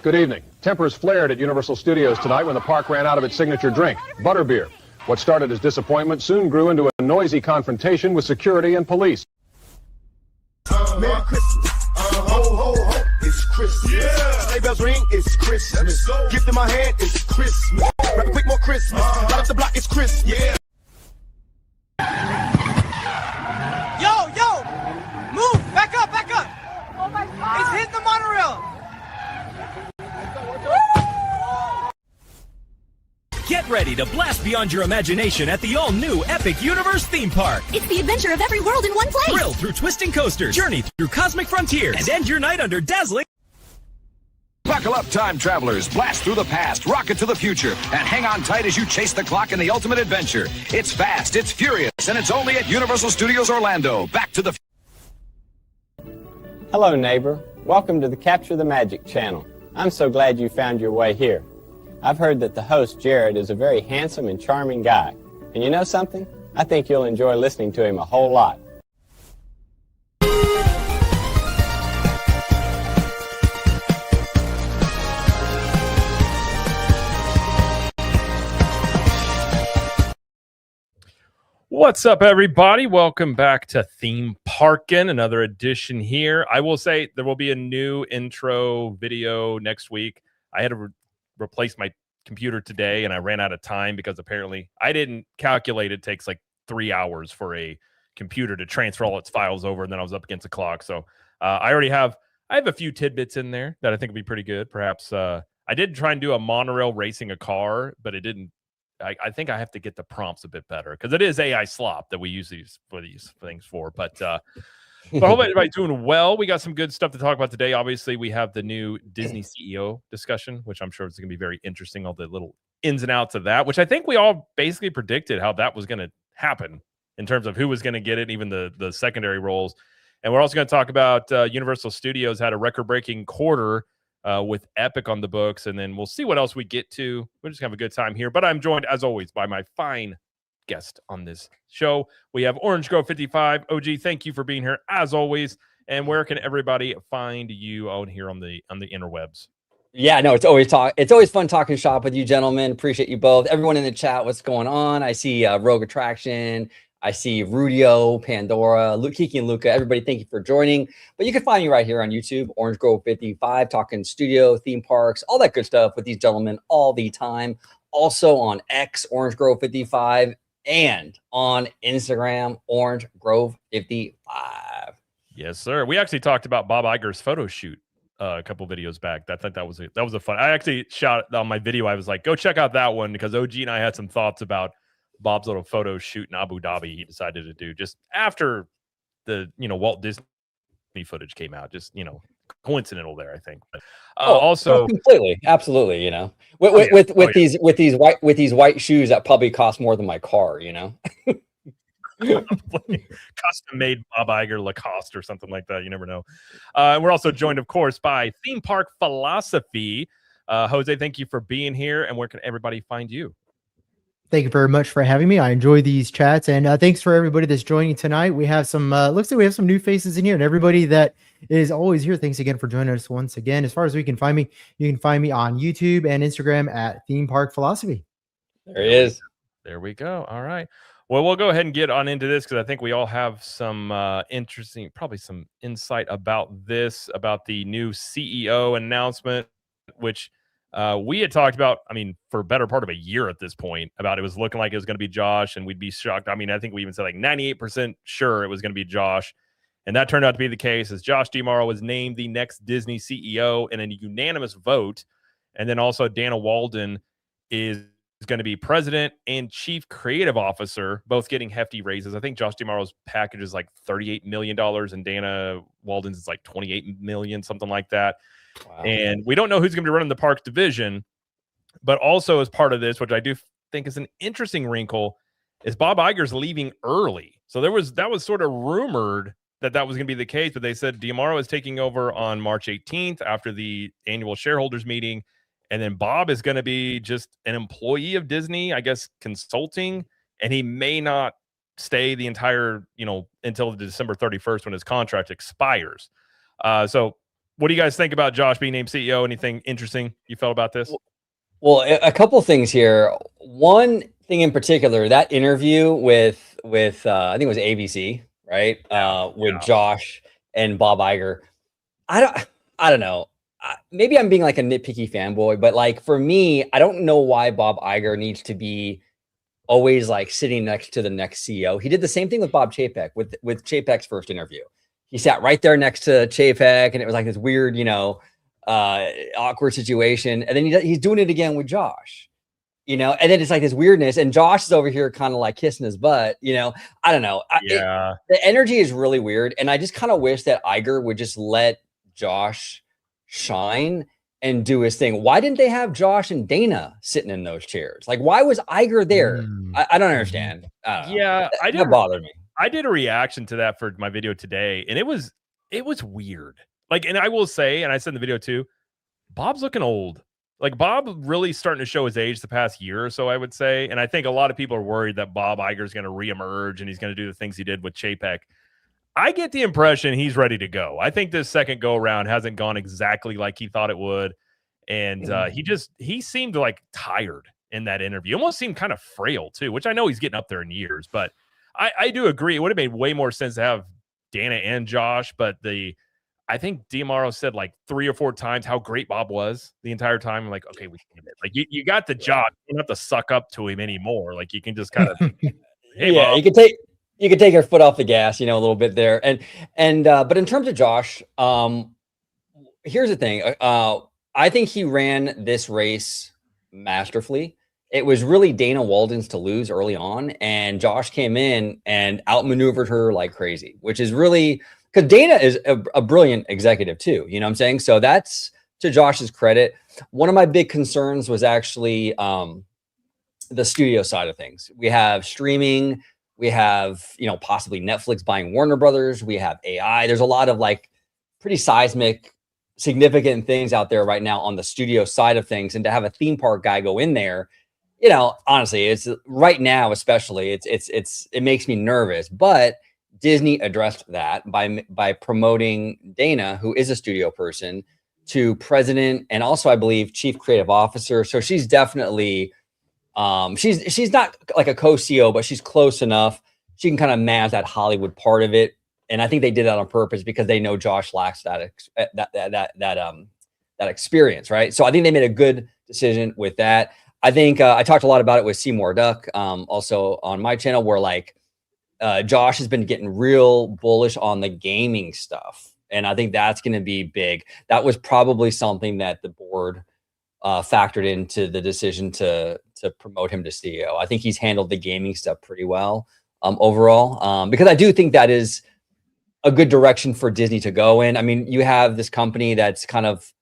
Good evening. Tempers flared at Universal Studios tonight when the park ran out of its signature drink, butterbeer. What started as disappointment soon grew into a noisy confrontation with security and police. Merry Christmas. Ho, ho, ho. It's Christmas. Yeah. Sleigh bells ring. It's Christmas. Gift in my hand. It's Christmas. Grab a quick more Christmas. Right up the block. It's Christmas. Yeah. Yo! Move! Back up! Oh my God! It's hitting the monorail! Get ready to blast beyond your imagination at the all-new Epic Universe theme park. It's the adventure of every world in one place. Thrill through twisting coasters, journey through cosmic frontiers, and end your night under dazzling... Buckle up, time travelers. Blast through the past, rocket to the future, and hang on tight as you chase the clock in the ultimate adventure. It's fast, it's furious, and it's only at Universal Studios Orlando. Back to the... Hello, neighbor. Welcome to the Capture the Magic channel. I'm so glad you found your way here. I've heard that the host, Jared, is a very handsome and charming guy. And you know something? I think you'll enjoy listening to him a whole lot. What's up, everybody? Welcome back to Theme Parkin', another edition here. I will say there will be a new intro video next week. I had to replace my computer today, and I ran out of time because apparently I didn't calculate it takes like 3 hours for a computer to transfer all its files over, and then I was up against the clock. So I have a few tidbits in there that I think would be pretty good. Perhaps I did try and do a monorail racing a car, but it didn't. I think I have to get the prompts a bit better because it is AI slop that we use these things for. But I hope everybody's doing well. We got some good stuff to talk about today. Obviously, we have the new Disney CEO discussion, which I'm sure is going to be very interesting. All the little ins and outs of that, which I think we all basically predicted how that was going to happen in terms of who was going to get it, even the secondary roles. And we're also going to talk about Universal Studios had a record-breaking quarter with Epic on the books, and then we'll see what else we get to. We're just going to have a good time here. But I'm joined, as always, by my fine guest on this show. We have Orange Grove 55. OG, thank you for being here, as always. And where can everybody find you out here on the interwebs? Yeah, no, it's always fun talking shop with you gentlemen. Appreciate you both. Everyone in the chat, what's going on? I see Rogue Attraction. I see Rudio, Pandora, Kiki and Luca. Everybody, thank you for joining. But you can find me right here on YouTube, Orange Grove 55, talking studio, theme parks, all that good stuff with these gentlemen all the time. Also on X, Orange Grove 55, and on Instagram, Orange Grove 55. Yes, sir. We actually talked about Bob Iger's photo shoot a couple videos back. I thought that was a fun. I actually shot on my video. I was like, go check out that one because OG and I had some thoughts about Bob's little photo shoot in Abu Dhabi he decided to do just after the Walt Disney footage came out. Just coincidental there, I think. But also completely, absolutely. With these white shoes that probably cost more than my car. Custom made Bob Iger Lacoste or something like that. You never know. And we're also joined, of course, by Theme Park Philosophy. Jose, thank you for being here. And where can everybody find you? Thank you very much for having me. I enjoy these chats, and thanks for everybody that's joining tonight. We have some looks like we have some new faces in here, and everybody that is always here, thanks again for joining us once again. As far as we can find me, you can find me on YouTube and Instagram at Theme Park Philosophy. There he is. There we go. All right. Well, we'll go ahead and get on into this because I think we all have some interesting, probably some insight about the new CEO announcement, which we had talked about, for a better part of a year at this point, about it was looking like it was going to be Josh, and we'd be shocked. I think we even said like 98% sure it was going to be Josh, and that turned out to be the case as Josh DeMauro was named the next Disney CEO in a unanimous vote. And then also Dana Walden is going to be president and chief creative officer, both getting hefty raises. I think Josh DeMauro's package is like $38 million, and Dana Walden's is like $28 million, something like that. Wow. And we don't know who's going to be running the parks division, but also as part of this, which I do think is an interesting wrinkle, is Bob Iger's leaving early. So that was sort of rumored that was going to be the case, but they said DeMauro is taking over on March 18th after the annual shareholders meeting, and then Bob is going to be just an employee of Disney, I guess, consulting, and he may not stay the entire, until December 31st when his contract expires. So What do you guys think about Josh being named CEO? Anything interesting you felt about this? Well, a couple things here. One thing in particular, that interview with I think it was ABC, right? With Josh and Bob Iger. I don't know. Maybe I'm being like a nitpicky fanboy, but like for me, I don't know why Bob Iger needs to be always like sitting next to the next CEO. He did the same thing with Bob Chapek with Chapek's first interview. He sat right there next to Chapek, and it was like this weird, awkward situation. And then he's doing it again with Josh, and then it's like this weirdness. And Josh is over here kind of like kissing his butt, I don't know. The energy is really weird. And I just kind of wish that Iger would just let Josh shine and do his thing. Why didn't they have Josh and Dana sitting in those chairs? Like, why was Iger there? I don't understand. I don't know. That bothered me. I did a reaction to that for my video today, and it was weird. Like, and I will say, and I said in the video too, Bob's looking old. Like, Bob really starting to show his age the past year or so, I would say. And I think a lot of people are worried that Bob Iger is going to reemerge and he's going to do the things he did with Chapek. I get the impression he's ready to go. I think this second go around hasn't gone exactly like he thought it would. And he seemed like tired in that interview. He almost seemed kind of frail too, which I know he's getting up there in years, but I do agree. It would have made way more sense to have Dana and Josh, but I think D'Amaro said like 3 or 4 times how great Bob was the entire time. I'm like, okay, we can admit, like you got the job. You don't have to suck up to him anymore. Like you can just kind of, hey, yeah, Bob. you could take your foot off the gas, a little bit there. And but in terms of Josh, here's the thing. I think he ran this race masterfully. It was really Dana Walden's to lose early on, and Josh came in and outmaneuvered her like crazy, which is really because Dana is a brilliant executive too. You know what I'm saying? So that's to Josh's credit. One of my big concerns was actually the studio side of things. We have streaming. We have, possibly Netflix buying Warner Brothers. We have AI. There's a lot of like pretty seismic, significant things out there right now on the studio side of things. And to have a theme park guy go in there, honestly, it's right now, especially it makes me nervous, but Disney addressed that by promoting Dana, who is a studio person, to president and also I believe chief creative officer. So she's definitely she's not like a co-CEO, but she's close enough. She can kind of manage that Hollywood part of it. And I think they did that on purpose because they know Josh lacks that experience, right? So I think they made a good decision with that. I think I talked a lot about it with Seymour Duck, also on my channel, where like Josh has been getting real bullish on the gaming stuff. And I think that's going to be big. That was probably something that the board factored into the decision to promote him to CEO. I think he's handled the gaming stuff pretty well overall, because I do think that is a good direction for Disney to go in. I mean, you have this company that's kind of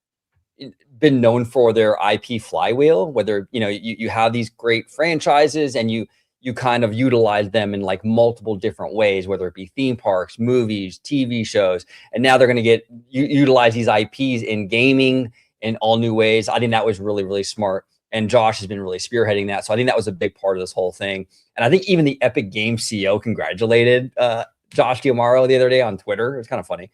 been known for their IP flywheel, whether, you have these great franchises and you kind of utilize them in like multiple different ways, whether it be theme parks, movies, TV shows. And now they're going to utilize these IPs in gaming in all new ways. I think that was really, really smart. And Josh has been really spearheading that. So I think that was a big part of this whole thing. And I think even the Epic Games CEO congratulated Josh D'Amaro the other day on Twitter. It was kind of funny.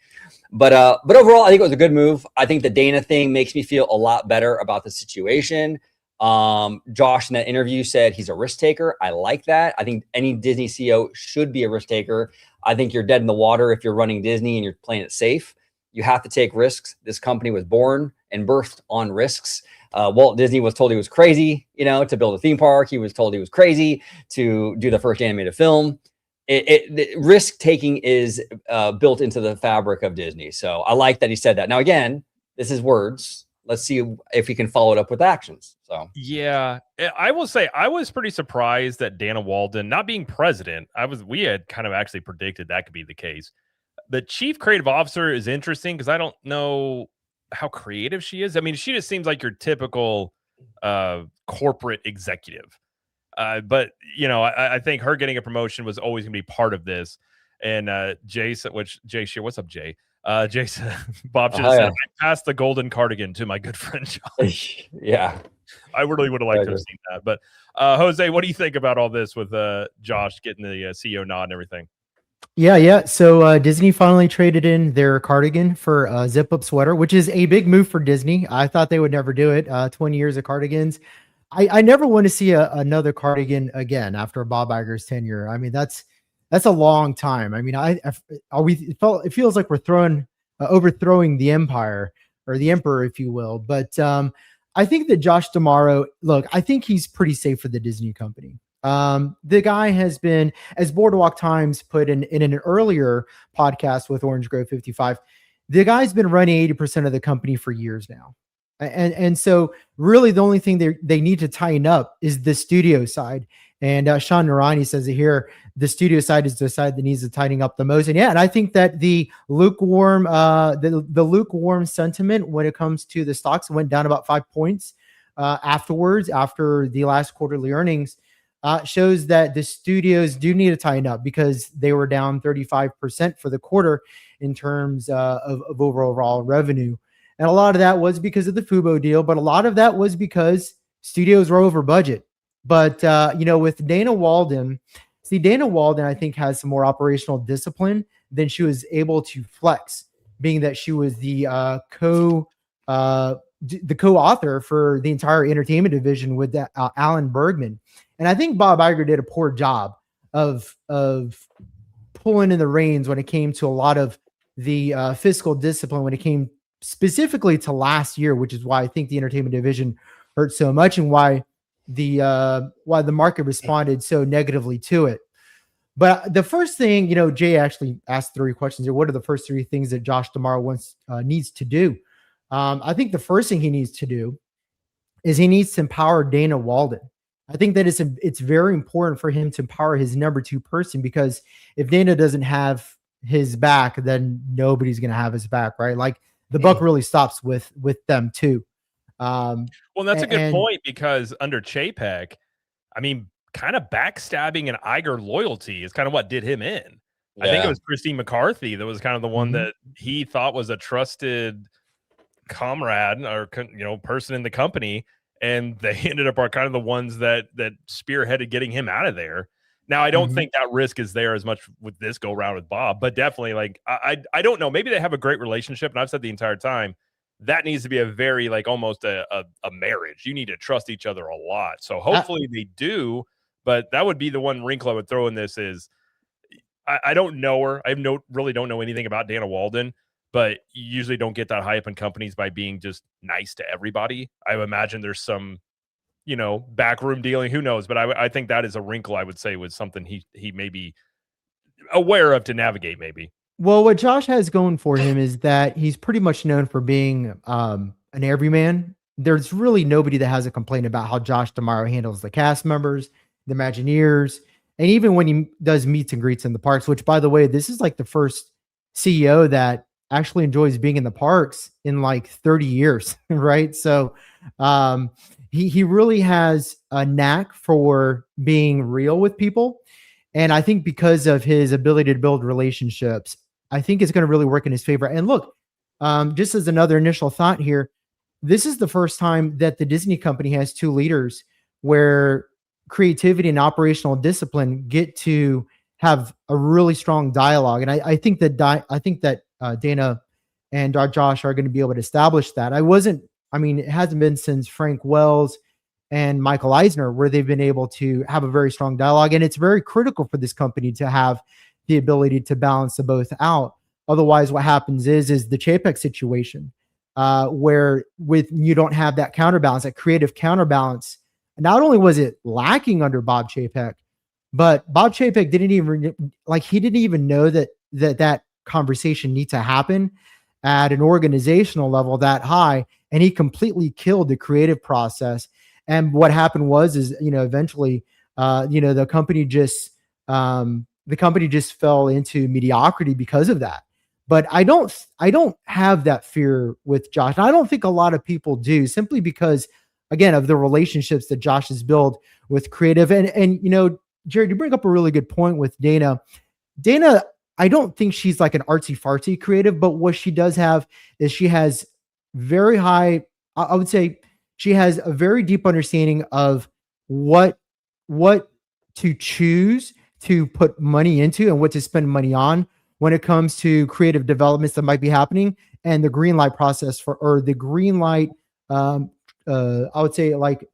But overall, I think it was a good move. I think the Dana thing makes me feel a lot better about the situation. Josh in that interview said he's a risk taker. I like that. I think any Disney CEO should be a risk taker. I think you're dead in the water if you're running Disney and you're playing it safe. You have to take risks. This company was born and birthed on risks. Walt Disney was told he was crazy, to build a theme park. He was told he was crazy to do the first animated film. Risk taking is built into the fabric of Disney. So I like that he said that. Now, again, this is words. Let's see if he can follow it up with actions. So yeah, I will say I was pretty surprised that Dana Walden not being president. We had kind of actually predicted that could be the case. The chief creative officer is interesting because I don't know how creative she is. I mean, she just seems like your typical corporate executive. But I think her getting a promotion was always going to be part of this. And Jason, Jay Shear, what's up, Jay? Jason, Bob should have said, I passed the golden cardigan to my good friend Josh. Yeah, I really would have liked to have seen that. But Jose, what do you think about all this with Josh getting the CEO nod and everything? Yeah. So Disney finally traded in their cardigan for a zip-up sweater, which is a big move for Disney. I thought they would never do it. 20 years of cardigans. I never want to see another cardigan again after Bob Iger's tenure. I mean, that's a long time. I mean, it feels like we're overthrowing the empire or the emperor, if you will. But I think that Josh D'Amaro, look, I think he's pretty safe for the Disney company. The guy has been, as Boardwalk Times put in an earlier podcast with Orange Grove 55, the guy's been running 80% of the company for years now. And so really the only thing they need to tighten up is the studio side. And Sean Narani says it here, the studio side is the side that needs to tighten up the most. And yeah, and I think that the lukewarm lukewarm sentiment when it comes to the stocks went down about 5 points afterwards, after the last quarterly earnings. Shows that the studios do need to tighten up because they were down 35% for the quarter in terms of overall revenue. And a lot of that was because of the Fubo deal, but a lot of that was because studios were over budget. But, with Dana Walden, Dana Walden, I think, has some more operational discipline than she was able to flex, being that she was the co-author for the entire entertainment division with Alan Bergman. And I think Bob Iger did a poor job of pulling in the reins when it came to a lot of the fiscal discipline, when it came specifically to last year, which is why I think the entertainment division hurt so much and why the market responded so negatively to it. But the first thing, Jay actually asked 3 questions here. What are the first 3 things that Josh D'Amaro needs to do? I think the first thing he needs to do is he needs to empower Dana Walden. I think that it's very important for him to empower his number 2 person, because if Dana doesn't have his back, then nobody's going to have his back, right? Like the buck really stops with them too. Well, that's a good point, because under Chapek, I mean, kind of backstabbing and Iger loyalty is kind of what did him in. Yeah. I think it was Christine McCarthy that was kind of the one that he thought was a trusted comrade or person in the company, and they ended up kind of the ones that spearheaded getting him out of there. Now, I don't think that risk is there as much with this go round with Bob, but definitely, like, I don't know. Maybe they have a great relationship, and I've said the entire time that needs to be a very, like, almost a marriage. You need to trust each other a lot. So hopefully they do, but that would be the one wrinkle I would throw in this is I don't know her. I really don't know anything about Dana Walden, but you usually don't get that high up in companies by being just nice to everybody. I would imagine there's some, backroom dealing. Who knows? But I think that is a wrinkle I would say was something he may be aware of to navigate maybe. Well, what Josh has going for him is that he's pretty much known for being an everyman. There's really nobody that has a complaint about how Josh D'Amaro handles the cast members, the Imagineers, and even when he does meets and greets in the parks, which, by the way, this is like the first CEO that actually enjoys being in the parks in like 30 years, right? So he really has a knack for being real with people. And I think because of his ability to build relationships, I think it's going to really work in his favor. And look, just as another initial thought here, this is the first time that the Disney company has 2 leaders where creativity and operational discipline get to have a really strong dialogue. And I think that Dana and Josh are going to be able to establish that. It hasn't been since Frank Wells and Michael Eisner where they've been able to have a very strong dialogue. And it's very critical for this company to have the ability to balance the both out. Otherwise, what happens is the Chapek situation, where you don't have that counterbalance, that creative counterbalance. Not only was it lacking under Bob Chapek, but Bob Chapek didn't even know that conversation needs to happen at an organizational level that high, and he completely killed the creative process. And what happened was eventually, the company just fell into mediocrity because of that. But I don't have that fear with Josh. And I don't think a lot of people do, simply because, again, of the relationships that Josh has built with creative. And Jared, you bring up a really good point with Dana. Dana, I don't think she's like an artsy fartsy creative, but what she does have is she has very high, I would say she has a very deep understanding of what to choose to put money into and what to spend money on when it comes to creative developments that might be happening, and the green light process or the green light. I would say like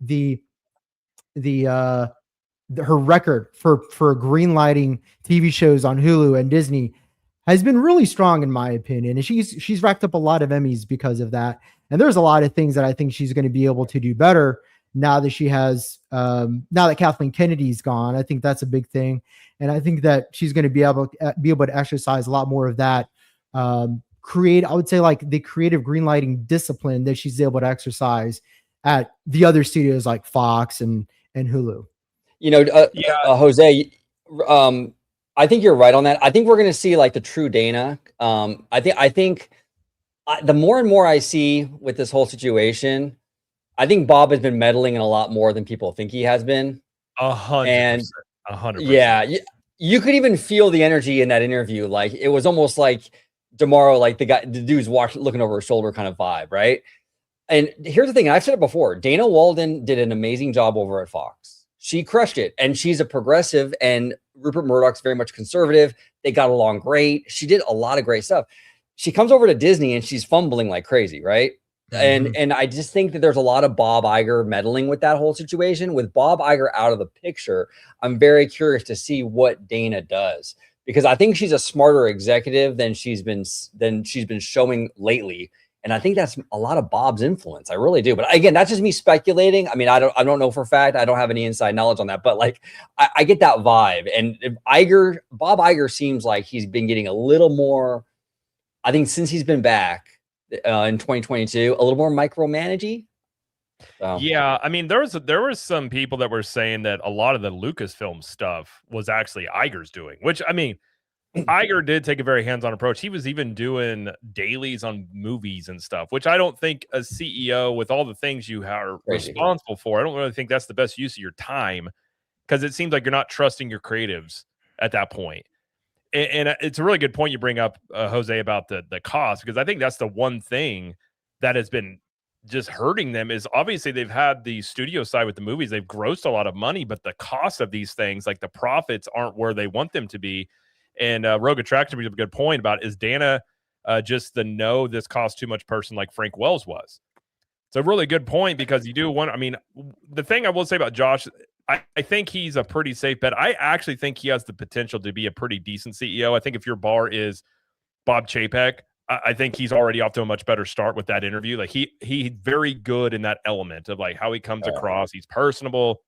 her record for green lighting TV shows on Hulu and Disney has been really strong in my opinion, and she's racked up a lot of Emmys because of that. And there's a lot of things that I think she's going to be able to do better now that she has now that Kathleen Kennedy's gone. I think that's a big thing, and I think that she's going to be able to exercise a lot more of that I would say like the creative greenlighting discipline that she's able to exercise at the other studios like Fox and Hulu. Jose, I think you're right on that. I think we're going to see like the true Dana. I think the more and more I see with this whole situation, I think Bob has been meddling in a lot more than people think he has been. 100%. Yeah, you could even feel the energy in that interview. Like it was almost like tomorrow, like the dude's looking over his shoulder kind of vibe, right? And here's the thing, and I've said it before, Dana Walden did an amazing job over at Fox. She crushed it, and she's a progressive, and Rupert Murdoch's very much conservative. They got along great. She did a lot of great stuff. She comes over to Disney, and she's fumbling like crazy, right? Mm-hmm. And I just think that there's a lot of Bob Iger meddling with that whole situation. With Bob Iger out of the picture, I'm very curious to see what Dana does, because I think she's a smarter executive than she's been showing lately. And I think that's a lot of Bob's influence. I really do. But again, that's just me speculating. I mean, I don't know for a fact. I don't have any inside knowledge on that. But like, I get that vibe. And Bob Iger seems like he's been getting a little more, I think since he's been back in 2022, a little more micromanagey. Yeah, I mean, there was some people that were saying that a lot of the Lucasfilm stuff was actually Iger's doing, which, I mean, Iger did take a very hands-on approach. He was even doing dailies on movies and stuff, which I don't think a CEO with all the things you are responsible for, I don't really think that's the best use of your time, because it seems like you're not trusting your creatives at that point. And it's a really good point you bring up, Jose, about the cost, because I think that's the one thing that has been just hurting them is obviously they've had the studio side with the movies. They've grossed a lot of money, but the cost of these things, like the profits aren't where they want them to be. And Rogue Attraction brings up a good point about, is Dana just the no, this costs too much person like Frank Wells was? It's a really good point, because you do want, I mean, the thing I will say about Josh, I think he's a pretty safe bet. I actually think he has the potential to be a pretty decent CEO. I think if your bar is Bob Chapek, I think he's already off to a much better start with that interview. Like he's very good in that element of like how he comes across. He's personable.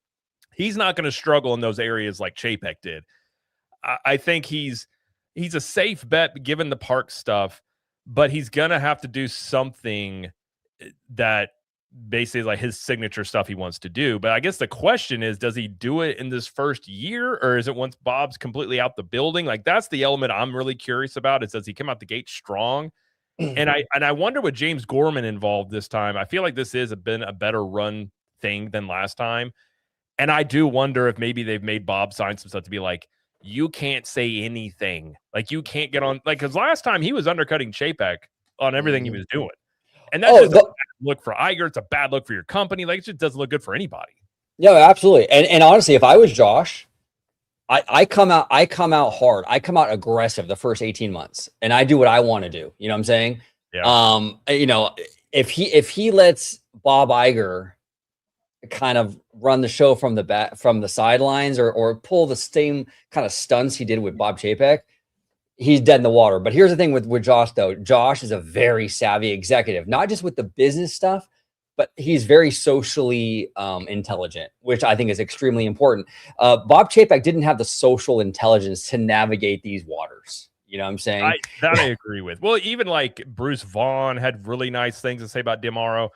He's not going to struggle in those areas like Chapek did. I think he's a safe bet given the park stuff, but he's going to have to do something that basically like his signature stuff he wants to do. But I guess the question is, does he do it in this first year, or is it once Bob's completely out the building? Like that's the element I'm really curious about, is does he come out the gate strong? And I wonder with James Gorman involved this time, I feel like this has been a better run thing than last time. And I do wonder if maybe they've made Bob sign some stuff to be like, you can't say anything. Like you can't get on, like, because last time he was undercutting Chapek on everything he was doing. And that's just a bad look for Iger. It's a bad look for your company. Like it just doesn't look good for anybody. Yeah, absolutely. And honestly, if I was Josh, I come out hard. I come out aggressive the first 18 months, and I do what I want to do. You know what I'm saying? Yeah. You know, if he lets Bob Iger kind of run the show from the sidelines, or pull the same kind of stunts he did with Bob Chapek, he's dead in the water. But here's the thing with Josh, though. Josh is a very savvy executive, not just with the business stuff, but he's very socially intelligent, which I think is extremely important. Bob Chapek didn't have the social intelligence to navigate these waters. You know what I'm saying? I agree with. Well, even like Bruce Vaughn had really nice things to say about DeMauro.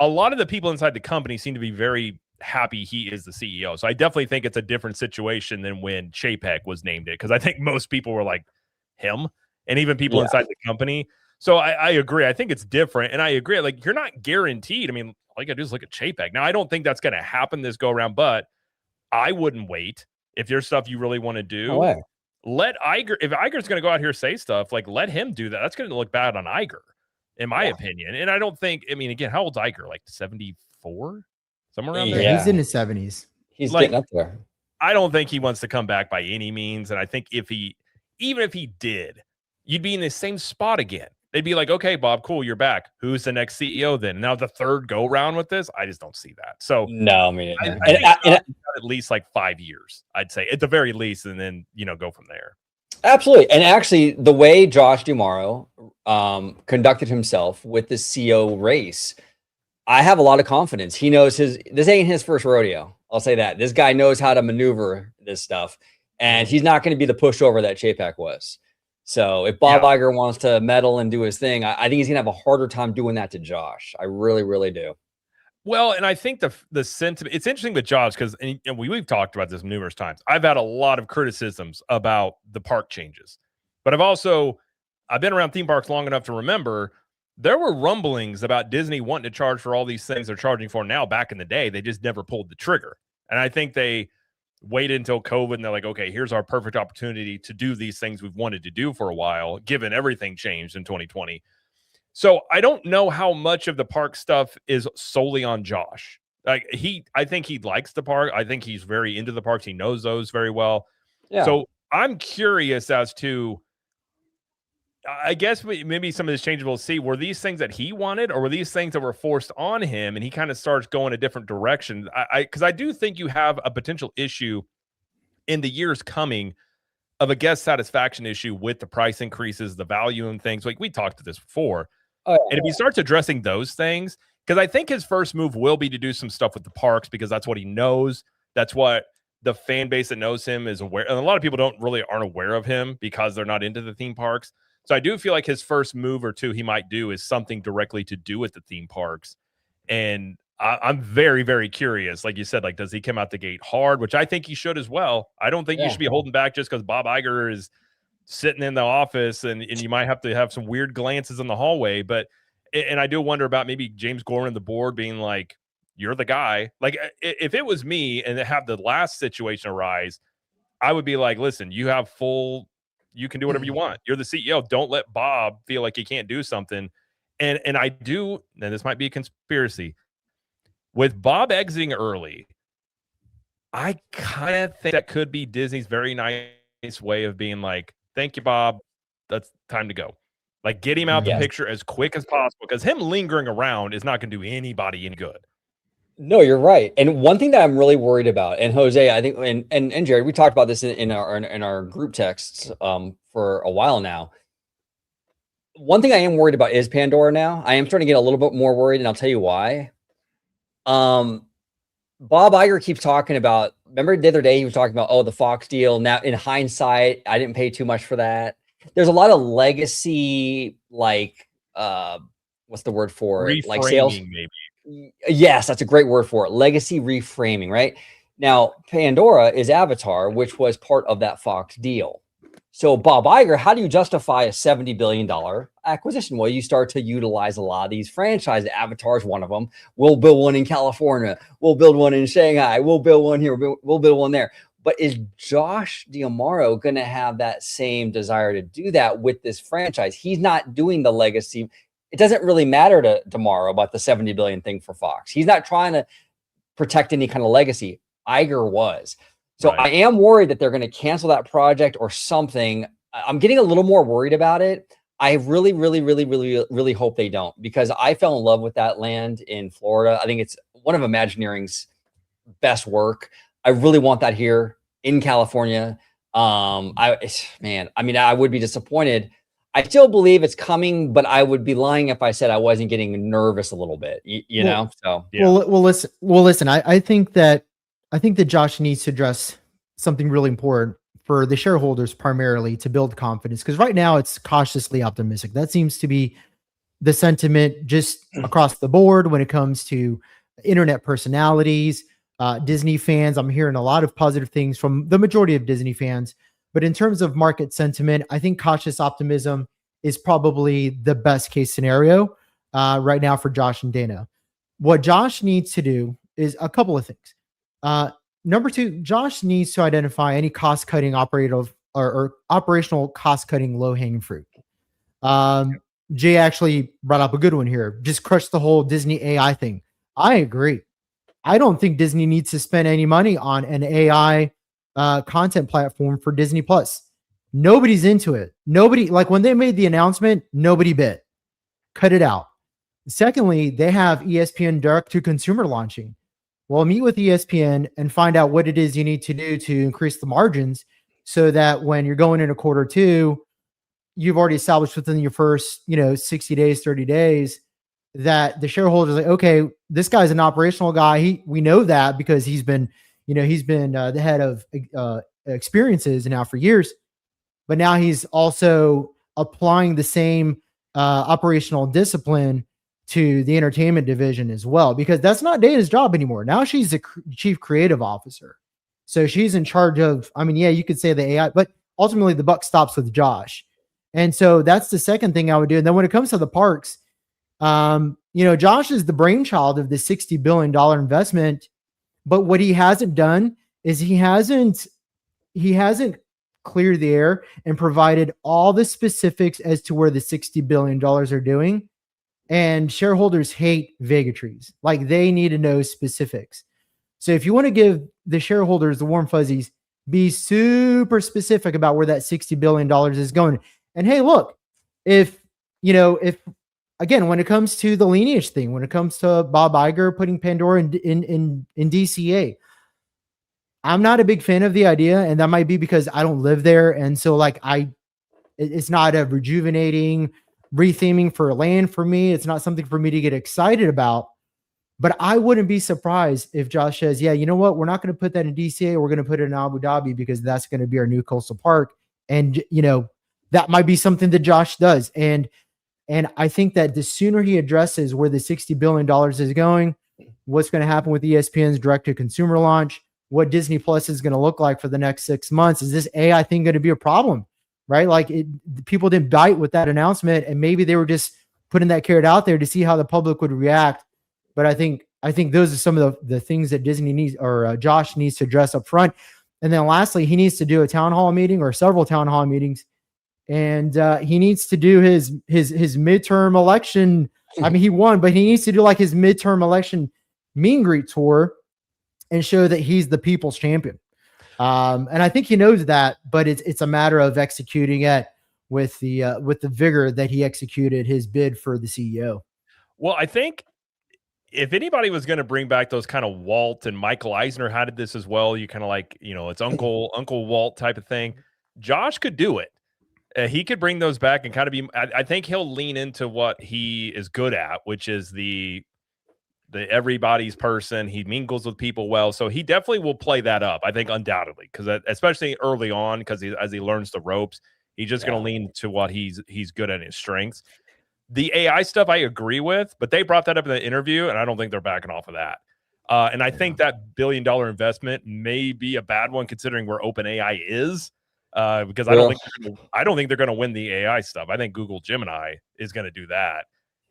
A lot of the people inside the company seem to be very happy he is the CEO. So I definitely think it's a different situation than when Chapek was named it, because I think most people were like him, and even people inside the company. So I agree. I think it's different. And I agree. Like, you're not guaranteed. I mean, all you got to do is look at Chapek. Now, I don't think that's going to happen this go around, but I wouldn't wait. If there's stuff you really want to do, let Iger, if Iger's going to go out here and say stuff, like let him do that. That's going to look bad on Iger, in my opinion. And I don't think, I mean, again, how old's Iger? Like 74? Somewhere around there? He's in his 70s. He's like, getting up there. I don't think he wants to come back by any means. And I think even if he did, you'd be in the same spot again. They'd be like, okay, Bob, cool, you're back. Who's the next CEO then? Now the third go round with this, I just don't see that. So no, I mean, I think at least like 5 years, I'd say at the very least, and then go from there. Absolutely. And actually, the way Josh D'Amaro conducted himself with the CEO race, I have a lot of confidence. He knows this ain't his first rodeo. I'll say that. This guy knows how to maneuver this stuff, and he's not going to be the pushover that Chapek was. So if Bob Iger wants to meddle and do his thing, I think he's going to have a harder time doing that to Josh. I really, really do. Well, and I think the sentiment, it's interesting with Josh because we've talked about this numerous times. I've had a lot of criticisms about the park changes, but I've been around theme parks long enough to remember there were rumblings about Disney wanting to charge for all these things they're charging for now. Back in the day, they just never pulled the trigger. And I think they waited until COVID and they're like, okay, here's our perfect opportunity to do these things we've wanted to do for a while, given everything changed in 2020. So I don't know how much of the park stuff is solely on Josh. I think he likes the park. I think he's very into the parks. He knows those very well. Yeah. So I'm curious as to, I guess maybe some of this changes we'll see. Were these things that he wanted, or were these things that were forced on him and he kind of starts going a different direction? Because I do think you have a potential issue in the years coming of a guest satisfaction issue with the price increases, the value and things. Like we talked to this before. Oh, yeah. And if he starts addressing those things, because I think his first move will be to do some stuff with the parks because that's what he knows. That's what the fan base that knows him is aware. And a lot of people aren't aware of him because they're not into the theme parks. So I do feel like his first move or two he might do is something directly to do with the theme parks. And I'm very, very curious. Like you said, like, does he come out the gate hard, which I think he should as well. I don't think you should be holding back just because Bob Iger is sitting in the office and you might have to have some weird glances in the hallway. And I do wonder about maybe James Gorman, the board, being like, you're the guy. Like, if it was me and have the last situation arise, I would be like, listen, you can do whatever you want. You're the CEO. Don't let Bob feel like he can't do something. And this might be a conspiracy. With Bob exiting early, I kind of think that could be Disney's very nice way of being like, thank you, Bob. That's time to go. Like, get him out the picture as quick as possible, because him lingering around is not going to do anybody any good. No, you're right. And one thing that I'm really worried about, and Jose, I think, and Jared, we talked about this in our group texts for a while now. One thing I am worried about is Pandora now. I am starting to get a little bit more worried, and I'll tell you why. Bob Iger keeps talking about, remember the other day he was talking about, the Fox deal. Now, in hindsight, I didn't pay too much for that. There's a lot of legacy, like, what's the word for it? Like sales. Maybe. Yes, that's a great word for it. Legacy reframing, right? Now, Pandora is Avatar, which was part of that Fox deal. So, Bob Iger, how do you justify a $70 billion acquisition? Well, you start to utilize a lot of these franchises. Avatar is one of them. We'll build one in California. We'll build one in Shanghai. We'll build one here. We'll build one there. But is Josh D'Amaro going to have that same desire to do that with this franchise? He's not doing the legacy. It doesn't really matter to D'Amaro about the 70 billion thing for Fox. He's not trying to protect any kind of legacy. Iger was. So right. I am worried that they're going to cancel that project or something. I'm getting a little more worried about it. I really, really, really, really, really hope they don't, because I fell in love with that land in Florida. I think it's one of Imagineering's best work. I really want that here in California. I would be disappointed. I still believe it's coming, but I would be lying if I said I wasn't getting nervous a little bit. You know. So yeah. Well, listen. I think that Josh needs to address something really important for the shareholders, primarily to build confidence. Because right now it's cautiously optimistic. That seems to be the sentiment just across the board when it comes to internet personalities, Disney fans. I'm hearing a lot of positive things from the majority of Disney fans. But in terms of market sentiment, I think cautious optimism is probably the best case scenario right now for Josh and Dana. What Josh needs to do is a couple of things. Number two, Josh needs to identify any cost-cutting or operational cost-cutting low-hanging fruit. Jay actually brought up a good one here. Just crush the whole Disney AI thing. I agree. I don't think Disney needs to spend any money on an AI content platform for Disney Plus. Nobody's into it. Nobody, like when they made the announcement, nobody bit. Cut it out. Secondly, they have ESPN direct to consumer launching. Well, meet with ESPN and find out what it is you need to do to increase the margins so that when you're going in a quarter two, you've already established within your first, 60 days, 30 days, that the shareholders are like, okay, this guy's an operational guy. We know that because he's been the head of experiences now for years, but now he's also applying the same operational discipline to the entertainment division as well, because that's not Dana's job anymore. Now she's the chief creative officer. So she's in charge of, you could say the AI, but ultimately the buck stops with Josh. And so that's the second thing I would do. And then when it comes to the parks, Josh is the brainchild of the $60 billion investment, but what he hasn't done is he hasn't cleared the air and provided all the specifics as to where the $60 billion are doing. And shareholders hate vagatories. Like, they need to know specifics. So if you want to give the shareholders the warm fuzzies, be super specific about where that $60 billion is going. And hey, look, if again, when it comes to the lineage thing, when it comes to Bob Iger putting Pandora in DCA, I'm not a big fan of the idea. And that might be because I don't live there. And so it's not a rejuvenating retheming for land for me. It's not something for me to get excited about, but I wouldn't be surprised if Josh says, yeah, you know what? We're not going to put that in DCA. We're going to put it in Abu Dhabi because that's going to be our new coastal park. And, that might be something that Josh does. And I think that the sooner he addresses where the $60 billion is going, what's going to happen with ESPN's direct to consumer launch, what Disney Plus is going to look like for the next 6 months, is this AI thing going to be a problem? Right? People didn't bite with that announcement, and maybe they were just putting that carrot out there to see how the public would react. But I think those are some of the things that Disney needs, or Josh needs to address up front. And then lastly, he needs to do a town hall meeting or several town hall meetings, and he needs to do his midterm election. He won, but he needs to do like his midterm election meet and greet tour and show that he's the people's champion. And I think he knows that, but it's a matter of executing it with the vigor that he executed his bid for the CEO. Well, I think if anybody was going to bring back those kind of Walt, and Michael Eisner had this as well, you kind of it's Uncle Walt type of thing. Josh could do it. He could bring those back and kind of be. I think he'll lean into what he is good at, which is the everybody's person. He mingles with people well, so he definitely will play that up, I think, undoubtedly, because especially early on, because as he learns the ropes, he's just going to lean to what he's good at, his strengths. The AI stuff I agree with, but they brought that up in the interview, and I don't think they're backing off of that. And I think that $1 billion investment may be a bad one considering where OpenAI is, because I don't think they're going to win the AI stuff. I think Google Gemini is going to do that,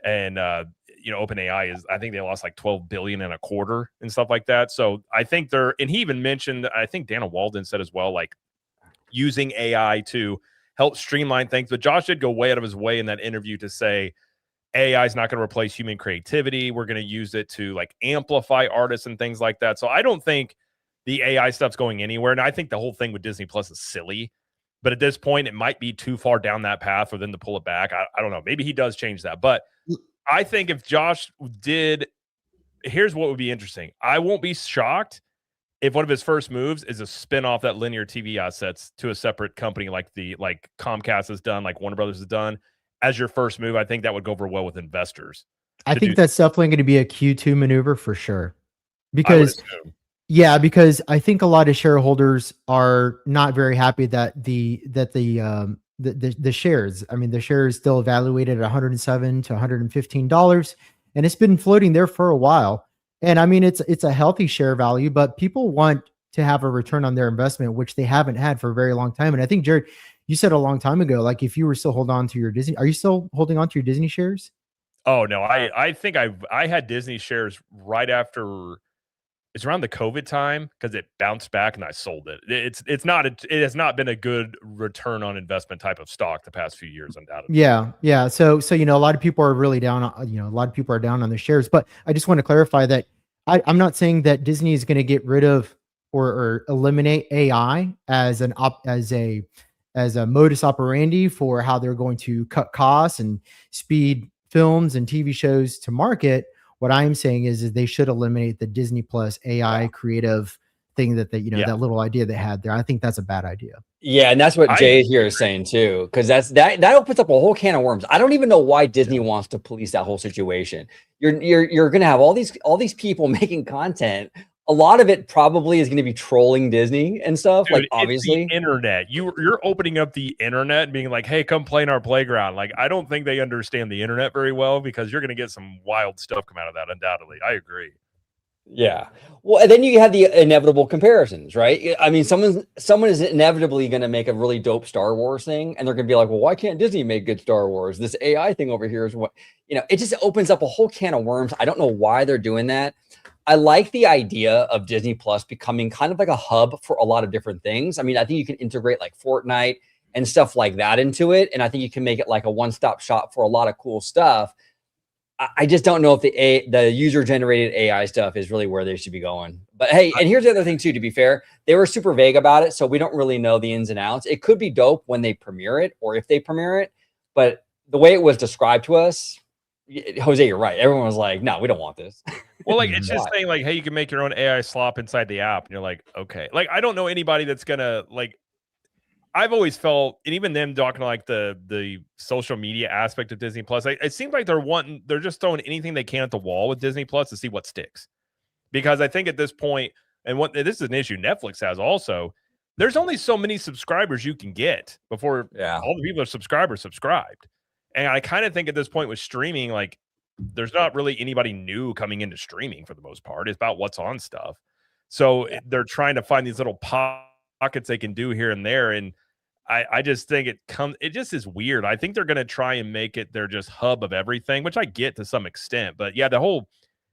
and OpenAI is, I think they lost like 12 billion in a quarter and stuff like that. So I think and he even mentioned, I think Dana Walden said as well, like using AI to help streamline things. But Josh did go way out of his way in that interview to say AI is not going to replace human creativity. We're going to use it to like amplify artists and things like that. So I don't think the AI stuff's going anywhere. And I think the whole thing with Disney Plus is silly. But at this point, it might be too far down that path for them to pull it back. I don't know. Maybe he does change that. But I think if Josh here's what would be interesting. I won't be shocked if one of his first moves is a spin off that linear TV assets to a separate company like Comcast has done, like Warner Brothers has done. As your first move, I think that would go over well with investors. I think that's definitely going to be a Q2 maneuver for sure. Because I think a lot of shareholders are not very happy that the shares, the shares still evaluated at $107 to $115, and it's been floating there for a while. And it's a healthy share value, but people want to have a return on their investment, which they haven't had for a very long time. And I think, Jared, you said a long time ago, like if you were still holding on to your Disney, are you still holding on to your Disney shares? Oh no, I think I had Disney shares right after. It's around the COVID time because it bounced back and I sold it. It has not been a good return on investment type of stock the past few years, undoubtedly. Yeah. So a lot of people are really down. A lot of people are down on the shares. But I just want to clarify that I'm not saying that Disney is going to get rid of or eliminate AI as as a modus operandi for how they're going to cut costs and speed films and TV shows to market. What I'm saying is they should eliminate the Disney Plus AI creative thing that they, that little idea they had there. I think that's a bad idea. Yeah, and that's what Jay here is saying too, because that opens up a whole can of worms. I don't even know why Disney wants to police that whole situation. You're gonna have all these people making content. A lot of it probably is going to be trolling Disney and stuff. Dude, like obviously, it's the internet. You're opening up the internet and being like, "Hey, come play in our playground." Like, I don't think they understand the internet very well, because you're going to get some wild stuff come out of that. Undoubtedly, I agree. Yeah. Well, and then you have the inevitable comparisons, right? I mean, someone is inevitably going to make a really dope Star Wars thing, and they're going to be like, "Well, why can't Disney make good Star Wars? This AI thing over here is what." It just opens up a whole can of worms. I don't know why they're doing that. I like the idea of Disney Plus becoming kind of like a hub for a lot of different things. I mean, I think you can integrate like Fortnite and stuff like that into it. And I think you can make it like a one-stop shop for a lot of cool stuff. I just don't know if the user-generated AI stuff is really where they should be going. But hey, and here's the other thing too, to be fair, they were super vague about it, so we don't really know the ins and outs. It could be dope when they premiere it, or if they premiere it, but the way it was described to us, Jose, you're right. Everyone was like, no, we don't want this. Well, like, it's just saying like, hey, you can make your own AI slop inside the app. And you're like, okay. Like, I don't know anybody that's gonna, like, I've always felt, and even them talking like the social media aspect of Disney Plus, it seems like they're just throwing anything they can at the wall with Disney Plus to see what sticks. Because I think at this point, and this is an issue Netflix has also, there's only so many subscribers you can get before all the people are subscribed. And I kind of think at this point with streaming, like, there's not really anybody new coming into streaming for the most part. It's about what's on stuff. So they're trying to find these little pockets they can do here and there. And I just think it just is weird. I think they're going to try and make it their just hub of everything, which I get to some extent. But yeah, the whole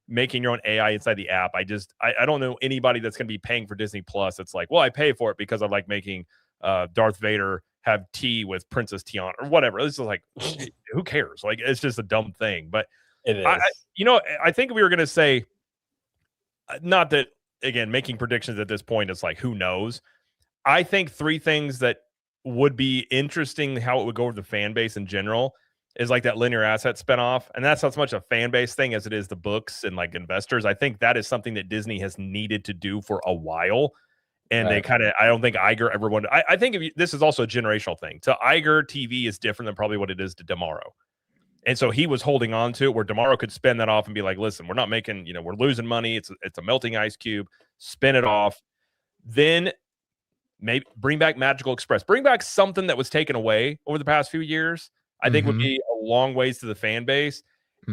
making your own AI inside the app, I don't know anybody that's going to be paying for Disney Plus. It's like, well, I pay for it because I like making Darth Vader have tea with Princess Tiana or whatever. It's just like, who cares? Like, it's just a dumb thing. But it is. I think we were going to say, not that, again, making predictions at this point, it's like, who knows? I think three things that would be interesting, how it would go with the fan base in general, is like that linear asset spinoff. And that's not so much a fan base thing as it is the books and like investors. I think that is something that Disney has needed to do for a while. And they kind of, I don't think Iger ever wanted. I think this is also a generational thing. To Iger, TV is different than probably what it is to DeMauro. And so he was holding on to it, where DeMauro could spin that off and be like, listen, we're not making, we're losing money. It's a melting ice cube. Spin it off. Then maybe bring back Magical Express. Bring back something that was taken away over the past few years. I think would be a long ways to the fan base.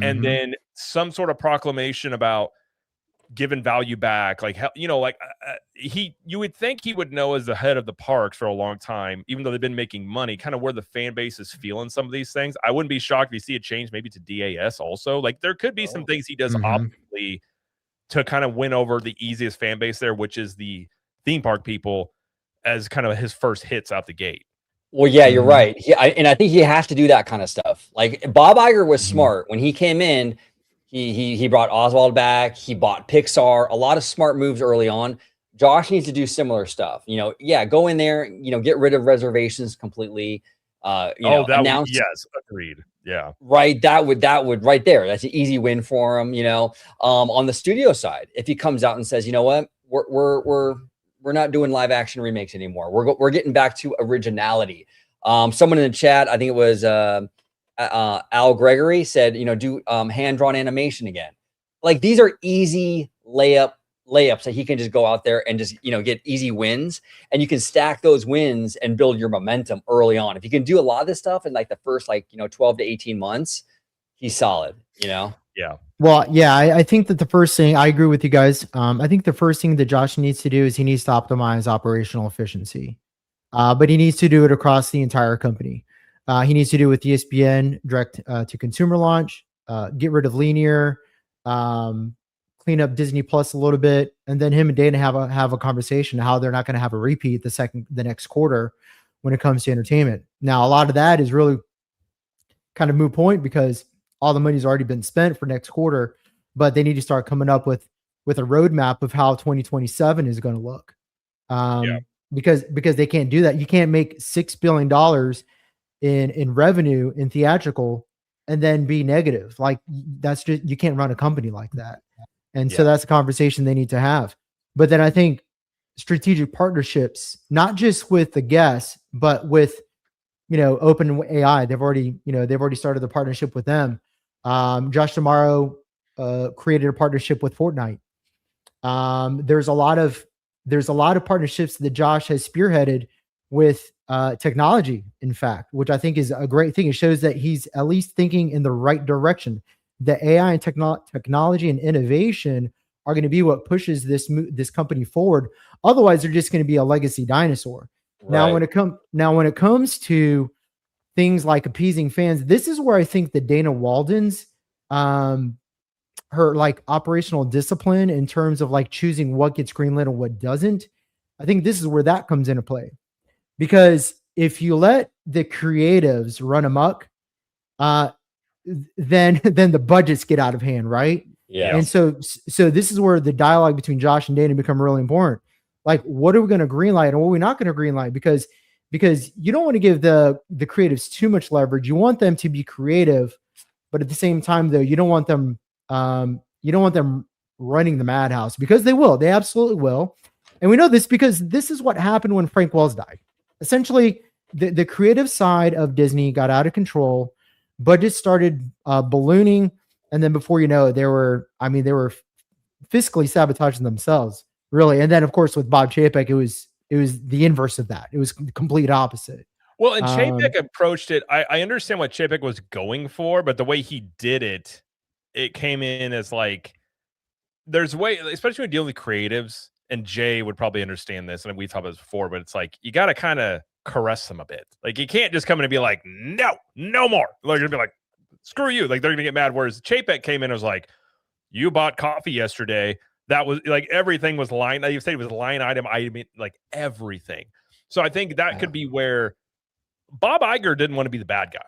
And then some sort of proclamation about giving value back, like, you would think he would know as the head of the parks for a long time, even though they've been making money, kind of where the fan base is feeling some of these things. I wouldn't be shocked if you see a change maybe to DAS also. Like, there could be some things he does optimally to kind of win over the easiest fan base there, which is the theme park people, as kind of his first hits out the gate. Well, yeah, you're right. And I think he has to do that kind of stuff. Like, Bob Iger was smart when he came in. He brought Oswald back. He bought Pixar. A lot of smart moves early on. Josh needs to do similar stuff. Go in there. Get rid of reservations completely. Announce. Yes, agreed. Yeah, right. That would right there. That's an easy win for him. On the studio side, if he comes out and says, you know what, we're not doing live action remakes anymore. We're getting back to originality. Someone in the chat, I think it was Al Gregory, said, do hand-drawn animation again. Like, these are easy layups that he can just go out there and just, get easy wins, and you can stack those wins and build your momentum early on. If you can do a lot of this stuff in like the first 12 to 18 months, he's solid, Yeah. Well, yeah, I think that the first thing, I agree with you guys. I think the first thing that Josh needs to do is he needs to optimize operational efficiency, but he needs to do it across the entire company. He needs to do it with ESPN direct to consumer launch, get rid of linear, clean up Disney Plus a little bit, and then him and Dana have a conversation how they're not going to have a repeat the next quarter when it comes to entertainment. Now, a lot of that is really kind of moot point because all the money's already been spent for next quarter, but they need to start coming up with with a roadmap of how 2027 is going to look. Yeah. Because they can't do that. You can't make $6 billion in revenue in theatrical and then be negative. Like, that's just, you can't run a company like that. And so that's a conversation they need to have. But then I think strategic partnerships, not just with the guests, but with, Open AI. They've already started the partnership with them. Josh Tomorrow created a partnership with Fortnite. There's a lot of partnerships that Josh has spearheaded with technology, in fact, which I think is a great thing. It shows that he's at least thinking in the right direction. The AI and technology and innovation are going to be what pushes this company forward. Otherwise, they're just going to be a legacy dinosaur. Right. Now, when it comes to things like appeasing fans, this is where I think that Dana Walden's her like operational discipline in terms of like choosing what gets greenlit and what doesn't. I think this is where that comes into play, because if you let the creatives run amok, then the budgets get out of hand, right? Yeah. And so this is where the dialogue between Josh and Dana become really important. Like, what are we going to greenlight and what are we not going to greenlight? Because you don't want to give the creatives too much leverage. You want them to be creative, but at the same time, though, you don't want them running the madhouse, because they absolutely will. And we know this because this is what happened when Frank Wells died. Essentially, the creative side of Disney got out of control. Budgets started ballooning, and then before you know it, they were fiscally sabotaging themselves, really. And then, of course, with Bob Chapek, it was the inverse of that. It was the complete opposite. Well, and Chapek approached it. I understand what Chapek was going for, but the way he did it, it came in as like, there's way, especially when dealing with creatives, and Jay would probably understand this, and we talked about this before, but it's like, you got to kind of caress them a bit. Like, you can't just come in and be like, no more. They're gonna be like, screw you. Like, they're gonna get mad. Whereas Chapek came in and was like, you bought coffee yesterday. That was like, everything was line. You said it was line item. I mean, like everything. So I think that could be where Bob Iger didn't want to be the bad guy.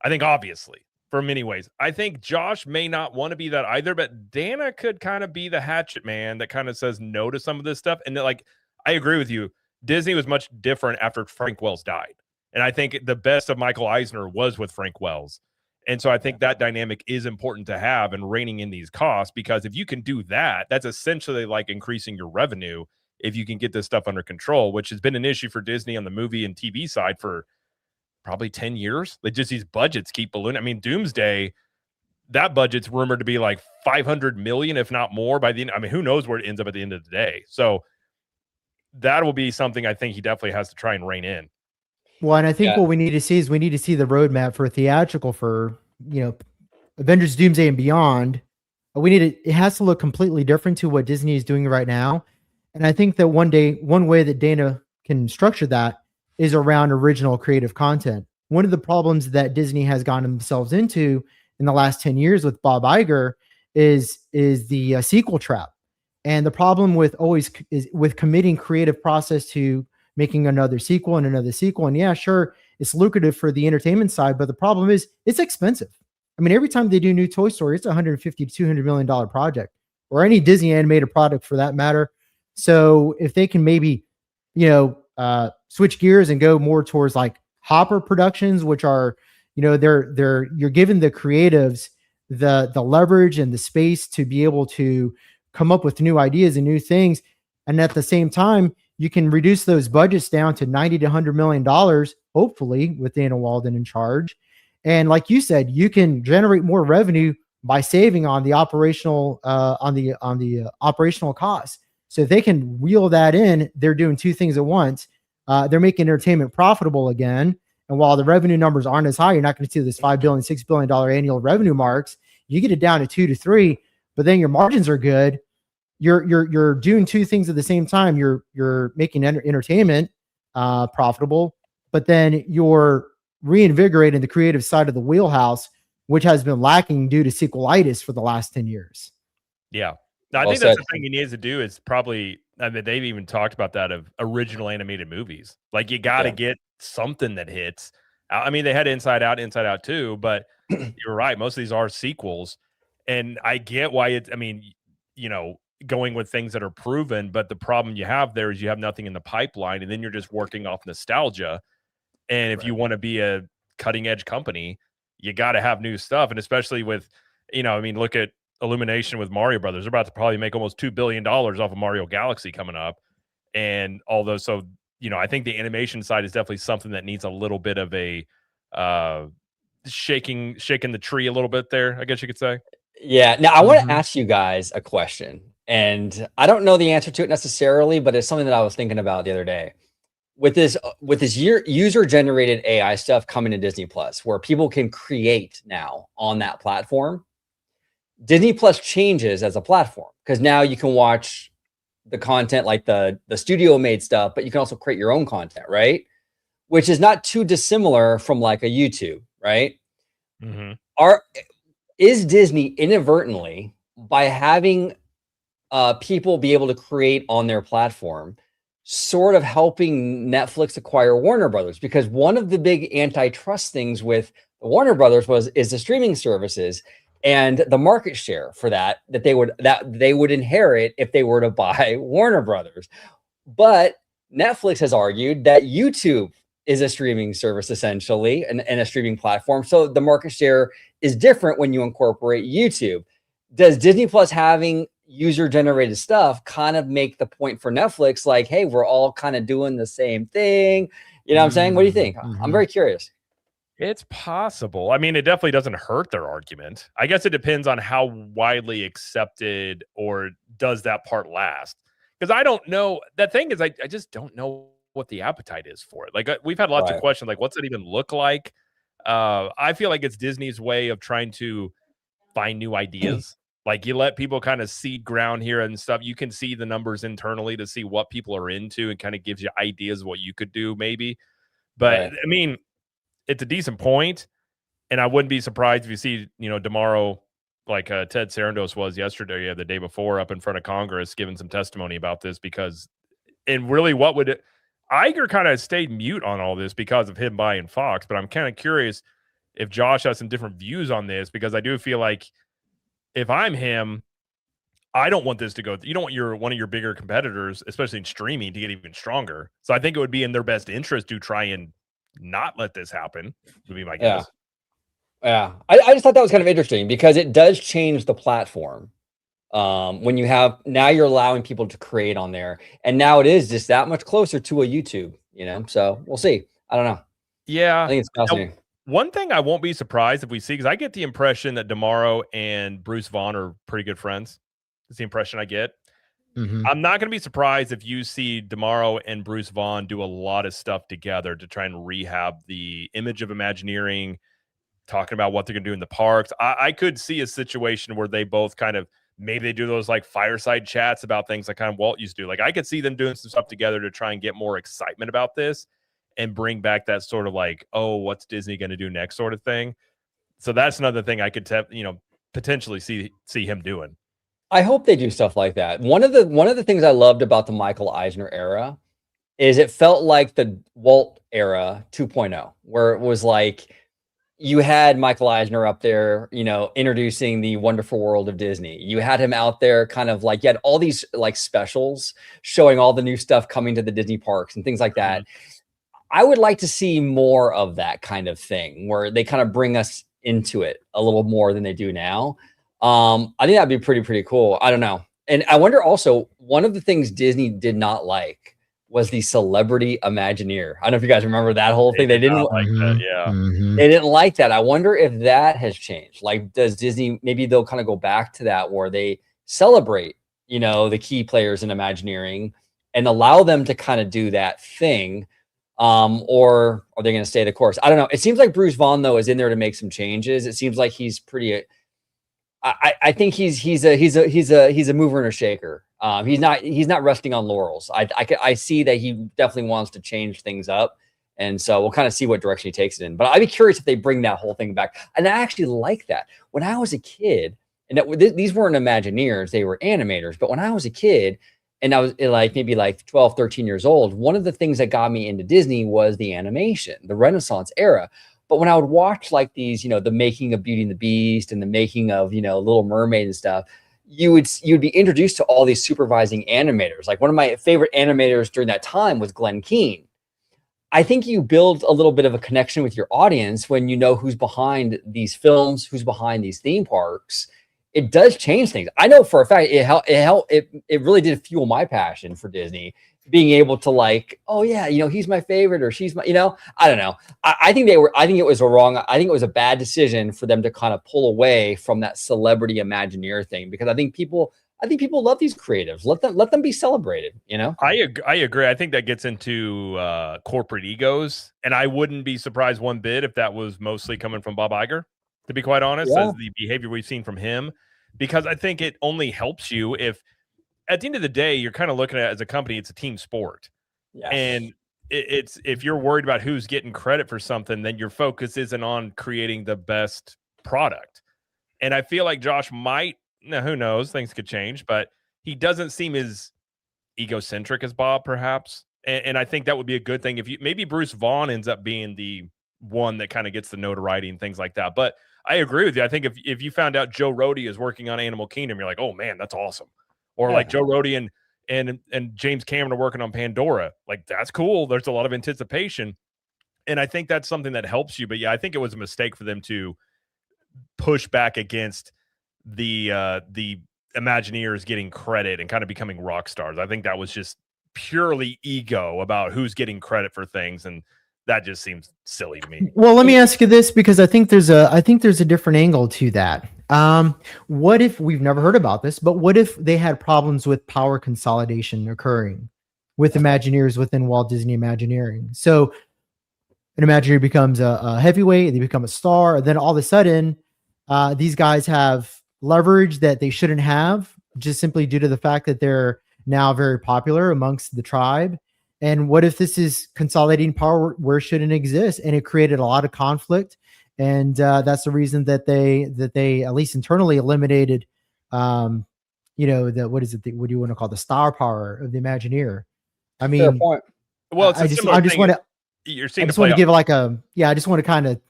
I think, obviously, for many ways. I think Josh may not want to be that either, but Dana could kind of be the hatchet man that kind of says no to some of this stuff. And like, I agree with you. Disney was much different after Frank Wells died. And I think the best of Michael Eisner was with Frank Wells. And so I think that dynamic is important to have and reining in these costs, because if you can do that, that's essentially like increasing your revenue if you can get this stuff under control, which has been an issue for Disney on the movie and TV side for probably 10 years. They just, these budgets keep ballooning. I mean, Doomsday, that budget's rumored to be like 500 million, if not more by the end. I mean, who knows where it ends up at the end of the day. So that will be something I think he definitely has to try and rein in. Well, and I think what we need to see is the roadmap for theatrical for, Avengers Doomsday and beyond. It has to look completely different to what Disney is doing right now. And I think that one way that Dana can structure that is around original creative content. One of the problems that Disney has gotten themselves into in the last 10 years with Bob Iger is the sequel trap. And the problem with committing creative process to making another sequel and another sequel. And yeah, sure, it's lucrative for the entertainment side, but the problem is it's expensive. I mean, every time they do a new Toy Story, it's $150 to $200 million project, or any Disney animated product for that matter. So if they can maybe, switch gears and go more towards like Hopper Productions, which are, you're giving the creatives the leverage and the space to be able to come up with new ideas and new things. And at the same time, you can reduce those budgets down to $90 to $100 million, hopefully, with Dana Walden in charge. And like you said, you can generate more revenue by saving on the operational operational costs. So if they can wheel that in, they're doing two things at once. They're making entertainment profitable again. And while the revenue numbers aren't as high, you're not going to see this $5 billion, $6 billion annual revenue marks. You get it down to 2 to 3, but then your margins are good. You're doing two things at the same time. You're making entertainment profitable, but then you're reinvigorating the creative side of the wheelhouse, which has been lacking due to sequelitis for the last 10 years. Yeah. I think that's the thing he needs to do is probably, I mean, they've even talked about that of original animated movies. Like, you got to get something that hits. I mean, they had Inside Out too, but you're right. Most of these are sequels. And I get why going with things that are proven. But the problem you have there is you have nothing in the pipeline, and then you're just working off nostalgia. And if you want to be a cutting edge company, you got to have new stuff. And especially with, I mean, look at Illumination with Mario Brothers. They're about to probably make almost $2 billion off of Mario Galaxy coming up. And although, so, I think the animation side is definitely something that needs a little bit of a shaking the tree a little bit there, I guess you could say. Yeah. Now I want to ask you guys a question, and I don't know the answer to it necessarily, but it's something that I was thinking about the other day. With this user generated AI stuff coming to Disney Plus, where people can create now on that platform, Disney Plus changes as a platform because now you can watch the content like the studio made stuff, but you can also create your own content, right? Which is not too dissimilar from like a YouTube, right? Is Disney inadvertently, by having people be able to create on their platform, sort of helping Netflix acquire Warner Brothers? Because one of the big antitrust things with the Warner Brothers is the streaming services and the market share for that they would inherit if they were to buy Warner Brothers. But Netflix has argued that YouTube is a streaming service essentially and a streaming platform. So the market share is different when you incorporate YouTube. Does Disney Plus having user generated stuff kind of make the point for Netflix like, hey, we're all kind of doing the same thing? You know what I'm saying? What do you think? I'm very curious. It's possible. I mean, it definitely doesn't hurt their argument. I guess it depends on how widely accepted or does that part last. Because I don't know. The thing is, I just don't know what the appetite is for it. Like we've had lots of questions, like what's it even look like? I feel like it's Disney's way of trying to find new ideas. Like you let people kind of seed ground here and stuff. You can see the numbers internally to see what people are into and kind of gives you ideas of what you could do maybe. But I mean, it's a decent point, and I wouldn't be surprised if you see, tomorrow, like Ted Sarandos was yesterday or the day before up in front of Congress giving some testimony about this because, and really Iger kind of stayed mute on all this because of him buying Fox, but I'm kind of curious if Josh has some different views on this because I do feel like if I'm him, I don't want this to go. You don't want one of your bigger competitors, especially in streaming, to get even stronger. So I think it would be in their best interest to try and not let this happen, would be my guess. Yeah. I just thought that was kind of interesting because it does change the platform. When now you're allowing people to create on there, and now it is just that much closer to a YouTube, so we'll see. I don't know. Yeah. I think it's fascinating. Now, one thing I won't be surprised if we see, because I get the impression that DeMauro and Bruce Vaughn are pretty good friends. That's the impression I get. I'm not going to be surprised if you see DeMauro and Bruce Vaughn do a lot of stuff together to try and rehab the image of Imagineering, talking about what they're going to do in the parks. I could see a situation where they both kind of, maybe they do those like fireside chats about things like kind of Walt used to do. Like I could see them doing some stuff together to try and get more excitement about this and bring back that sort of like, oh, what's Disney going to do next sort of thing. So that's another thing I could potentially see him doing. I hope they do stuff like that. One of the things I loved about the Michael Eisner era is it felt like the Walt era 2.0, where it was like you had Michael Eisner up there, introducing the wonderful world of Disney. You had him out there kind of like, you had all these like specials showing all the new stuff coming to the Disney parks and things like that. I would like to see more of that kind of thing where they kind of bring us into it a little more than they do now. I think that'd be pretty cool. I don't know. And I wonder also, one of the things Disney did not like was the celebrity Imagineer. I don't know if you guys remember that whole thing. They didn't like that. Yeah. They didn't like that. I wonder if that has changed. Like, does Disney, maybe they'll kind of go back to that where they celebrate, the key players in Imagineering and allow them to kind of do that thing. Or are they going to stay the course? I don't know. It seems like Bruce Vaughn though is in there to make some changes. It seems like he's pretty, I think he's a mover and a shaker. He's not resting on laurels. I see that he definitely wants to change things up, and so we'll kind of see what direction he takes it in. But I'd be curious if they bring that whole thing back. And I actually like that. When I was a kid, and these weren't Imagineers, they were animators. But when I was a kid, and I was maybe 12, 13 years old, one of the things that got me into Disney was the animation, the Renaissance era. But when I would watch like these, the making of Beauty and the Beast and the making of, Little Mermaid and stuff, you'd be introduced to all these supervising animators. Like one of my favorite animators during that time was Glenn Keane. I think you build a little bit of a connection with your audience when you know who's behind these films, who's behind these theme parks. It does change things. I know for a fact it really did fuel my passion for Disney, being able to like, oh yeah, he's my favorite or she's my, I don't know. I think it was a bad decision for them to kind of pull away from that celebrity Imagineer thing, because I think people love these creatives. Let them be celebrated, I agree. I think that gets into corporate egos, and I wouldn't be surprised one bit if that was mostly coming from Bob Iger, to be quite honest, as the behavior we've seen from him, because I think it only helps you if at the end of the day, you're kind of looking at it as a company, it's a team sport. Yes. And it's if you're worried about who's getting credit for something, then your focus isn't on creating the best product. And I feel like Josh might, now who knows, things could change, but he doesn't seem as egocentric as Bob, perhaps. And I think that would be a good thing if maybe Bruce Vaughn ends up being the one that kind of gets the notoriety and things like that. But I agree with you. I think if you found out Joe Rohde is working on Animal Kingdom, you're like, oh man, that's awesome. Or like Joe Rohde and James Cameron are working on Pandora. Like, that's cool. There's a lot of anticipation. And I think that's something that helps you. But yeah, I think it was a mistake for them to push back against the Imagineers getting credit and kind of becoming rock stars. I think that was just purely ego about who's getting credit for things. And that just seems silly to me. Well, let me ask you this, because I think there's a different angle to that. What if, we've never heard about this, but what if they had problems with power consolidation occurring with Imagineers within Walt Disney Imagineering? So an Imagineer becomes a heavyweight, they become a star, and then all of a sudden, these guys have leverage that they shouldn't have, just simply due to the fact that they're now very popular amongst the tribe. And what if this is consolidating power where it shouldn't exist? And it created a lot of conflict. And that's the reason that they at least internally eliminated, what do you want to call the star power of the Imagineer? I mean, fair point. Well, I just want to give like I just want to kind of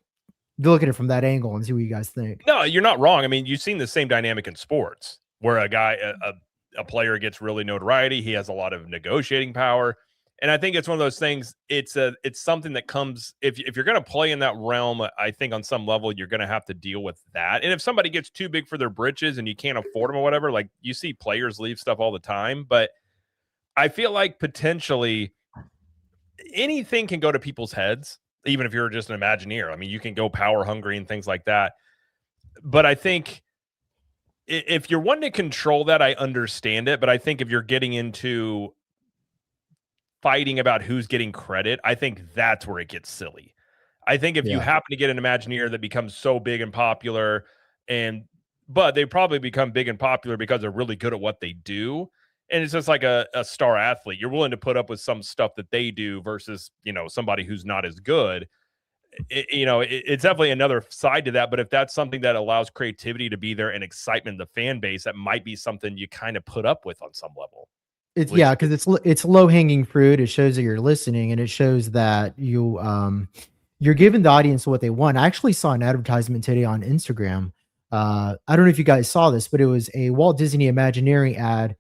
look at it from that angle and see what you guys think. No, you're not wrong. I mean, you've seen the same dynamic in sports where a player gets really notoriety. He has a lot of negotiating power. And I think it's one of those things. It's something that comes if you're going to play in that realm. I think on some level you're going to have to deal with that. And if somebody gets too big for their britches and you can't afford them or whatever, like you see players leave stuff all the time. But I feel like potentially anything can go to people's heads, even if you're just an Imagineer. I mean, you can go power hungry and things like that. But I think if you're wanting to control that, I understand it. But I think if you're getting into fighting about who's getting credit, I think that's where it gets silly. I think if you happen to get an Imagineer that becomes so big and popular, but they probably become big and popular because they're really good at what they do, and it's just like a star athlete, you're willing to put up with some stuff that they do versus somebody who's not as good. It's definitely another side to that. But if that's something that allows creativity to be there and excitement in the fan base, that might be something you kind of put up with on some level. Because it's low hanging fruit. It shows that you're listening, and it shows that you're giving the audience what they want. I actually saw an advertisement today on Instagram. I don't know if you guys saw this, but it was a Walt Disney Imagineering ad.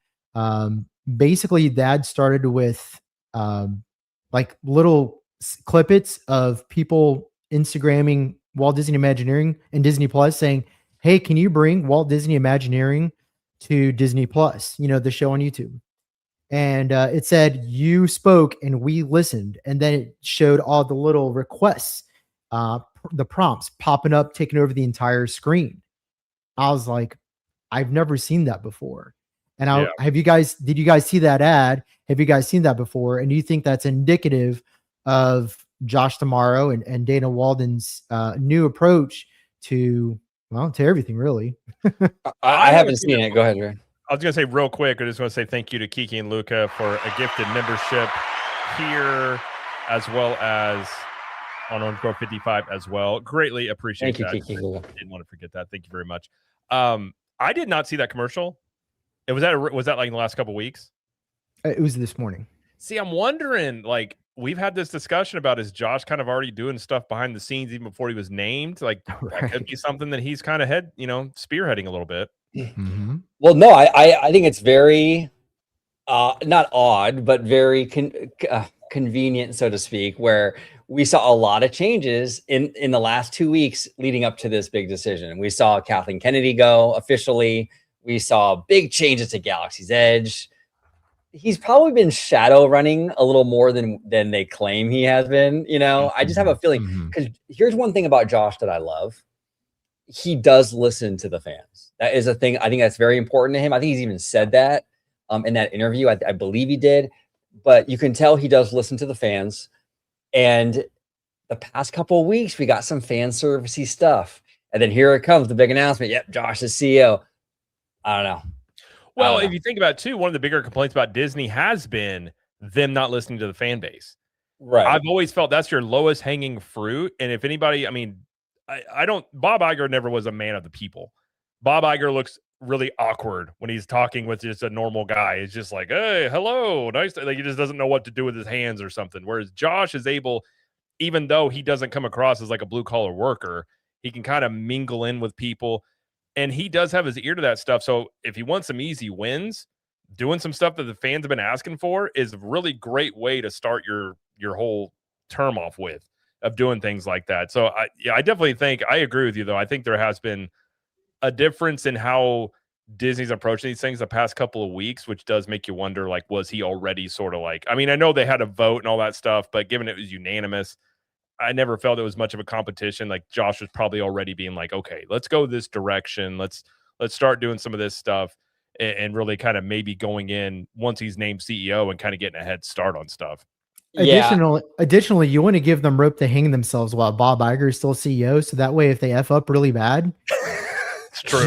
Basically, the ad started with like little clippets of people Instagramming Walt Disney Imagineering and Disney Plus, saying, "Hey, can you bring Walt Disney Imagineering to Disney Plus? The show on YouTube." And it said, "You spoke and we listened." And then it showed all the little requests, the prompts popping up, taking over the entire screen. I was like, I've never seen that before. And did you guys see that ad? Have you guys seen that before? And do you think that's indicative of Josh D'Amaro and Dana Walden's new approach to everything, really? I haven't seen it. Go ahead, Ray. I was going to say real quick, I just want to say thank you to Kiki and Luca for a gifted membership here, as well as on Orange Grove 55 as well. Greatly appreciate that. Thank you, Kiki. Didn't want to forget that. Thank you very much. I did not see that commercial. Was that like in the last couple of weeks? It was this morning. See, I'm wondering, like, we've had this discussion about, is Josh kind of already doing stuff behind the scenes even before he was named? Like, that could be something that he's kind of spearheading a little bit. Well, no, I think it's very not odd, but very convenient, so to speak, where we saw a lot of changes in the last 2 weeks leading up to this big decision. We saw Kathleen Kennedy go officially. We saw big changes to Galaxy's Edge. He's probably been shadow running a little more than they claim he has been. You know, I just have a feeling, because here's one thing about Josh that I love. He does listen to the fans. That is a thing. I think that's very important to him. I think he's even said that in that interview. I believe he did, but you can tell he does listen to the fans. And the past couple of weeks, we got some fan servicey stuff. And then here it comes, the big announcement. Yep, Josh is CEO. I don't know. Well, if you think about it too, one of the bigger complaints about Disney has been them not listening to the fan base. Right. I've always felt that's your lowest hanging fruit. And if anybody, I mean, I don't, Bob Iger never was a man of the people. Bob Iger looks really awkward when he's talking with just a normal guy. It's just like, hey, hello, nice. Like he just doesn't know what to do with his hands or something. Whereas Josh is able, even though he doesn't come across as like a blue collar worker, he can kind of mingle in with people. And he does have his ear to that stuff. So if he wants some easy wins, doing some stuff that the fans have been asking for is a really great way to start your whole term off with, of doing things like that. So I definitely think, I agree with you though. I think there has been a difference in how Disney's approaching these things the past couple of weeks, which does make you wonder, like, was he already sort of like, I mean, I know they had a vote and all that stuff, but given it was unanimous, I never felt it was much of a competition. Like Josh was probably already being like, okay, let's go this direction. Let's start doing some of this stuff and really kind of maybe going in once he's named CEO and kind of getting a head start on stuff. Additionally, you want to give them rope to hang themselves while Bob Iger is still CEO. So that way, if they F up really bad, it's true.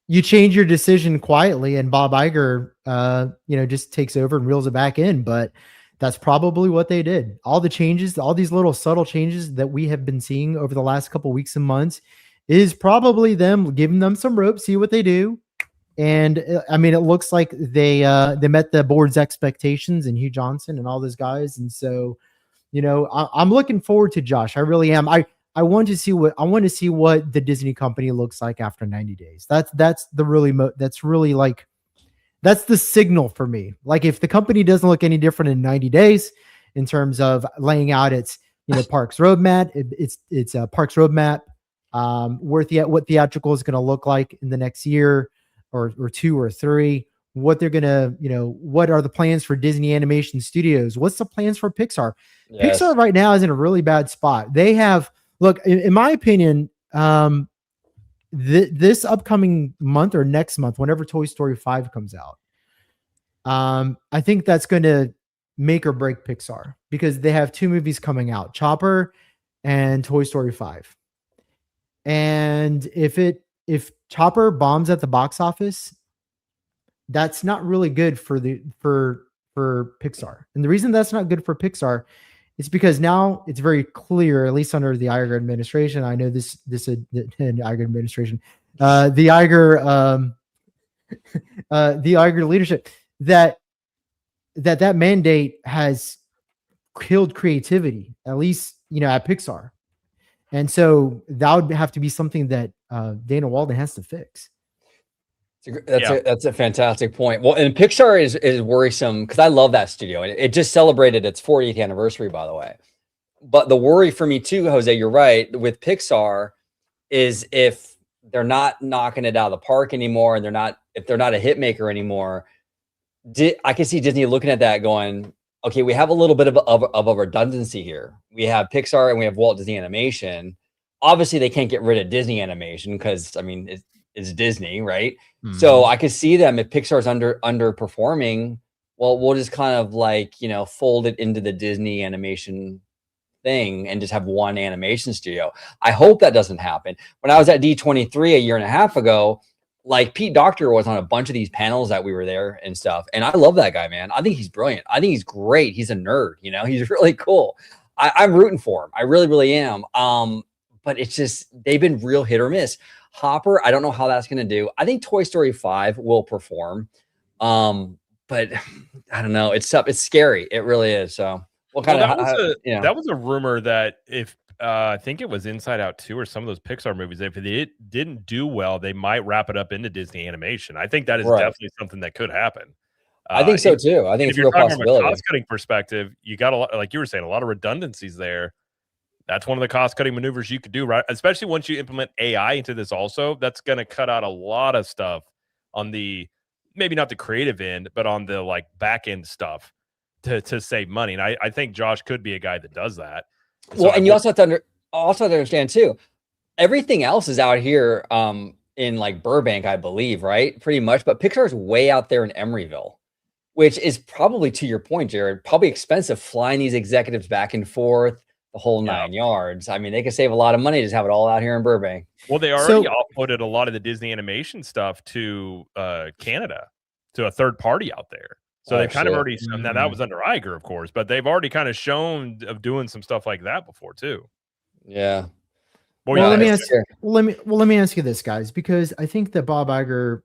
You change your decision quietly and Bob Iger, just takes over and reels it back in. But that's probably what they did. All the changes, all these little subtle changes that we have been seeing over the last couple of weeks and months is probably them giving them some rope, see what they do. And I mean, it looks like they met the board's expectations and Hugh Johnson and all those guys. And so, I'm looking forward to Josh. I really am. I want to see what the Disney company looks like after 90 days. That's the signal for me. Like if the company doesn't look any different in 90 days in terms of laying out its, parks roadmap, it's a parks roadmap, what theatrical is going to look like in the next year or 2 or 3, what they're going to, what are the plans for Disney Animation Studios? What's the plans for Pixar? Yes. Pixar right now is in a really bad spot. They have, look, in my opinion, this upcoming month or next month, whenever Toy Story 5 comes out, I think that's going to make or break Pixar because they have 2 movies coming out, Chopper and Toy Story 5. And if Chopper bombs at the box office, that's not really good for Pixar. And the reason that's not good for Pixar is because now it's very clear, at least under the Iger administration. I know this Iger administration, the Iger leadership, that mandate has killed creativity, at least at Pixar. And so that would have to be something that Dana Walden has to fix. That's a fantastic point. Well, and Pixar is worrisome because I love that studio. And it just celebrated its 40th anniversary, by the way. But the worry for me too, Jose, you're right, with Pixar is if they're not knocking it out of the park anymore and if they're not a hit maker anymore, I can see Disney looking at that going, okay, we have a little bit of a redundancy here. We have Pixar and we have Walt Disney Animation. Obviously, they can't get rid of Disney Animation because, I mean, it's Disney, right? Mm-hmm. So I could see them, if Pixar's underperforming, well, we'll just kind of like, fold it into the Disney Animation thing and just have one animation studio. I hope that doesn't happen. When I was at D23 a year and a half ago, like Pete Docter was on a bunch of these panels that we were there and stuff. And I love that guy, man. I think he's brilliant. I think he's great. He's a nerd, he's really cool. I'm rooting for him. I really, really am. But it's just, they've been real hit or miss. Hopper, I don't know how that's going to do. I think Toy Story 5 will perform. But I don't know. It's scary. It really is. So that was a rumor that if I think it was Inside Out 2 or some of those Pixar movies. If it didn't do well, they might wrap it up into Disney animation. I think that is Right. definitely something that could happen. I think so too. I think If it's a you're real talking from a possibility. cost-cutting perspective, you got a lot, like you were saying, a lot of redundancies there. That's one of the cost-cutting maneuvers you could do, right? Especially once you implement AI into this also, that's going to cut out a lot of stuff on the, maybe not the creative end, but on the like back-end stuff to save money. And I think Josh could be a guy that does that. Well, and you also have to understand too, everything else is out here in like Burbank, I believe, right? Pretty much. But Pixar's way out there in Emeryville, which is probably, to your point, Jared, probably expensive flying these executives back and forth, the whole 9 yards. I mean, they could save a lot of money just have it all out here in Burbank. Well, they already offloaded a lot of the Disney animation stuff to Canada, to a third party out there. So they've kind of already, now that was under Iger, of course, but they've already kind of shown of doing some stuff like that before too. Yeah. Well, let me ask you this, guys, because I think that Bob Iger,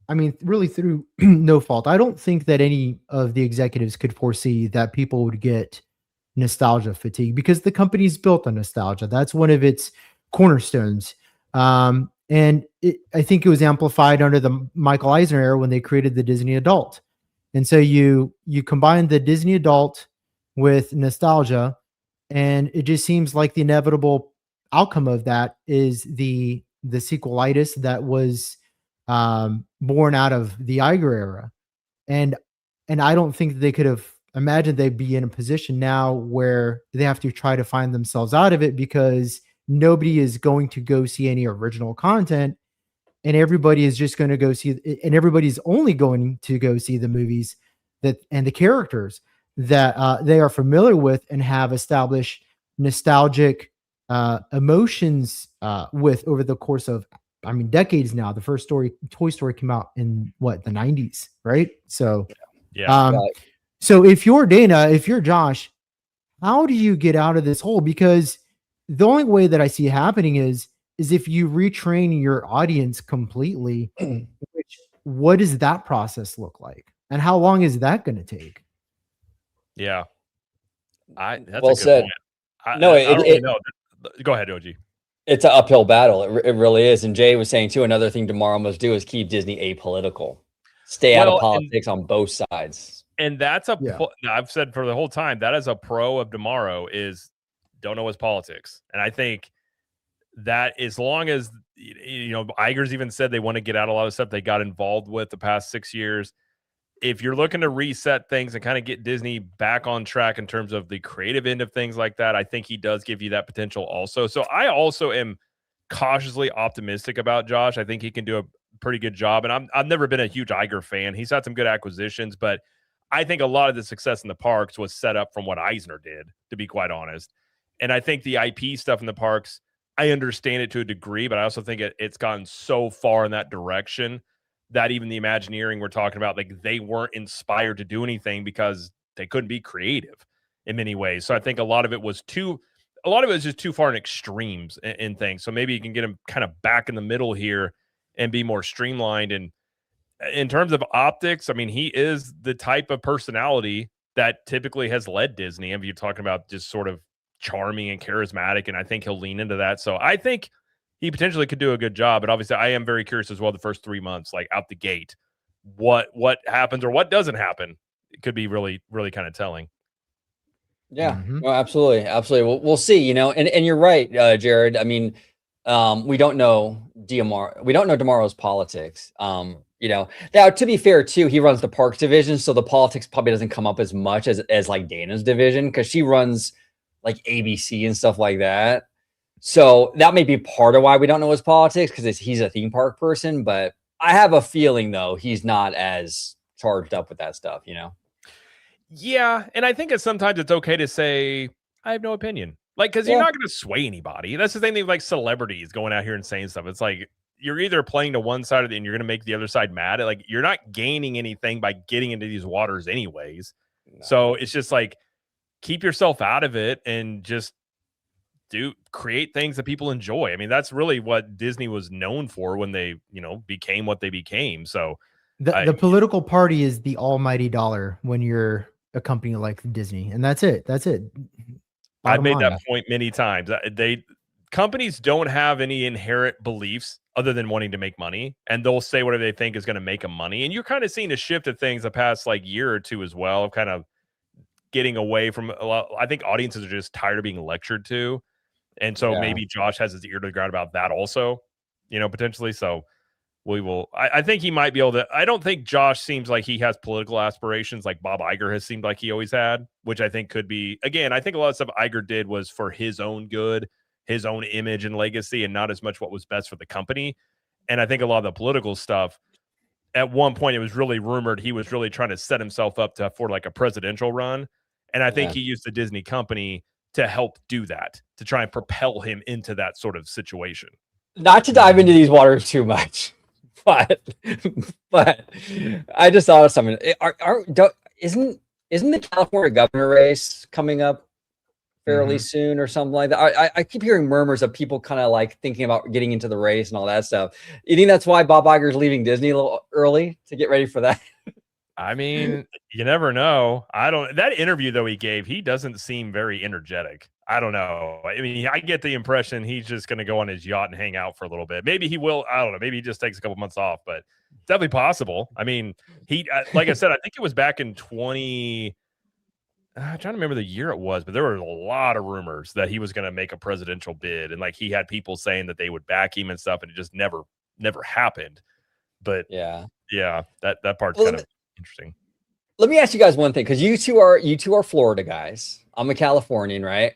I mean, really through no fault, I don't think that any of the executives could foresee that people would get nostalgia fatigue, because the company's built on nostalgia. That's one of its cornerstones. And I think it was amplified under the Michael Eisner era when they created the Disney Adult. And so you combine the Disney Adult with nostalgia, and it just seems like the inevitable outcome of that is the sequelitis that was born out of the Iger era. And I don't think that they could have imagined they'd be in a position now where they have to try to find themselves out of it, because nobody is going to go see any original content, and everybody is just going to go see, and everybody's only going to go see the movies that and the characters that they are familiar with and have established nostalgic emotions with over the course of, I mean, decades now. The first Toy Story came out in the 90s, right? So so if you're Dana, if you're Josh, how do you get out of this hole? Because the only way that I see happening is if you retrain your audience completely. What does that process look like, and how long is that going to take? Yeah, that's well a good said. Point. No, I don't really know. Go ahead, OG. It's an uphill battle. It really is. And Jay was saying too, another thing tomorrow must do is keep Disney apolitical. Stay out of politics on both sides. And that's I've said for the whole time, that is a pro of tomorrow, is don't know his politics. And I think that as long as, Iger's even said they want to get out a lot of stuff they got involved with the past 6 years. If you're looking to reset things and kind of get Disney back on track in terms of the creative end of things like that, I think he does give you that potential also. So I also am cautiously optimistic about Josh. I think he can do a pretty good job. And I've never been a huge Iger fan. He's had some good acquisitions, but I think a lot of the success in the parks was set up from what Eisner did, to be quite honest. And I think the IP stuff in the parks, I understand it to a degree, but I also think it's gotten so far in that direction that even the Imagineering we're talking about, like, they weren't inspired to do anything because they couldn't be creative in many ways. So I think a lot of it was just too far in extremes in things. So maybe you can get him kind of back in the middle here and be more streamlined. And in terms of optics, I mean, he is the type of personality that typically has led Disney. I mean, you're talking about just sort of charming and charismatic, and I think he'll lean into that. So I think he potentially could do a good job. But obviously, I am very curious as well, the first 3 months, like out the gate, what happens or what doesn't happen. It could be really, really kind of telling. Yeah, no, absolutely. We'll see, and you're right, Jared. I mean, we don't know tomorrow's politics. Now, to be fair too, he runs the parks division, so the politics probably doesn't come up as much as like Dana's division, because she runs like ABC and stuff like that. So that may be part of why we don't know his politics, because he's a theme park person. But I have a feeling though he's not as charged up with that stuff, Yeah, and I think sometimes it's okay to say I have no opinion, like, because you're not going to sway anybody. That's the same thing like celebrities going out here and saying stuff. It's like you're either playing to one side and you're going to make the other side mad. Like, you're not gaining anything by getting into these waters anyways. No. So it's just like, keep yourself out of it and just create things that people enjoy. I mean, that's really what Disney was known for when they, became what they became. So the political party is the almighty dollar when you're a company like Disney, and that's it. I've Bottom made line. that point many times. Companies don't have any inherent beliefs other than wanting to make money, and they'll say whatever they think is going to make them money. And you're kind of seeing a shift of things the past like year or two as well, of kind of getting away from a lot. I think audiences are just tired of being lectured to, and so Yeah. maybe Josh has his ear to the ground about that also, potentially. So we will. I think he might be able to. I don't think Josh seems like he has political aspirations like Bob Iger has seemed like he always had, which I think could be. Again, I think a lot of stuff Iger did was for his own good, his own image and legacy, and not as much what was best for the company. And I think a lot of the political stuff, at one point, it was really rumored he was really trying to set himself up for like a presidential run. And I think he used the Disney company to help do that, to try and propel him into that sort of situation. Not to dive into these waters too much, but I just thought of something. Isn't the California governor race coming up fairly soon or something like that? I keep hearing murmurs of people kind of like thinking about getting into the race and all that stuff. You think that's why Bob Iger's leaving Disney a little early to get ready for that? I mean, you never know. That interview though he gave, he doesn't seem very energetic. I don't know. I mean, I get the impression he's just going to go on his yacht and hang out for a little bit. Maybe he will. I don't know. Maybe he just takes a couple months off, but definitely possible. I mean, like I said, I think it was back in I'm trying to remember the year it was, but there were a lot of rumors that he was going to make a presidential bid, and like he had people saying that they would back him and stuff, and it just never happened. But yeah, that part's kind of interesting. Let me ask you guys one thing, because you two are Florida guys. I'm a Californian, right?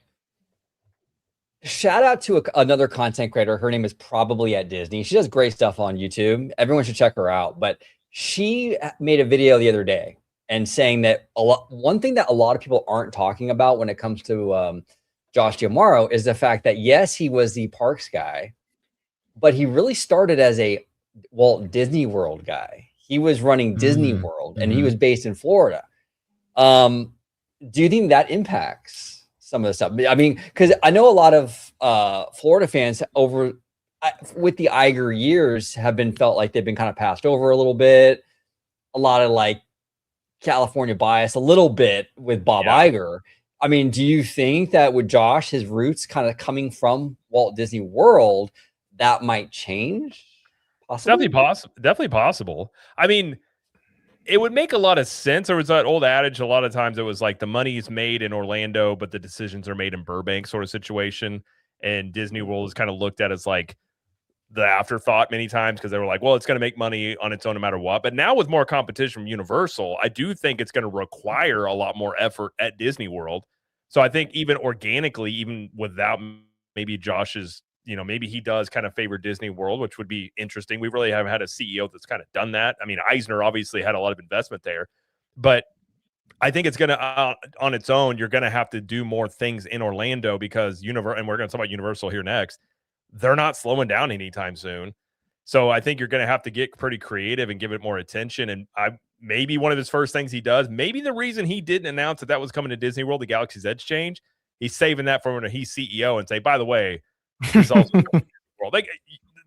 Shout out to another content creator. Her name is Probably at Disney. She does great stuff on YouTube. Everyone should check her out. But she made a video the other day and saying that one thing that a lot of people aren't talking about when it comes to Josh D'Amaro is the fact that, yes, he was the parks guy, but he really started as a Walt Disney World guy. He was running Disney World, and he was based in Florida. Do you think that impacts some of the stuff? I mean, because I know a lot of Florida fans with the Iger years have felt like they've been kind of passed over a little bit. A lot of like California bias a little bit with Bob Iger. I mean, do you think that with Josh, his roots kind of coming from Walt Disney World, that might change? Possibly? Definitely possible. I mean, it would make a lot of sense. There was that old adage, a lot of times it was like the money's made in Orlando, but the decisions are made in Burbank sort of situation. And Disney World is kind of looked at as like the afterthought many times because they were like, well, it's going to make money on its own no matter what. But now with more competition from Universal, I do think it's going to require a lot more effort at Disney World. So I think even organically, even without maybe Josh's, maybe he does kind of favor Disney World, which would be interesting. We really haven't had a CEO that's kind of done that. I mean, Eisner obviously had a lot of investment there, but I think it's going to, on its own, you're going to have to do more things in Orlando because and we're going to talk about Universal here next. They're not slowing down anytime soon. So I think you're going to have to get pretty creative and give it more attention. And maybe one of his first things he does, maybe the reason he didn't announce that was coming to Disney World, the Galaxy's Edge change, he's saving that for when he's CEO and say, by the way, this also world. Like,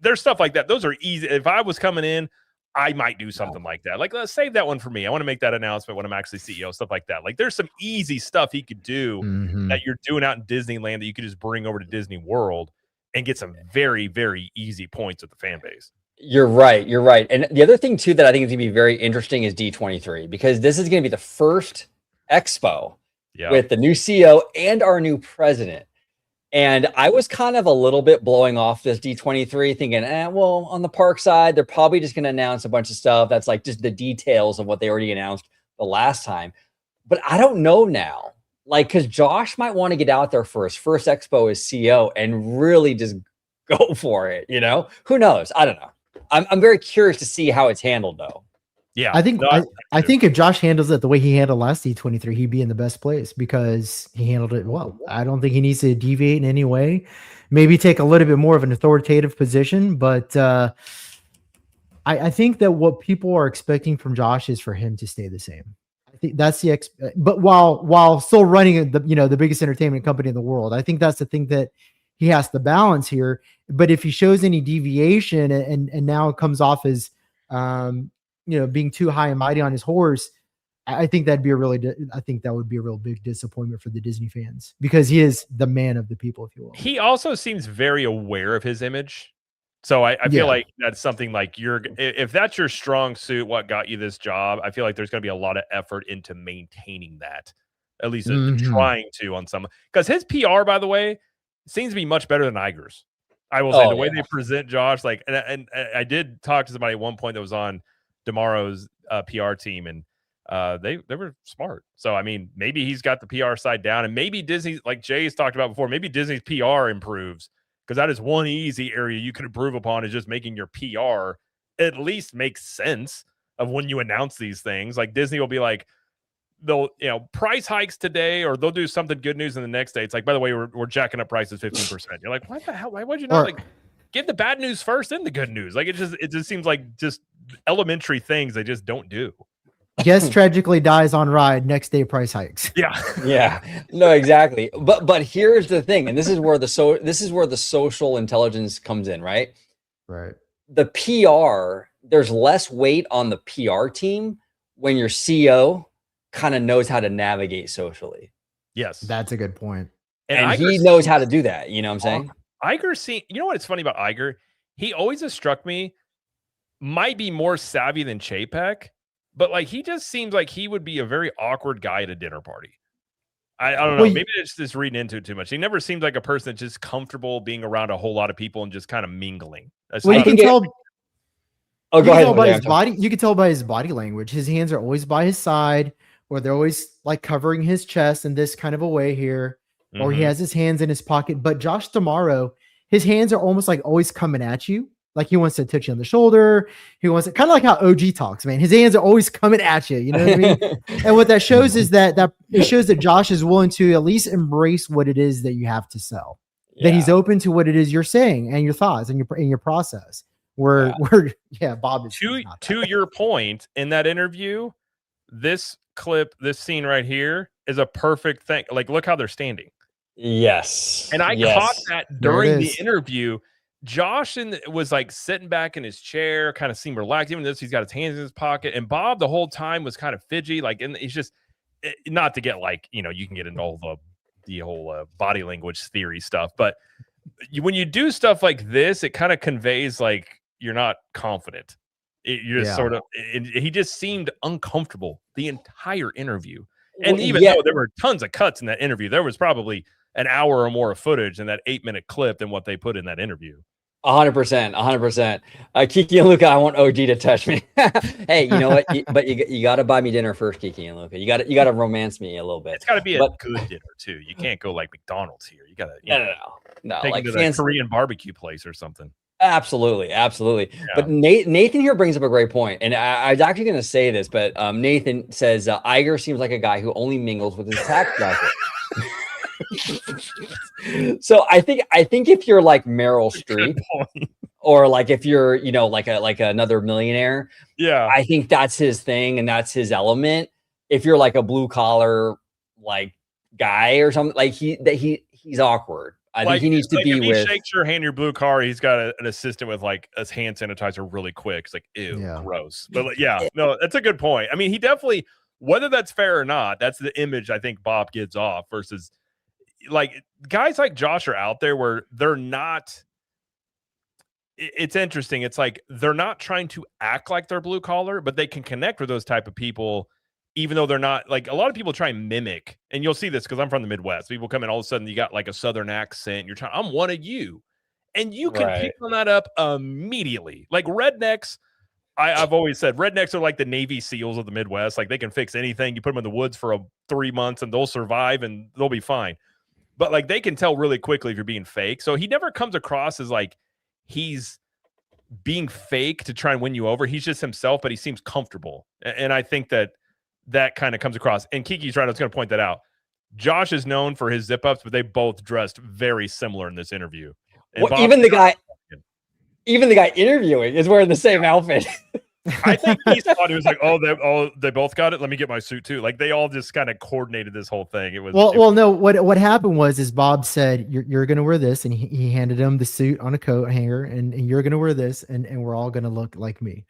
there's stuff like that. Those are easy. If I was coming in, I might do something like that. Like, let's save that one for me. I want to make that announcement when I'm actually CEO, stuff like that. Like, there's some easy stuff he could do that you're doing out in Disneyland that you could just bring over to Disney World and get some very, very easy points with the fan base. You're right. And the other thing, too, that I think is going to be very interesting is D23, because this is going to be the first expo with the new CEO and our new president. And I was kind of a little bit blowing off this D23 thinking, well, on the park side, they're probably just going to announce a bunch of stuff that's like just the details of what they already announced the last time. But I don't know now. Like, because Josh might want to get out there for his first expo as CEO and really just go for it, Who knows? I don't know. I'm very curious to see how it's handled, though. Yeah. I think if Josh handles it the way he handled last D23, he'd be in the best place because he handled it well. I don't think he needs to deviate in any way. Maybe take a little bit more of an authoritative position, but I think that what people are expecting from Josh is for him to stay the same. I think that's but while still running the biggest entertainment company in the world, I think that's the thing that he has to balance here. But if he shows any deviation and now it comes off as being too high and mighty on his horse, I think that'd be a really, I think that would be a real big disappointment for the Disney fans because he is the man of the people, if you will. He also seems very aware of his image. So I feel like that's something like if that's your strong suit, what got you this job, I feel like there's going to be a lot of effort into maintaining that, at least trying to on some, because his PR, by the way, seems to be much better than Iger's. I will say the way they present Josh, like, and I did talk to somebody at one point that was on DeMaro's PR team, and they were smart. So I mean, maybe he's got the PR side down, and maybe Disney, like Jay's talked about before, maybe Disney's PR improves, because that is one easy area you could improve upon, is just making your PR at least make sense of when you announce these things. Like Disney will be like, they'll, price hikes today, or they'll do something good news in the next day. It's like, by the way, we're jacking up prices 15%. You're like, what the hell? Why would you not like give the bad news first, then the good news? Like it just seems like just elementary things they just don't do. Guest tragically dies on ride, next day price hikes. Yeah. No, exactly. But here's the thing, and this is where the social intelligence comes in, right? Right. The PR, there's less weight on the PR team when your CEO kind of knows how to navigate socially. Yes. That's a good point. And he knows how to do that. You know what I'm saying? Iger, you know what's funny about Iger? He always has struck me, might be more savvy than Chapek, but like he just seems like he would be a very awkward guy at a dinner party. I don't know. Maybe it's just reading into it too much. He never seems like a person that's just comfortable being around a whole lot of people and just kind of mingling. Well, you can tell. Oh, go ahead. By his body, you can tell by his body language. His hands are always by his side, or they're always like covering his chest in this kind of a way here, or he has his hands in his pocket. But Josh DeMaro, his hands are almost like always coming at you. Like he wants to touch you on the shoulder. He wants to kind of like how OG talks, man. His hands are always coming at you. You know what I mean? And what that shows is that it shows that Josh is willing to at least embrace what it is that you have to sell. Yeah. That he's open to what it is you're saying and your thoughts and your process. Bob is to your point in that interview. This clip, this scene right here is a perfect thing. Like, look how they're standing. Yes, and I caught that during the interview. Josh was like sitting back in his chair, kind of seemed relaxed. Even this, he's got his hands in his pocket. And Bob the whole time was kind of fidgety. Like, and he's just not to get like, you can get into all the whole body language theory stuff. But when you do stuff like this, it kind of conveys like you're not confident. You're just sort of. He just seemed uncomfortable the entire interview. And even though there were tons of cuts in that interview, there was probably an hour or more of footage in that 8-minute clip than what they put in that interview. 100%. Kiki and Luca, I want OG to touch me. Hey, you know what? But you got to buy me dinner first, Kiki and Luca. You got to romance me a little bit. It's got to be a good dinner too. You can't go like McDonald's here. You got to no, take like to the Korean barbecue place or something. Absolutely. Yeah. But Nathan here brings up a great point, and I was actually going to say this, but Nathan says Iger seems like a guy who only mingles with his tax bracket. So I think if you're like Meryl Streep, or like if you're like another millionaire, I think that's his thing and that's his element. If you're like a blue collar like guy or something, like he's awkward. I think he needs to be if with. He shakes your hand, your blue car. He's got an assistant with like a hand sanitizer really quick. It's like, ew, gross. But no, that's a good point. I mean, he definitely, whether that's fair or not, that's the image I think Bob gives off versus like guys like Josh are out there where they're not. It's interesting. It's like they're not trying to act like they're blue collar, but they can connect with those type of people. Even though they're not, like a lot of people try and mimic, and you'll see this because I'm from the Midwest. People come in, all of a sudden you got like a Southern accent. You're trying, I'm one of you. And you can pick on that up immediately. Like rednecks, I've always said rednecks are like the Navy SEALs of the Midwest. Like they can fix anything. You put them in the woods for 3 months and they'll survive and they'll be fine. But like they can tell really quickly if you're being fake. So he never comes across as like he's being fake to try and win you over. He's just himself, but he seems comfortable. And I think that kind of comes across. And Kiki's right. I was going to point that out. Josh is known for his zip ups, but they both dressed very similar in this interview. Well, even the guy interviewing is wearing the same outfit. I think he thought it was like, they both got it. Let me get my suit too. Like they all just kind of coordinated this whole thing. It was no. What happened was Bob said you're going to wear this, and he handed him the suit on a coat hanger, and you're going to wear this, and we're all going to look like me.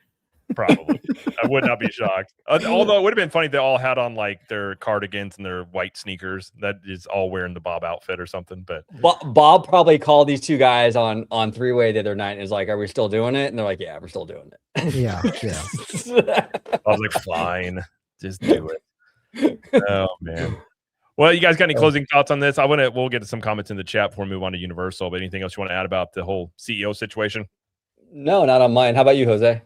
Probably. I would not be shocked. Although it would have been funny if they all had on like their cardigans and their white sneakers. That is all wearing the Bob outfit or something. But Bob probably called these two guys on three-way the other night and is like, "Are we still doing it?" And they're like, "Yeah, we're still doing it." Yeah. I was like, "Fine, just do it." Oh man. Well, you guys got any closing thoughts on this? We'll get to some comments in the chat before we move on to Universal. But anything else you want to add about the whole CEO situation? No, not on mine. How about you, Jose?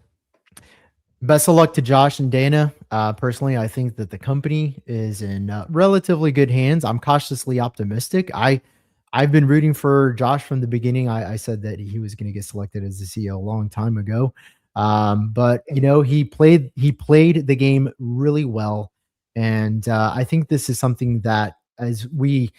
Best of luck to Josh and Dana. Personally, I think that the company is in relatively good hands. I'm cautiously optimistic. I've been rooting for Josh from the beginning. I said that he was going to get selected as the CEO a long time ago. But he played the game really well. And I think this is something that as we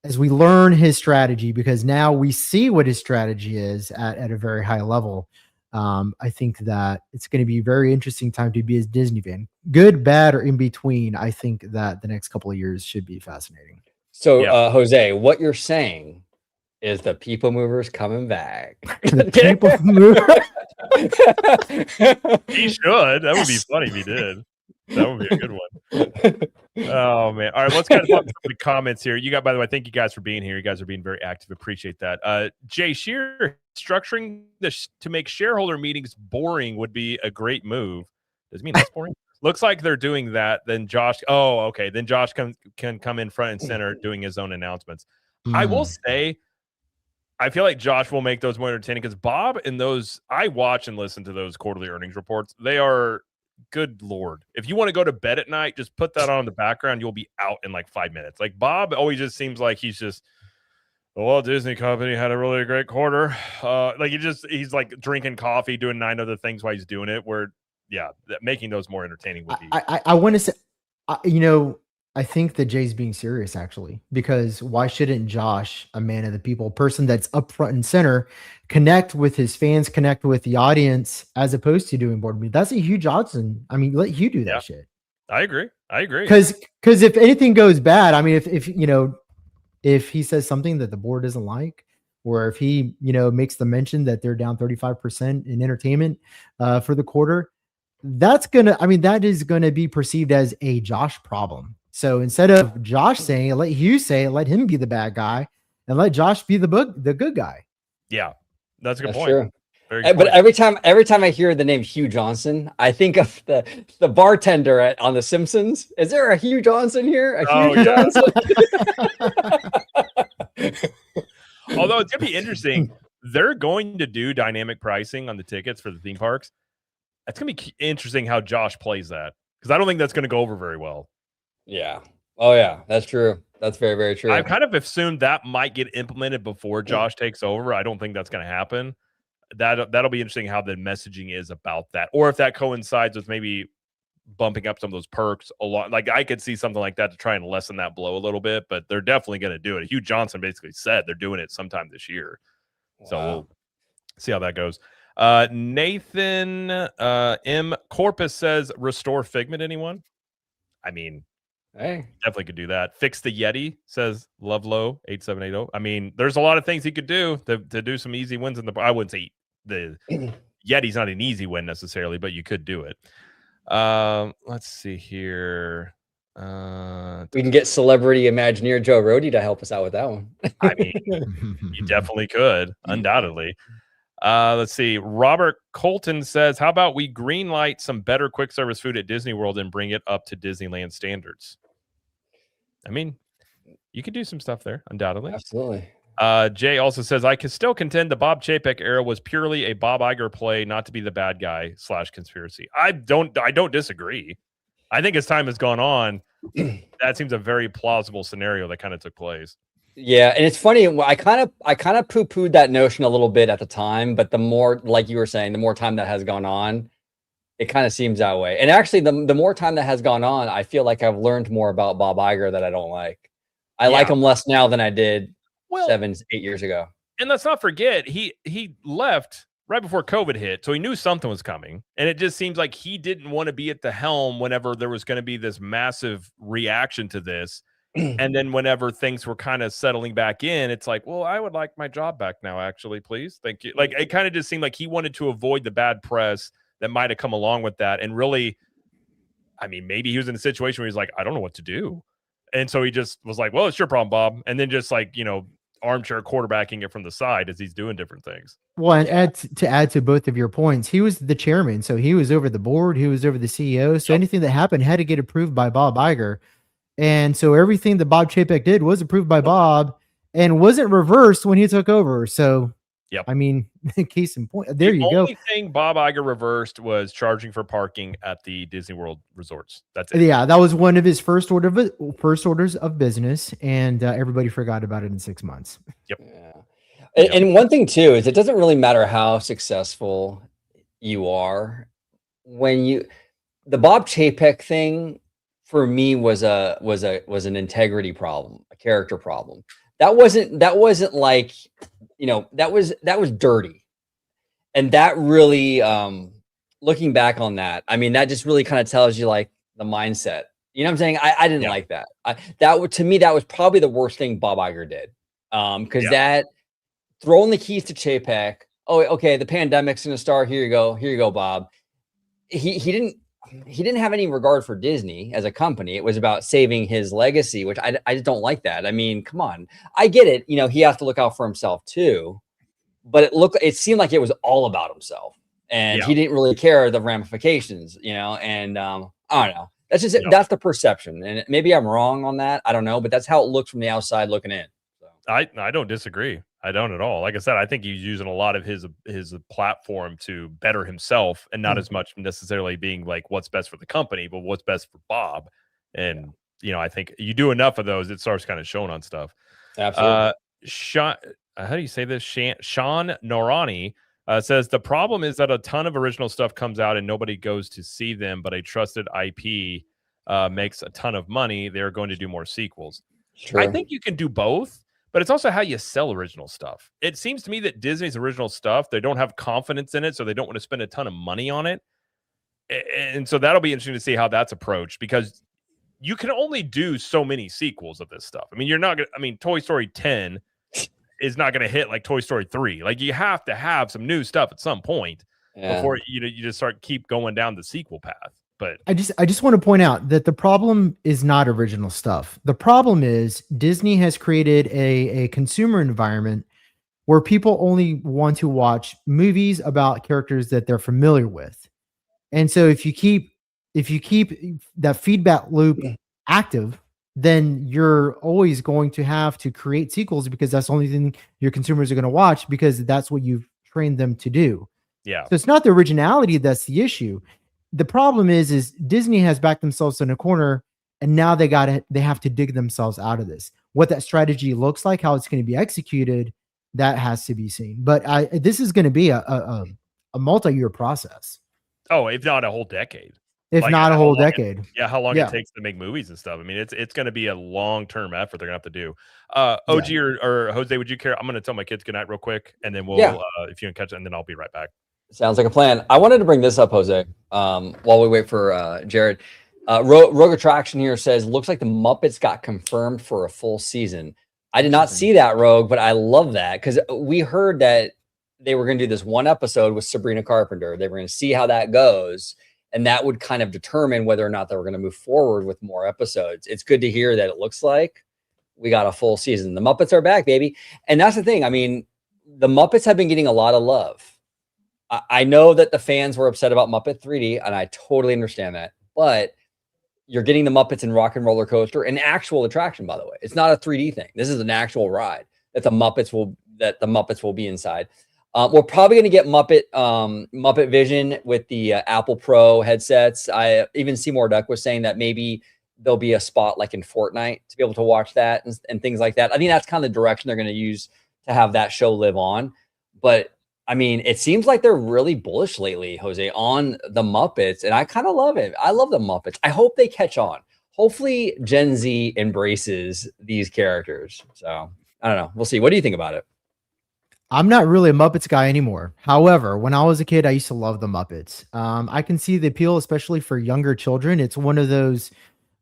learn his strategy, because now we see what his strategy is at a very high level. I think that it's going to be a very interesting time to be a Disney fan, good, bad, or in between. I think that the next couple of years should be fascinating. So, Jose, what you're saying is the people movers coming back. The people mover. He should. That would be funny if he did. That would be a good one. Oh man! All right, let's kind of put the comments here. By the way, thank you guys for being here. You guys are being very active. Appreciate that. Jay Shear, structuring this to make shareholder meetings boring would be a great move. Does it mean that's boring? Looks like they're doing that. Then Josh. Oh, okay. Then Josh can come in front and center doing his own announcements. I will say, I feel like Josh will make those more entertaining because Bob and those I watch and listen to those quarterly earnings reports. They are. Good Lord. If you want to go to bed at night, just put that on in the background. You'll be out in like 5 minutes. Like Bob always just seems like he's just, the Walt Disney Company had a really great quarter. He's like drinking coffee, doing 9 other things while he's doing it. Where, making those more entertaining would be. I want to say, I think that Jay's being serious actually, because why shouldn't Josh, a man of the people, person that's up front and center, connect with his fans, connect with the audience, as opposed to doing board meetings? That's a huge Johnson. I mean, let Hugh do that shit. I agree. Because if anything goes bad, I mean, if he says something that the board doesn't like, or if he makes the mention that they're down 35% in entertainment for the quarter, that is gonna be perceived as a Josh problem. So instead of Josh saying it, let Hugh say it, let him be the bad guy, and let Josh be the good guy. Yeah, that's a good point. True. Very good but point. every time I hear the name Hugh Johnson, I think of the bartender on The Simpsons. Is there a Hugh Johnson here? Johnson? Although it's gonna be interesting, they're going to do dynamic pricing on the tickets for the theme parks. It's gonna be interesting how Josh plays that, because I don't think that's gonna go over very well. Yeah. Oh yeah, that's true. That's very, very true. I've kind of assumed that might get implemented before Josh takes over. I don't think that's going to happen. That'll be interesting how the messaging is about that, or if that coincides with maybe bumping up some of those perks a lot. Like I could see something like that to try and lessen that blow a little bit, but they're definitely going to do it. Hugh Johnson basically said they're doing it sometime this year. Wow. So we'll see how that goes. Nathan M. Corpus says, restore Figment, anyone? I mean, hey, definitely could do that. Fix the Yeti, says Lovelow 8780. I mean, there's a lot of things he could do to do some easy wins in the. I wouldn't say the Yeti's not an easy win necessarily, but you could do it. Let's see here. We can get celebrity Imagineer Joe Rody to help us out with that one. I mean, you definitely could, undoubtedly. Let's see. Robert Colton says, how about we greenlight some better quick service food at Disney World and bring it up to Disneyland standards? I mean, you could do some stuff there, undoubtedly. Absolutely. Jay also says, I can still contend the Bob Chapek era was purely a Bob Iger play, not to be the bad guy / conspiracy. I don't disagree. I think as time has gone on, that seems a very plausible scenario that kind of took place. Yeah, and it's funny. I kind of poo-pooed that notion a little bit at the time, but the more, like you were saying, the more time that has gone on, it kind of seems that way. And actually, the more time that has gone on, I feel like I've learned more about Bob Iger that I don't like. I like him less now than I did 7-8 years ago. And let's not forget, he left right before COVID hit, so he knew something was coming. And it just seems like he didn't want to be at the helm whenever there was going to be this massive reaction to this. And then whenever things were kind of settling back in, it's like, well, I would like my job back now, actually, please. Thank you. Like, it kind of just seemed like he wanted to avoid the bad press that might have come along with that. And really, I mean, maybe he was in a situation where he's like, I don't know what to do. And so he just was like, well, it's your problem, Bob. And then just like, armchair quarterbacking it from the side as he's doing different things. Well, and add to both of your points, he was the chairman, so he was over the board, he was over the CEO. So anything that happened had to get approved by Bob Iger. And so everything that Bob Chapek did was approved by Bob and wasn't reversed when he took over. So, I mean, case in point, there you go. The only thing Bob Iger reversed was charging for parking at the Disney World resorts. That's it. Yeah, that was one of his first orders of business, and everybody forgot about it in 6 months. Yep. Yeah. And one thing too is it doesn't really matter how successful you are. When the Bob Chapek thing for me was an integrity problem, a character problem. That wasn't like, that was dirty. And that really, looking back on that, I mean, that just really kind of tells you like the mindset. You know what I'm saying? I didn't like that. To me, that was probably the worst thing Bob Iger did. Because that throwing the keys to Chapek, oh, okay, the pandemic's gonna start. Here you go, Bob. He didn't have any regard for Disney as a company. It was about saving his legacy, which I just don't like that. I mean, come on. I get it. He has to look out for himself too, but it seemed like it was all about himself and he didn't really care the ramifications, and I don't know. That's just that's the perception. And maybe I'm wrong on that. I don't know, but that's how it looks from the outside looking in. So. I don't disagree. I don't at all. Like I said, I think he's using a lot of his platform to better himself and not as much necessarily being like what's best for the company, but what's best for Bob. And, I think you do enough of those, it starts kind of showing on stuff. Absolutely. Sean, how do you say this? Sean Norani says the problem is that a ton of original stuff comes out and nobody goes to see them, but a trusted IP makes a ton of money. They're going to do more sequels. Sure. I think you can do both. But it's also how you sell original stuff. It seems to me that Disney's original stuff, they don't have confidence in it, so they don't want to spend a ton of money on it. And so that'll be interesting to see how that's approached because you can only do so many sequels of this stuff. I mean, Toy Story 10 is not going to hit like Toy Story 3. Like you have to have some new stuff at some point before you just keep going down the sequel path. But I just want to point out that the problem is not original stuff. The problem is Disney has created a consumer environment where people only want to watch movies about characters that they're familiar with. And so if you keep that feedback loop active, then you're always going to have to create sequels because that's the only thing your consumers are going to watch because that's what you've trained them to do. Yeah. So it's not the originality that's the issue. The problem is Disney has backed themselves in a corner and now they have to dig themselves out of this. What that strategy looks like, how it's going to be executed, that has to be seen. But this is going to be a multi-year process. Oh, if not a whole decade. If not a whole decade. How long it takes to make movies and stuff. I mean, it's going to be a long-term effort they're going to have to do. OG or Jose, would you care? I'm going to tell my kids goodnight real quick, and then we'll, if you can catch it, and then I'll be right back. Sounds like a plan. I wanted to bring this up, Jose, while we wait for Jared. Rogue Attraction here says, looks like the Muppets got confirmed for a full season. I did not see that, Rogue, but I love that because we heard that they were going to do this one episode with Sabrina Carpenter. They were going to see how that goes, and that would kind of determine whether or not they were going to move forward with more episodes. It's good to hear that it looks like we got a full season. The Muppets are back, baby. And that's the thing. I mean, the Muppets have been getting a lot of love. I know that the fans were upset about Muppet 3D, and I totally understand that. But you're getting the Muppets in Rock and Roller Coaster, an actual attraction, by the way. It's not a 3D thing. This is an actual ride that the Muppets will be inside. We're probably going to get Muppet Vision with the Apple Pro headsets. Even Seymour Duck was saying that maybe there'll be a spot like in Fortnite to be able to watch that and things like that. I think that's kind of the direction they're going to use to have that show live on. But I mean, it seems like they're really bullish lately, Jose, on the Muppets, and I kind of love it. I love the Muppets. I hope they catch on. Hopefully, Gen Z embraces these characters. So, I don't know. We'll see. What do you think about it? I'm not really a Muppets guy anymore. However, when I was a kid, I used to love the Muppets. I can see the appeal, especially for younger children. It's one of those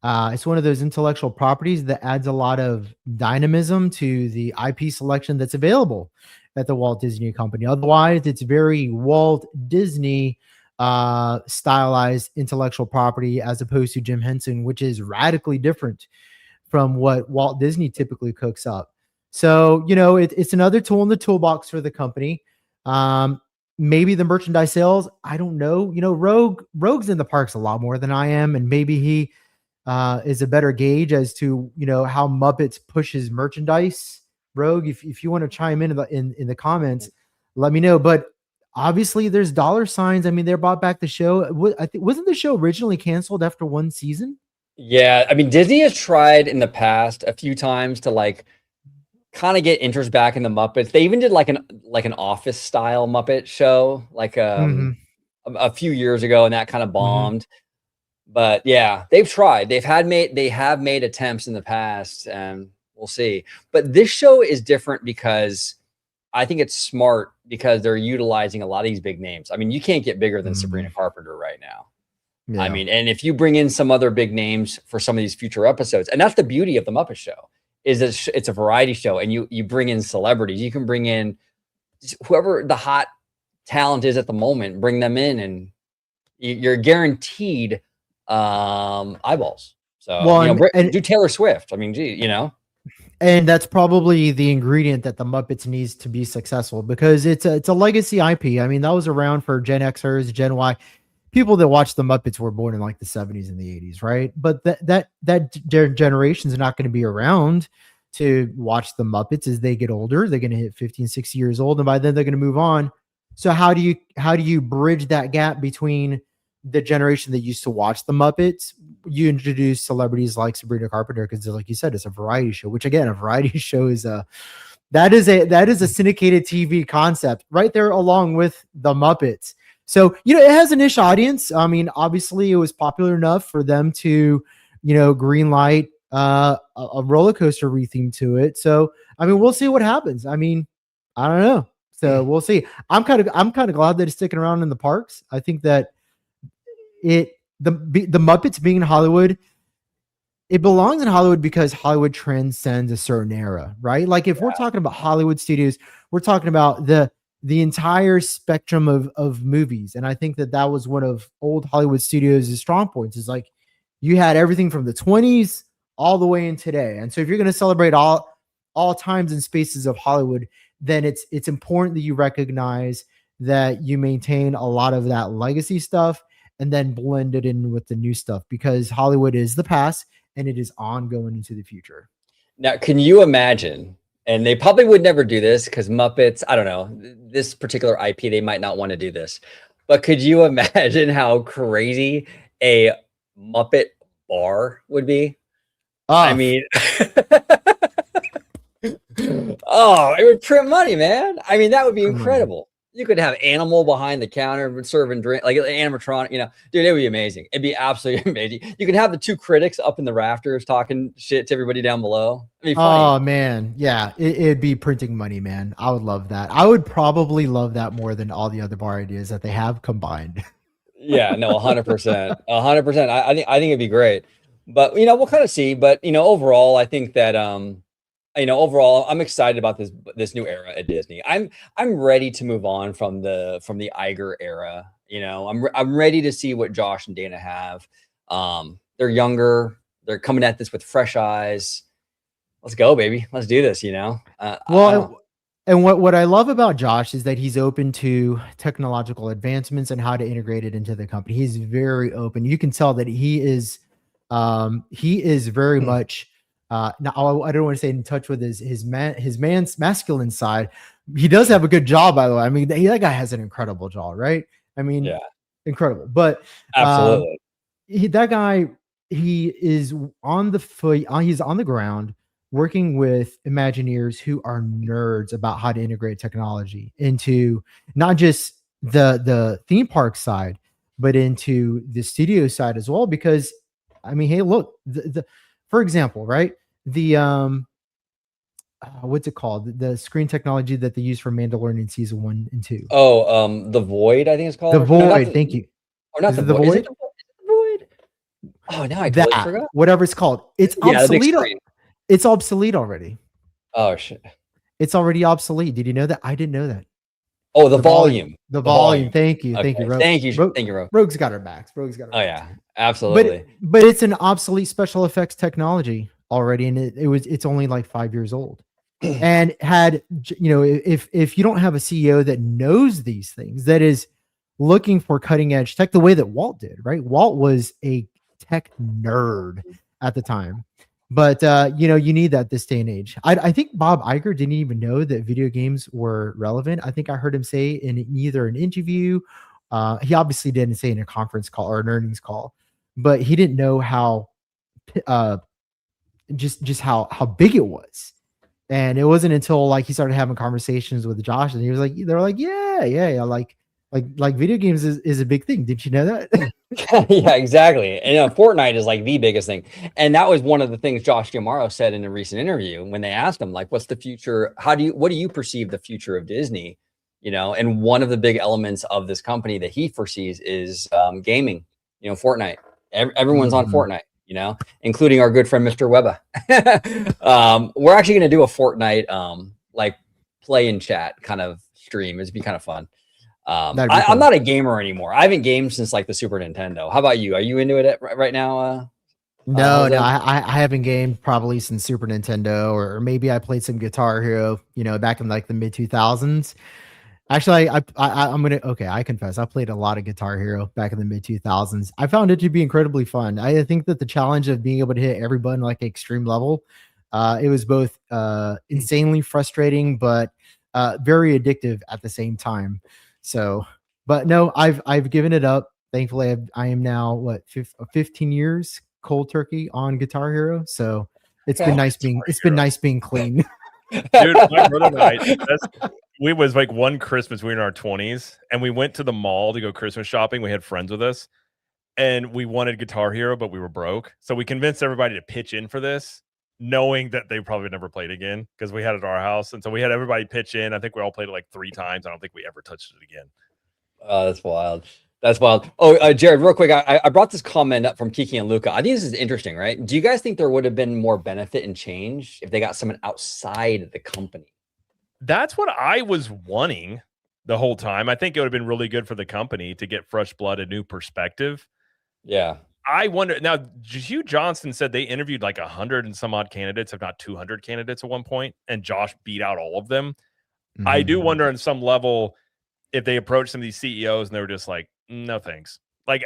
intellectual properties that adds a lot of dynamism to the IP selection that's available at the Walt Disney Company. Otherwise, it's very Walt Disney, stylized intellectual property as opposed to Jim Henson, which is radically different from what Walt Disney typically cooks up. So, it's another tool in the toolbox for the company. Maybe the merchandise sales, I don't know. Rogue's in the parks a lot more than I am, and maybe he is a better gauge as to how Muppets pushes merchandise. Rogue, if you want to chime in in the comments, let me know. But obviously, there's dollar signs. I mean, they brought back the show. I think wasn't the show originally canceled after one season? Yeah, I mean, Disney has tried in the past a few times to like kind of get interest back in the Muppets. They even did like an Office style Muppet show like a few years ago, and that kind of bombed. But yeah, they've tried. They have made attempts in the past, and we'll see. But this show is different because I think it's smart because they're utilizing a lot of these big names. I mean, you can't get bigger than Sabrina Carpenter right now. Yeah. I mean, and if you bring in some other big names for some of these future episodes, and that's the beauty of the Muppet Show, is it's a variety show, and you bring in celebrities. You can bring in whoever the hot talent is at the moment, bring them in, and you're guaranteed eyeballs. So do Taylor Swift. I mean, gee, And that's probably the ingredient that the Muppets needs to be successful, because it's a legacy IP. I mean, that was around for Gen Xers, Gen Y. People that watch the Muppets were born in like the 70s and the 80s, right? But that generation is not going to be around to watch the Muppets as they get older. They're going to hit 15, 16 years old, and by then they're going to move on. So how do you bridge that gap between the generation that used to watch the Muppets? You introduce celebrities like Sabrina Carpenter, because like you said, it's a variety show, which again, a variety show is that is a syndicated TV concept right there along with the Muppets. So, it has a niche audience. I mean, obviously it was popular enough for them to, green light a roller coaster retheme to it. So, I mean, we'll see what happens. I mean, I don't know. So we'll see. I'm kind of glad that it's sticking around in the parks. I think that the Muppets being in Hollywood, it belongs in Hollywood because Hollywood transcends a certain era, right? Like if we're talking about Hollywood studios, we're talking about the entire spectrum of movies. And I think that was one of old Hollywood studios' strong points, is like you had everything from the 20s all the way in today. And so if you're going to celebrate all times and spaces of Hollywood, then it's important that you recognize that you maintain a lot of that legacy stuff and then blend it in with the new stuff, because Hollywood is the past and it is ongoing into the future. Now, can you imagine? And they probably would never do this because Muppets, I don't know, this particular IP, they might not want to do this. But could you imagine how crazy a Muppet bar would be? I mean, it would print money, man. I mean, that would be incredible. You could have animal behind the counter serving drink, like an animatronic, dude, it would be amazing. It'd be absolutely amazing. You could have the two critics up in the rafters talking shit to everybody down below. It'd be funny. Oh man. Yeah. It'd be printing money, man. I would love that. I would probably love that more than all the other bar ideas that they have combined. Yeah, no, 100%, 100%. I think it'd be great, but we'll kind of see. But overall, I think that overall, I'm excited about this new era at Disney. I'm ready to move on from the Iger era. I'm ready to see what Josh and Dana have. They're younger. They're coming at this with fresh eyes. Let's go, baby. Let's do this. And what I love about Josh is that he's open to technological advancements and how to integrate it into the company. He's very open. You can tell that he is very much. Now I don't want to say in touch with his man's masculine side. He does have a good jaw, by the way. I mean, that guy has an incredible jaw, right? I mean, yeah, incredible. But absolutely, that guy, he is on the foot. He's on the ground working with Imagineers who are nerds about how to integrate technology into not just the theme park side, but into the studio side as well. Because I mean, hey, look, for example, right? The what's it called? The screen technology that they use for Mandalorian season 1 and 2. Oh, the Void, I think it's called. The Void. Thank you. Or not the Void. Is it the Void? Oh, now I totally forgot. Whatever it's called. It's obsolete. It's obsolete already. Oh shit. It's already obsolete. Did you know that? I didn't know that. Oh, the volume. The volume. Thank you. Thank Okay. you, Rogue. Thank you. Thank you, Rogue. Rogue's got our backs. Rogue's got our Oh backs. yeah, absolutely. But it's an obsolete special effects technology already, and it's only like 5 years old. And had, you know, if you don't have a CEO that knows these things, that is looking for cutting edge tech the way that Walt did, right? Walt was a tech nerd at the time, but you know, you need that this day and age. I think Bob Iger didn't even know that video games were relevant. I think I heard him say in either an interview, he obviously didn't say in a conference call or an earnings call, but he didn't know how just how big it was. And it wasn't until like he started having conversations with Josh, and he was like, they're like, yeah, like video games is a big thing. Did you know that? Yeah, exactly. And Fortnite is like the biggest thing. And that was one of the things Josh Giamaro said in a recent interview when they asked him, like, what's the future? What do you perceive the future of Disney? You know, and one of the big elements of this company that he foresees is gaming, you know, Fortnite. Everyone's on Fortnite, you know, including our good friend, Mr. Webba. We're actually going to do a Fortnite, like play and chat kind of stream. It'd be kind of fun. I'm not a gamer anymore. I haven't gamed since like the Super Nintendo. How about you? Are you into it right now? No, I haven't gamed probably since Super Nintendo, or maybe I played some Guitar Hero, you know, back in like the mid 2000s. Actually, I confess, I played a lot of Guitar Hero back in the mid 2000s. I found it to be incredibly fun. I think that the challenge of being able to hit every button like extreme level, it was both insanely frustrating, but very addictive at the same time. So, but no, I've given it up. Thankfully, I am now 15 years cold turkey on Guitar Hero. So it's been nice being clean. Dude, my brother and I, we was like one Christmas, we were in our 20s, and we went to the mall to go Christmas shopping. We had friends with us, and we wanted Guitar Hero, but we were broke. So we convinced everybody to pitch in for this, knowing that they probably never played again because we had it at our house. And so we had everybody pitch in. I think we all played it like 3 times. I don't think we ever touched it again. Oh, that's wild. That's wild. Oh, Jared, real quick, I brought this comment up from Kiki and Luca. I think this is interesting, right? Do you guys think there would have been more benefit and change if they got someone outside the company? That's what I was wanting the whole time. I think it would have been really good for the company to get fresh blood, a new perspective. Yeah. I wonder now, Hugh Johnston said they interviewed like 100 and some odd candidates, if not 200 candidates at one point, and Josh beat out all of them. Mm-hmm. I do wonder on some level if they approached some of these CEOs and they were just like, no, thanks. Like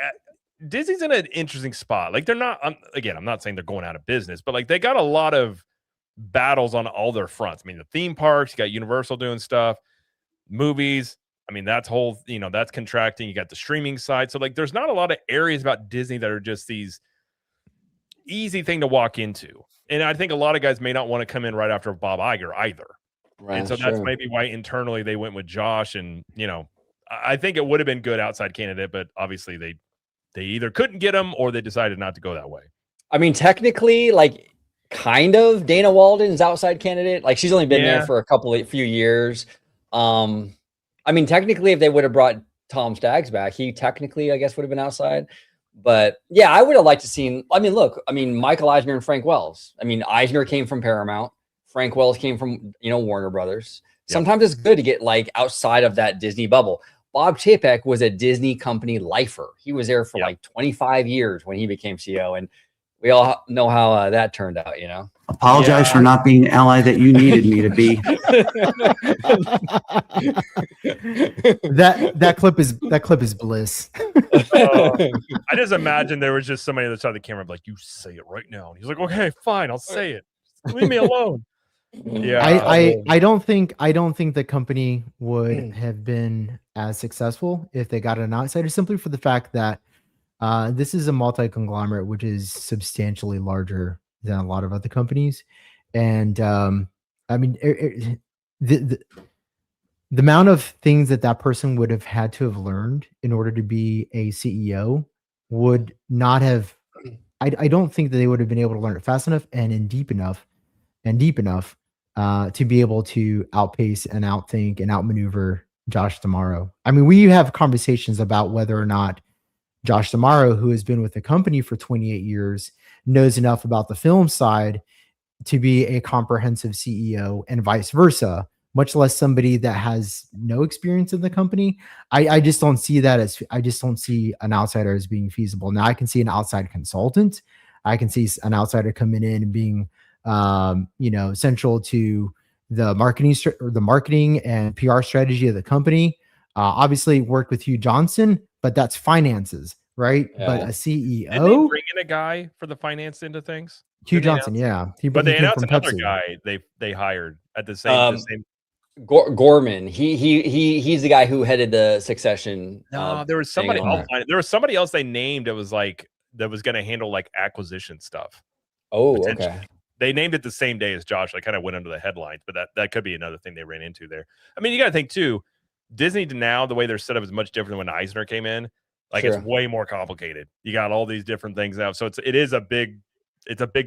Disney's in an interesting spot. Like they're not, again, I'm not saying they're going out of business, but like they got a lot of battles on all their fronts. I mean, the theme parks, you got Universal doing stuff, movies. I mean, that's that's contracting. You got the streaming side. So like, there's not a lot of areas about Disney that are just these easy thing to walk into. And I think a lot of guys may not want to come in right after Bob Iger either. Right, and so that's maybe why internally they went with Josh. And, I think it would have been good outside candidate, but obviously they either couldn't get him or they decided not to go that way. I mean, technically, like, kind of Dana Walden's outside candidate. Like, she's only been there for a few years. I mean, technically, if they would have brought Tom Staggs back, he technically, I guess, would have been outside. But yeah, I would have liked to seen. I mean, look, Michael Eisner and Frank Wells. I mean, Eisner came from Paramount. Frank Wells came from Warner Brothers. Yep. Sometimes it's good to get like outside of that Disney bubble. Bob Chapek was a Disney company lifer. He was there for like 25 years when he became CEO, and we all know how that turned out. Apologize for not being the ally that you needed me to be. that clip is bliss. I just imagine there was just somebody on the side of the camera like, you say it right now. And he's like, okay, fine, I'll say it. Leave me alone. Yeah. I don't think the company would have been as successful if they got an outsider, simply for the fact that this is a multi-conglomerate, which is substantially larger than a lot of other companies. And I mean, the amount of things that person would have had to have learned in order to be a CEO would not have, I don't think that they would have been able to learn it fast enough and deep enough to be able to outpace and outthink and outmaneuver Josh D'Amaro. I mean, we have conversations about whether or not Josh D'Amaro, who has been with the company for 28 years, knows enough about the film side to be a comprehensive CEO, and vice versa. much less somebody that has no experience in the company. I just don't see that as, I just don't see an outsider as being feasible. Now I can see an outside consultant. I can see an outsider coming in and being, central to the marketing and PR strategy of the company. Obviously worked with Hugh Johnson, but that's finances, right? Yeah. But a CEO, Did they bring in a guy for the finance into things? Hugh Johnson, yeah. But they came announced from another Pepsi. guy they hired at the same. Gorman. He's the guy who headed the Succession. No, there was somebody. There was somebody else they named. It was like that was going to handle like acquisition stuff. Oh, okay. They named it the same day as Josh. I kind of went under the headlines, but that could be another thing they ran into there. I mean, you got to think too. Disney now, the way they're set up is much different than when Eisner came in. Like Sure. It's way more complicated. You got all these different things now, so it is a big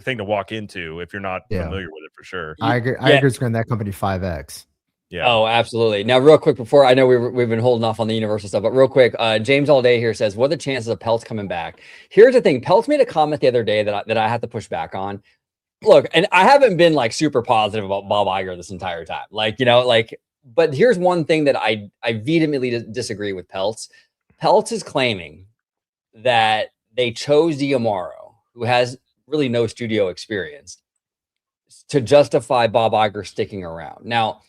thing to walk into if you're not familiar with it for sure. I agree. I agree. It's going that company 5x. Yeah. Oh, absolutely. Now, real quick, before I know we've been holding off on the Universal stuff, but real quick, James All Day here says, "What are the chances of Peltz coming back?" Here's the thing: Peltz made a comment the other day that I have to push back on. Look, and I haven't been like super positive about Bob Iger this entire time, but here's one thing that I vehemently disagree with Peltz. Peltz is claiming that they chose D'Amaro, who has really no studio experience, to justify Bob Iger sticking around. Now,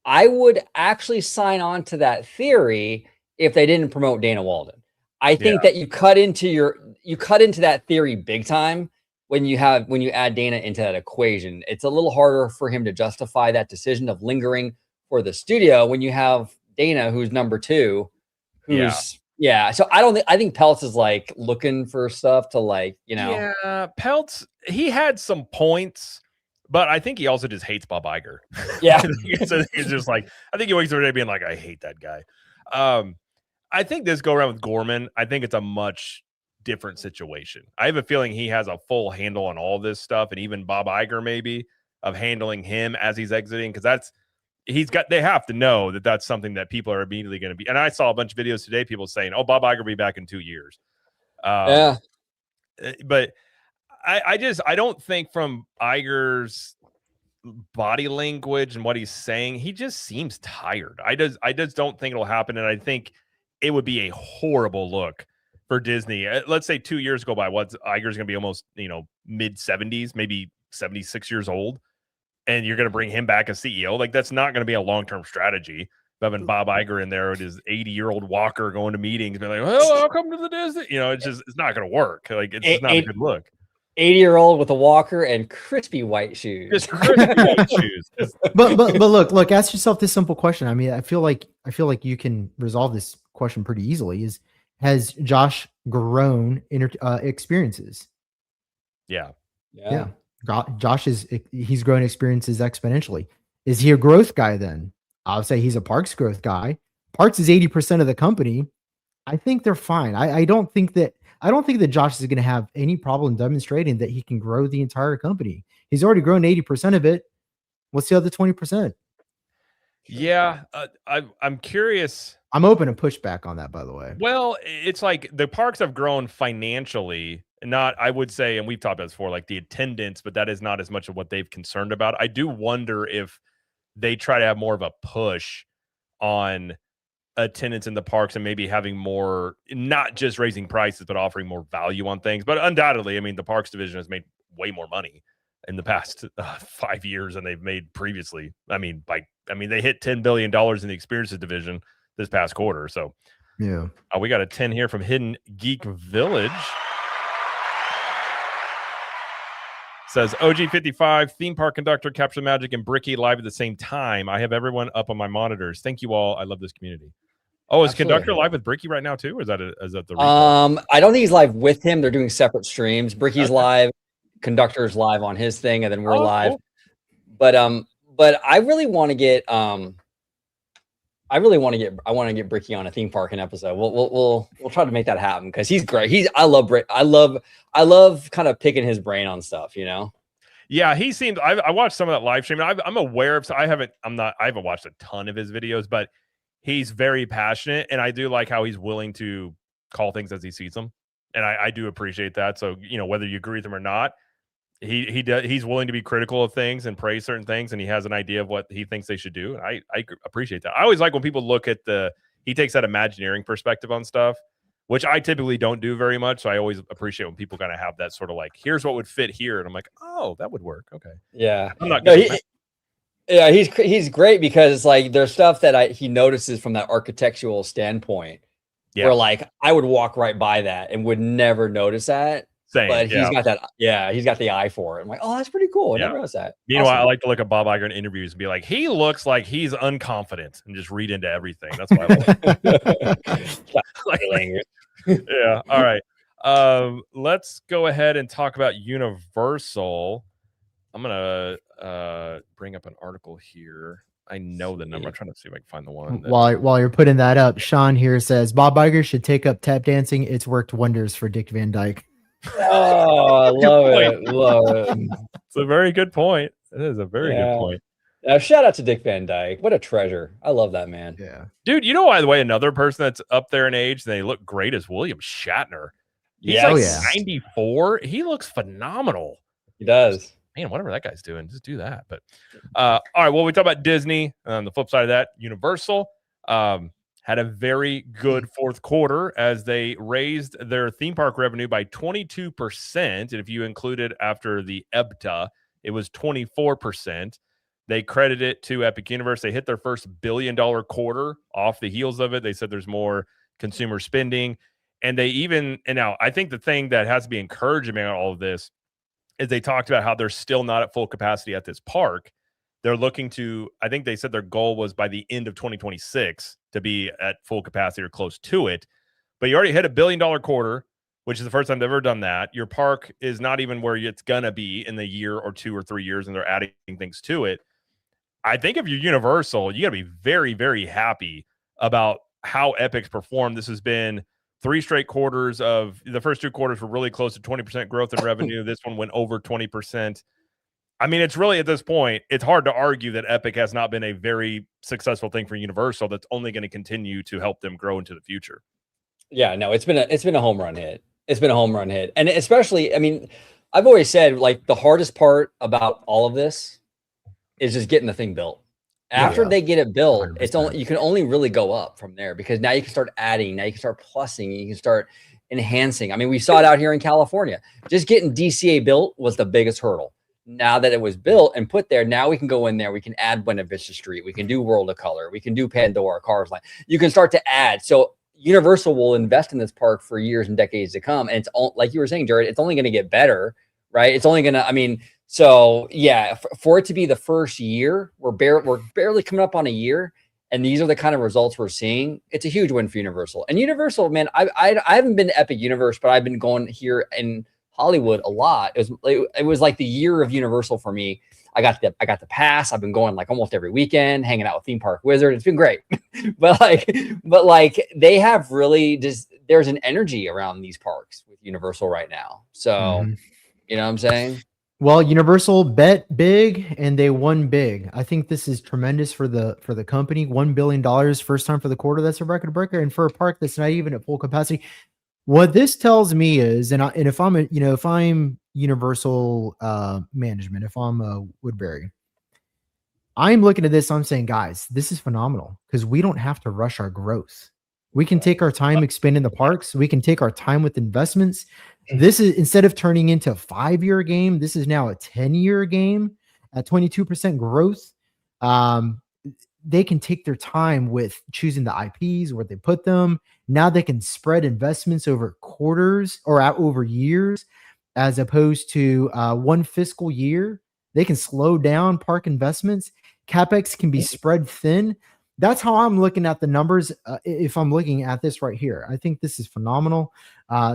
I would actually sign on to that theory if they didn't promote Dana Walden. I think that you cut into that theory big time when you add Dana into that equation. It's a little harder for him to justify that decision of lingering for the studio when you have Dana, who's number 2, who's So I think Peltz is like looking for stuff to Yeah, Peltz, he had some points. But I think he also just hates Bob Iger. Yeah. He's just like, I think he wakes up every day being like, I hate that guy. I think this go around with Gorman, I think it's a much different situation. I have a feeling he has a full handle on all this stuff, and even Bob Iger maybe of handling him as he's exiting, because they have to know that that's something that people are immediately going to be. And I saw a bunch of videos today, people saying, "Oh, Bob Iger will be back in 2 years." But I don't think from Iger's body language and what he's saying, he just seems tired. I just don't think it'll happen. And I think it would be a horrible look for Disney. Let's say 2 years go by. Iger's going to be almost, mid 70s, maybe 76 years old. And you're going to bring him back as CEO. Like, that's not going to be a long-term strategy. Having Bob Iger in there with his 80-year-old walker going to meetings, being like, "Well, I'll come to the Disney." It's not going to work. Like, it's just not a good look. 80-year-old with a walker and crispy white shoes. Just crispy white shoes. But look, ask yourself this simple question. I mean, I feel like you can resolve this question pretty easily. Has Josh grown experiences? Yeah. Josh he's grown experiences exponentially. Is he a growth guy then? I'll say he's a Parks growth guy. Parks is 80% of the company. I think they're fine. I don't think that Josh is going to have any problem demonstrating that he can grow the entire company. He's already grown 80% of it. What's the other 20%? Yeah, I'm curious. I'm open to pushback on that, by the way. Well, it's like the parks have grown financially, not, I would say, and we've talked about this before, like the attendance, but that is not as much of what they've concerned about. I do wonder if they try to have more of a push on attendance in the parks and maybe having more, not just raising prices, but offering more value on things. But undoubtedly, I mean, the parks division has made way more money in the past 5 years than they've made previously. I mean, they hit $10 billion in the experiences division this past quarter. So yeah, we got a 10 here from Hidden Geek Village. Says OG55 theme park conductor, Capture the Magic, and Bricky live at the same time. I have everyone up on my monitors. Thank you all. I love this community. Oh, is Absolutely. Conductor live with Bricky right now too? Or is that the replay? I don't think he's live with him. They're doing separate streams. Bricky's live, Conductor's live on his thing, and then we're live. Cool. But I really want to get I want to get Bricky on a theme park episode. We'll try to make that happen because he's great. I love kind of picking his brain on stuff, Yeah, he seems. I watched some of that live stream. I'm aware of. So I haven't watched a ton of his videos, but he's very passionate, and I do like how he's willing to call things as he sees them, and I do appreciate that. So whether you agree with him or not, he's willing to be critical of things and praise certain things, and he has an idea of what he thinks they should do. And I appreciate that. I always like when people look at he takes that Imagineering perspective on stuff, which I typically don't do very much. So I always appreciate when people kind of have that sort of like, here's what would fit here, and I'm like, oh, that would work. Okay, yeah, I'm not. Yeah, he's great because like there's stuff that he notices from that architectural standpoint. Yeah. Where like I would walk right by that and would never notice that. Same, but he's yeah. got that. Yeah, he's got the eye for it. I'm like, oh, that's pretty cool. I never noticed that. Meanwhile, Awesome. I like to look at Bob Iger in interviews and be like, he looks like he's unconfident, and just read into everything. That's why I like language. Yeah. All right. Let's go ahead and talk about Universal. I'm gonna bring up an article here. I know the number. I'm trying to see if I can find the one. While you're putting that up, Sean here says Bob Iger should take up tap dancing. It's worked wonders for Dick Van Dyke. Oh, I love it. Love it. It's a very good point. It is a very good point. Shout out to Dick Van Dyke. What a treasure. I love that man. Yeah. Dude, you know, by the way, another person that's up there in age and they look great is William Shatner. He's like 94. He looks phenomenal. He does. Man, whatever that guy's doing, just do that. But all right, well, we talk about Disney. On the flip side of that, Universal had a very good fourth quarter as they raised their theme park revenue by 22%. And if you included after the EBITDA, it was 24%. They credit it to Epic Universe. They hit their first $1 billion quarter off the heels of it. They said there's more consumer spending. And now I think the thing that has to be encouraging about all of this is they talked about how they're still not at full capacity at this park. They're looking to, I think they said their goal was by the end of 2026 to be at full capacity or close to it. But you already hit $1 billion quarter, which is the first time they've ever done that. Your park is not even where it's going to be in the year or 2 or 3 years, and they're adding things to it. I think if you're Universal, you got to be very, very happy about how Epic's performed. This has been 3 straight quarters of the first 2 quarters were really close to 20% growth in revenue. This one went over 20%. I mean, it's really at this point, it's hard to argue that Epic has not been a very successful thing for Universal. That's only going to continue to help them grow into the future. Yeah, no, it's been a home run hit. It's been a home run hit. And especially, I mean, I've always said like the hardest part about all of this is just getting the thing built. After they get it built, 100%. It's only you can only really go up from there because now you can start adding, now you can start plussing, you can start enhancing. I mean, we saw it out here in California. Just getting DCA built was the biggest hurdle. Now that it was built and put there, now we can go in there, we can add Buena Vista Street, we can do World of Color, we can do Pandora, Cars Line. You can start to add. So Universal will invest in this park for years and decades to come. And it's all, like you were saying, Jared, it's only going to get better, right? It's only going to, I mean, so yeah, for it to be the first year, we're barely coming up on a year, and these are the kind of results we're seeing. It's a huge win for Universal. And Universal, man, I haven't been to Epic Universe, but I've been going here in Hollywood a lot. It was like the year of Universal for me. I got the pass. I've been going like almost every weekend, hanging out with Theme Park Wizard. It's been great. but like they have really just, there's an energy around these parks with Universal right now. So, you know what I'm saying? Well, Universal bet big and they won big. I think this is tremendous for the company. $1 billion first time for the quarter. That's a record breaker, and for a park that's not even at full capacity. What this tells me is, and if I'm Universal management, if I'm Woodbury, I'm looking at this. I'm saying, guys, this is phenomenal because we don't have to rush our growth. We can take our time expanding the parks. We can take our time with investments. This is, instead of turning into a 5-year game, this is now a 10-year game at 22% growth. They can take their time with choosing the IPs, where they put them. Now they can spread investments over quarters or over years, as opposed to one fiscal year. They can slow down park investments. CapEx can be spread thin. That's how I'm looking at the numbers. If I'm looking at this right here, I think this is phenomenal.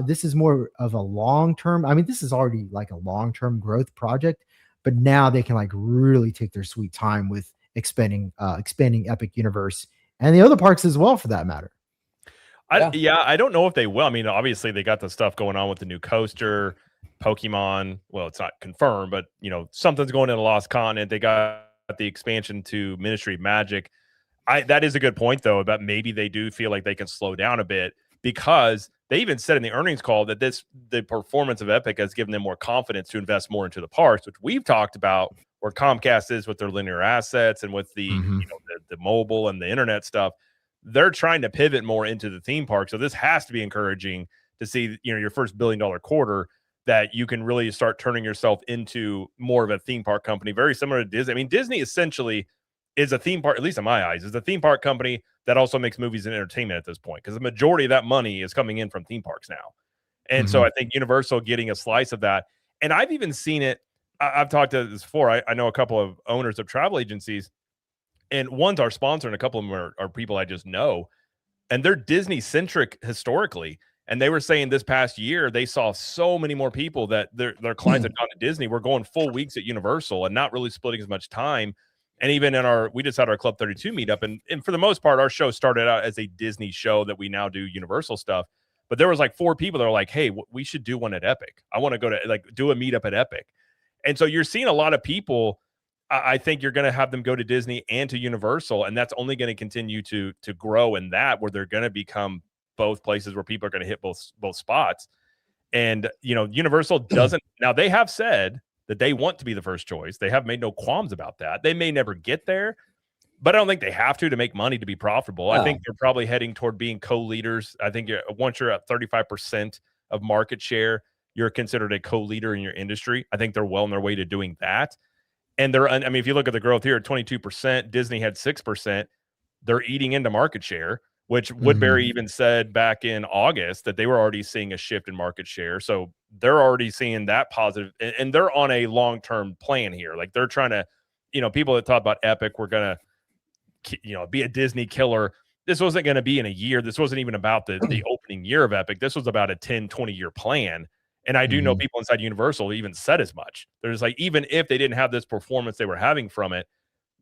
This is more of a long-term. I mean, this is already like a long-term growth project, but now they can like really take their sweet time with expanding Epic Universe and the other parks as well, for that matter. I don't know if they will. I mean, obviously they got the stuff going on with the new coaster, Pokemon. Well, it's not confirmed, but you know, something's going in the Lost Continent. They got the expansion to Ministry of Magic. That is a good point, though, about maybe they do feel like they can slow down a bit because they even said in the earnings call that the performance of Epic has given them more confidence to invest more into the parks, which we've talked about where Comcast is with their linear assets and with the the mobile and the internet stuff. They're trying to pivot more into the theme park. So this has to be encouraging to see, your first $1 billion quarter that you can really start turning yourself into more of a theme park company, very similar to Disney. I mean, Disney essentially is a theme park, at least in my eyes, is a theme park company that also makes movies and entertainment at this point, because the majority of that money is coming in from theme parks now. And so I think Universal getting a slice of that. And I've even seen it. I've talked to this before. I know a couple of owners of travel agencies, and one's our sponsor, and a couple of them are people I just know. And they're Disney centric historically. And they were saying this past year, they saw so many more people that their clients had gone to Disney were going full weeks at Universal and not really splitting as much time. And even we just had our Club 32 meetup. And for the most part, our show started out as a Disney show that we now do Universal stuff. But there was like 4 people that were like, hey, we should do one at Epic. I want to go to do a meetup at Epic. And so you're seeing a lot of people. I think you're going to have them go to Disney and to Universal. And that's only going to continue to grow in that, where they're going to become both places where people are going to hit both spots. And, Universal doesn't. Now, they have said that they want to be the first choice. They have made no qualms about that. They may never get there, but I don't think they have to make money to be profitable. I think they're probably heading toward being co-leaders. I think once you're at 35% of market share, you're considered a co-leader in your industry. I think they're well on their way to doing that. And if you look at the growth here at 22%, Disney had 6%. They're eating into market share, which Woodbury even said back in August that they were already seeing a shift in market share. So they're already seeing that positive, and they're on a long-term plan here. Like they're trying to, people that talk about Epic were going to, be a Disney killer. This wasn't going to be in a year. This wasn't even about the opening year of Epic. This was about a 10, 20-year plan. And I do know people inside Universal even said as much. There's like, even if they didn't have this performance they were having from it,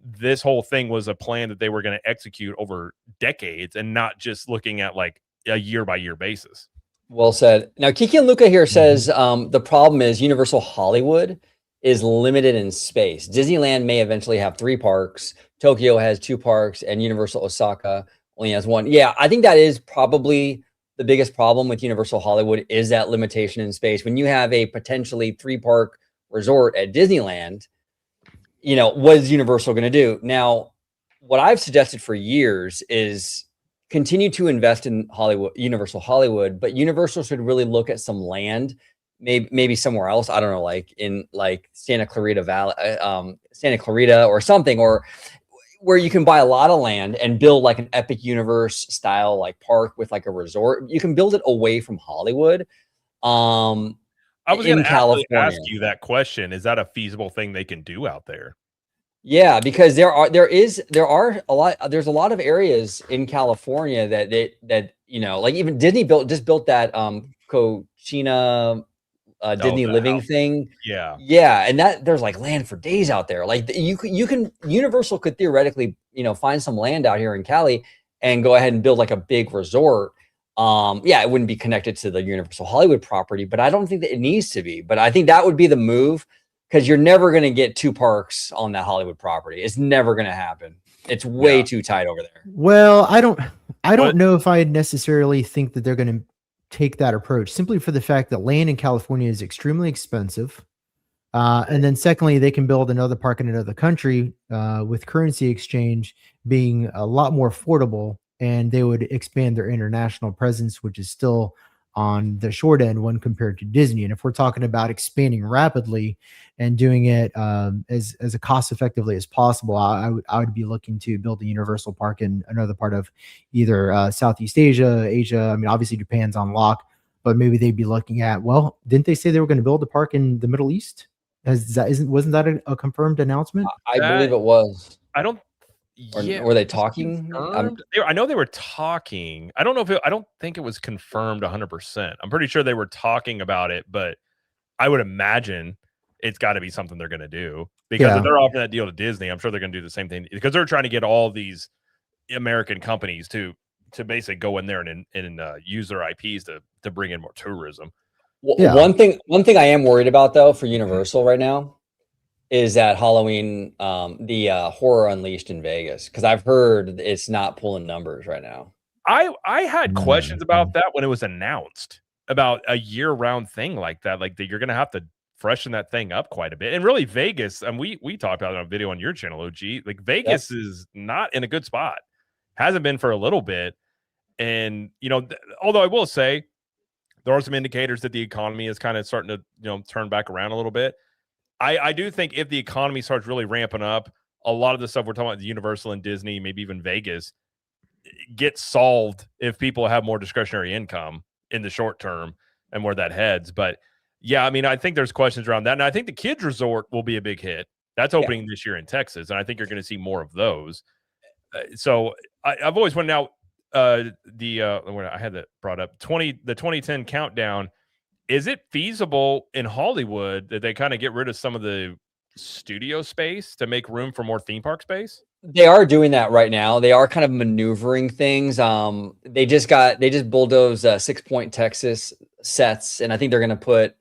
this whole thing was a plan that they were going to execute over decades and not just looking at like a year-by-year basis. Well said. Now, Kiki and Luca here says the problem is Universal Hollywood is limited in space. Disneyland may eventually have 3 parks. Tokyo has 2 parks, and Universal Osaka only has 1. Yeah, I think that is probably the biggest problem with Universal Hollywood is that limitation in space. When you have a potentially 3-park resort at Disneyland, what is Universal going to do? Now, what I've suggested for years is continue to invest in Universal Hollywood, but Universal should really look at some land, maybe somewhere else. I don't know, like in Santa Clarita Valley, Santa Clarita or something, or where you can buy a lot of land and build like an Epic Universe style like park with like a resort. You can build it away from Hollywood. I was going to ask you that question. Is that a feasible thing they can do out there? Yeah, because there's a lot of areas in California that like even Disney just built that Cochina Disney Living thing. Yeah, and that there's like land for days out there. Like Universal could theoretically find some land out here in Cali and go ahead and build like a big resort. It wouldn't be connected to the Universal Hollywood property, but I don't think that it needs to be. But I think that would be the move, because you're never going to get 2 parks on that Hollywood property. It's never going to happen. It's way too tight over there. Well, I don't know if I necessarily think that they're going to take that approach, simply for the fact that land in California is extremely expensive. And then secondly, they can build another park in another country with currency exchange being a lot more affordable, and they would expand their international presence, which is still on the short end when compared to Disney. And if we're talking about expanding rapidly and doing it as cost effectively as possible, I would be looking to build a Universal park in another part of either Southeast Asia. I mean, obviously Japan's on lock, but maybe they'd be looking at, well, didn't they say they were going to build a park in the Middle East? Wasn't that a confirmed announcement? I believe it was. I don't. Were they talking? I know they were talking. I don't know I don't think it was confirmed 100%. I'm pretty sure they were talking about it, but I would imagine it's got to be something they're going to do, because if they're offering that deal to Disney, I'm sure they're going to do the same thing, because they're trying to get all these American companies to basically go in there and use their IPs to bring in more tourism. One thing I am worried about though for Universal right now is that Halloween, the Horror Unleashed in Vegas, because I've heard it's not pulling numbers right now. I had questions about that when it was announced, about a year-round thing like that, like that you're gonna have to freshen that thing up quite a bit. And really Vegas, and we talked about it on a video on your channel, OG. Like Vegas is not in a good spot. Hasn't been for a little bit. And although I will say there are some indicators that the economy is kind of starting to turn back around a little bit. I do think if the economy starts really ramping up, a lot of the stuff we're talking about, the Universal and Disney, maybe even Vegas, gets solved if people have more discretionary income in the short term and where that heads. But yeah, I mean, I think there's questions around that. And I think the kids resort will be a big hit. That's opening this year in Texas. And I think you're going to see more of those. So I've always went out I had that brought up the 2010 countdown. Is it feasible in Hollywood that they kind of get rid of some of the studio space to make room for more theme park space? They are doing that right now. They are kind of maneuvering things. They just bulldozed 6 Point, Texas sets, and I think they're going to put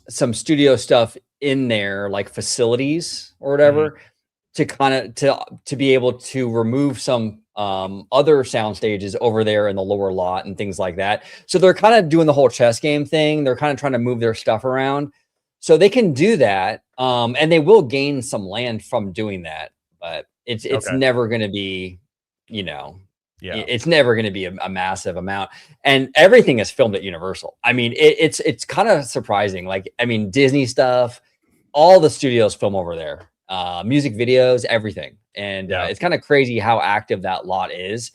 some studio stuff in there, like facilities or whatever, to kind of to be able to remove some other sound stages over there in the lower lot and things like that. So they're kind of doing the whole chess game thing. They're kind of trying to move their stuff around. So they can do that, and they will gain some land from doing that, but it's never going to be, it's never going to be a massive amount. And everything is filmed at Universal. I mean, it's kind of surprising. Like, I mean, Disney stuff, all the studios film over there, music videos, everything. And it's kind of crazy how active that lot is.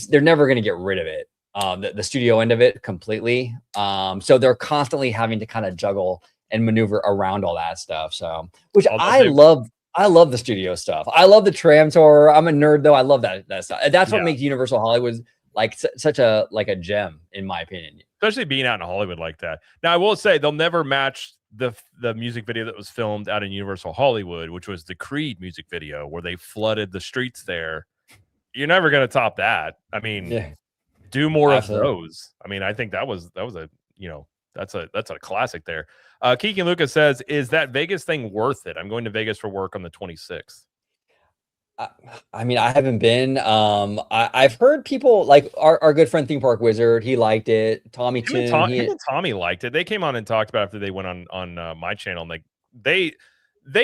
They're never going to get rid of it. The studio end of it completely. So they're constantly having to kind of juggle and maneuver around all that stuff. So, which I love the studio stuff. I love the tram tour. I'm a nerd though. I love that stuff. That's what makes Universal Hollywood like such a gem, in my opinion. Especially being out in Hollywood like that. Now I will say they'll never match the music video that was filmed out in Universal Hollywood, which was the Creed music video where they flooded the streets there. You're never going to top that. I mean, do more of those. I mean, I think that was a, that's a classic there. Kiki Lucas says, is that Vegas thing worth it? I'm going to Vegas for work on the 26th. I mean, I haven't been. I've heard people like our good friend Theme Park Wizard. He liked it. Tommy Toon. Him and Tommy liked it. They came on and talked about it after they went on my channel. Like they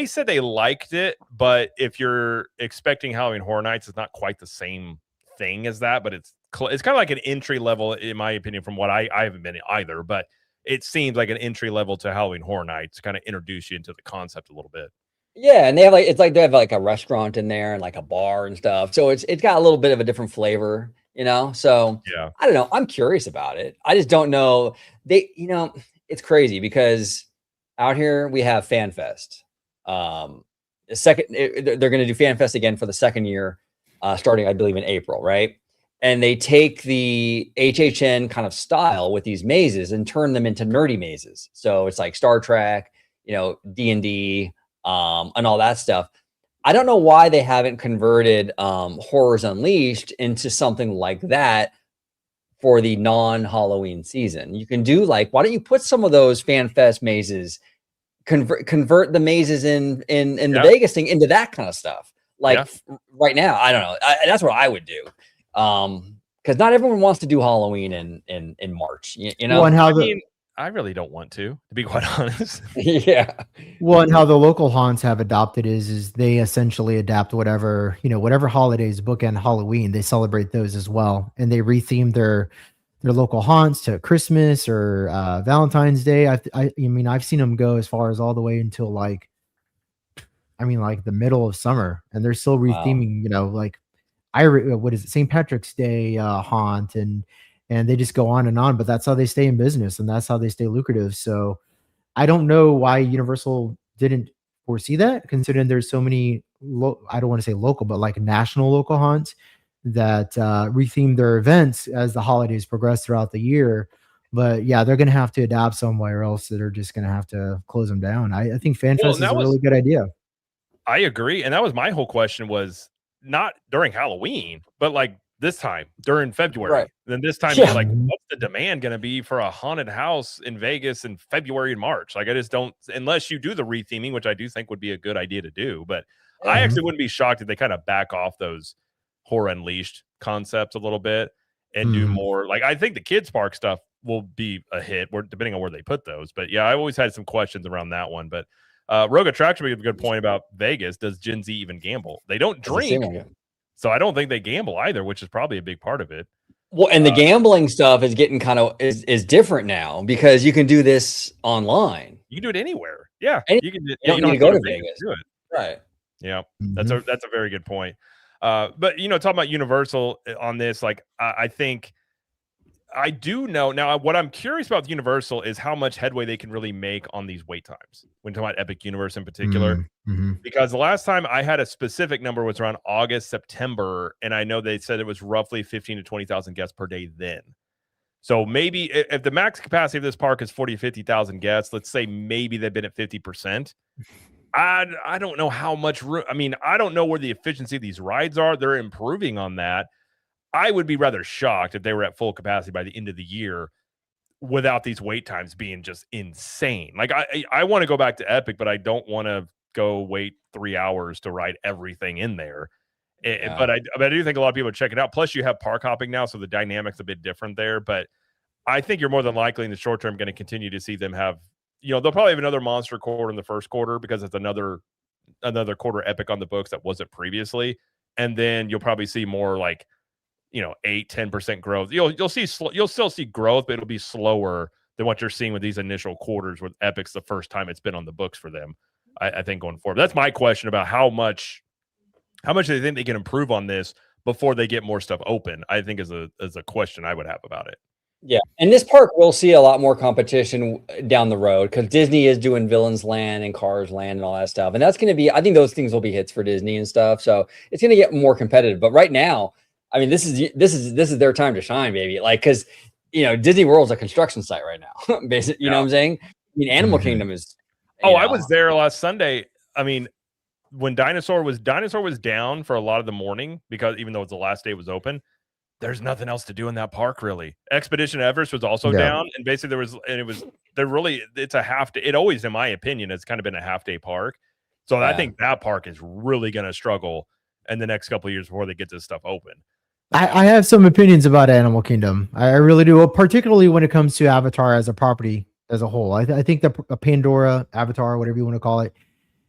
said they liked it, but if you're expecting Halloween Horror Nights, it's not quite the same thing as that. But it's kind of like an entry level, in my opinion, from what I haven't been either. But it seems like an entry level to Halloween Horror Nights to kind of introduce you into the concept a little bit. Yeah, and they have they have like a restaurant in there and like a bar and stuff. So it's got a little bit of a different flavor, So yeah, I don't know. I'm curious about it. I just don't know. It's crazy because out here we have Fan Fest. They're going to do Fan Fest again for the second year, starting I believe in April, right? And they take the HHN kind of style with these mazes and turn them into nerdy mazes. So it's like Star Trek, D&D. And all that stuff. I don't know why they haven't converted Horrors Unleashed into something like that for the non-Halloween season. You can do why don't you put some of those Fan Fest mazes, convert the mazes in the Vegas thing into that kind of stuff. Right now, I don't know. That's what I would do. Because not everyone wants to do Halloween in March. Well, and I really don't want to be quite honest. Yeah. Well, and how the local haunts have adopted is they essentially adapt whatever holidays bookend Halloween, they celebrate those as well. And they retheme their local haunts to Christmas or Valentine's Day. I mean, I've seen them go as far as all the way until the middle of summer, and they're still retheming, what is it? St. Patrick's Day haunt and they just go on and on, but that's how they stay in business and that's how they stay lucrative. So I don't know why Universal didn't foresee that, considering there's so many, I don't want to say local, but like national local haunts that retheme their events as the holidays progress throughout the year. But yeah, they're going to have to adapt somewhere else. They're just going to have to close them down. I think FanFest is a really good idea. I agree. And that was my whole question, was not during Halloween, but this time during February, right? Then this time, what's the demand going to be for a haunted house in Vegas in February and March? I just don't, unless you do the retheming, which I do think would be a good idea to do. But I actually wouldn't be shocked if they kind of back off those Horror Unleashed concepts a little bit and do more. Like, I think the kids park stuff will be a hit, depending on where they put those. But yeah, I always had some questions around that one. But Rogue Attraction made a good point about Vegas. Does Gen Z even gamble? They don't drink, so I don't think they gamble either, which is probably a big part of it. Well, and the gambling stuff is getting kind of is different now because you can do this online. You can do it anywhere. Yeah, you can. You don't need to go to Vegas. Do it. Right. Yeah, that's a very good point. But talking about Universal on this, like I think I do know now. What I'm curious about with Universal is how much headway they can really make on these wait times. When talking about Epic Universe in particular, because the last time I had a specific number was around August, September, and I know they said it was roughly 15 to 20,000 guests per day then. So maybe if the max capacity of this park is 40 to 50,000 guests, let's say maybe they've been at 50%. I don't know how much room. I mean, I don't know where the efficiency of these rides are. They're improving on that. I would be rather shocked if they were at full capacity by the end of the year without these wait times being just insane. Like I want to go back to Epic, but I don't want to go wait 3 hours to ride everything in there. But I do think a lot of people are checking it out. Plus you have park hopping now, so the dynamic's a bit different there. But I think you're more than likely in the short term going to continue to see them have, they'll probably have another monster quarter in the first quarter because it's another quarter Epic on the books that wasn't previously. And then you'll probably see more like, 8-10% growth. You'll still see growth, but it'll be slower than what you're seeing with these initial quarters with Epic's the first time it's been on the books for them. I think going forward. That's my question about how much do they think they can improve on this before they get more stuff open, I think is a question I would have about it. Yeah, and this park will see a lot more competition down the road because Disney is doing Villains Land and Cars Land and all that stuff, and that's going to be. I think those things will be hits for Disney and stuff. So it's going to get more competitive. But right now, I mean, this is their time to shine, baby. Like, because Disney World's a construction site right now. Basically, you know what I'm saying? I mean, Animal Kingdom is. I was there last Sunday. I mean, when Dinosaur was down for a lot of the morning because even though it's the last day it was open. There's nothing else to do in that park, really. Expedition Everest was also down, and basically it's a half day. It always, in my opinion, has kind of been a half day park. So I think that park is really going to struggle in the next couple of years before they get this stuff open. I have some opinions about Animal Kingdom. I really do, particularly when it comes to Avatar as a property as a whole. I think the Pandora, Avatar, whatever you want to call it,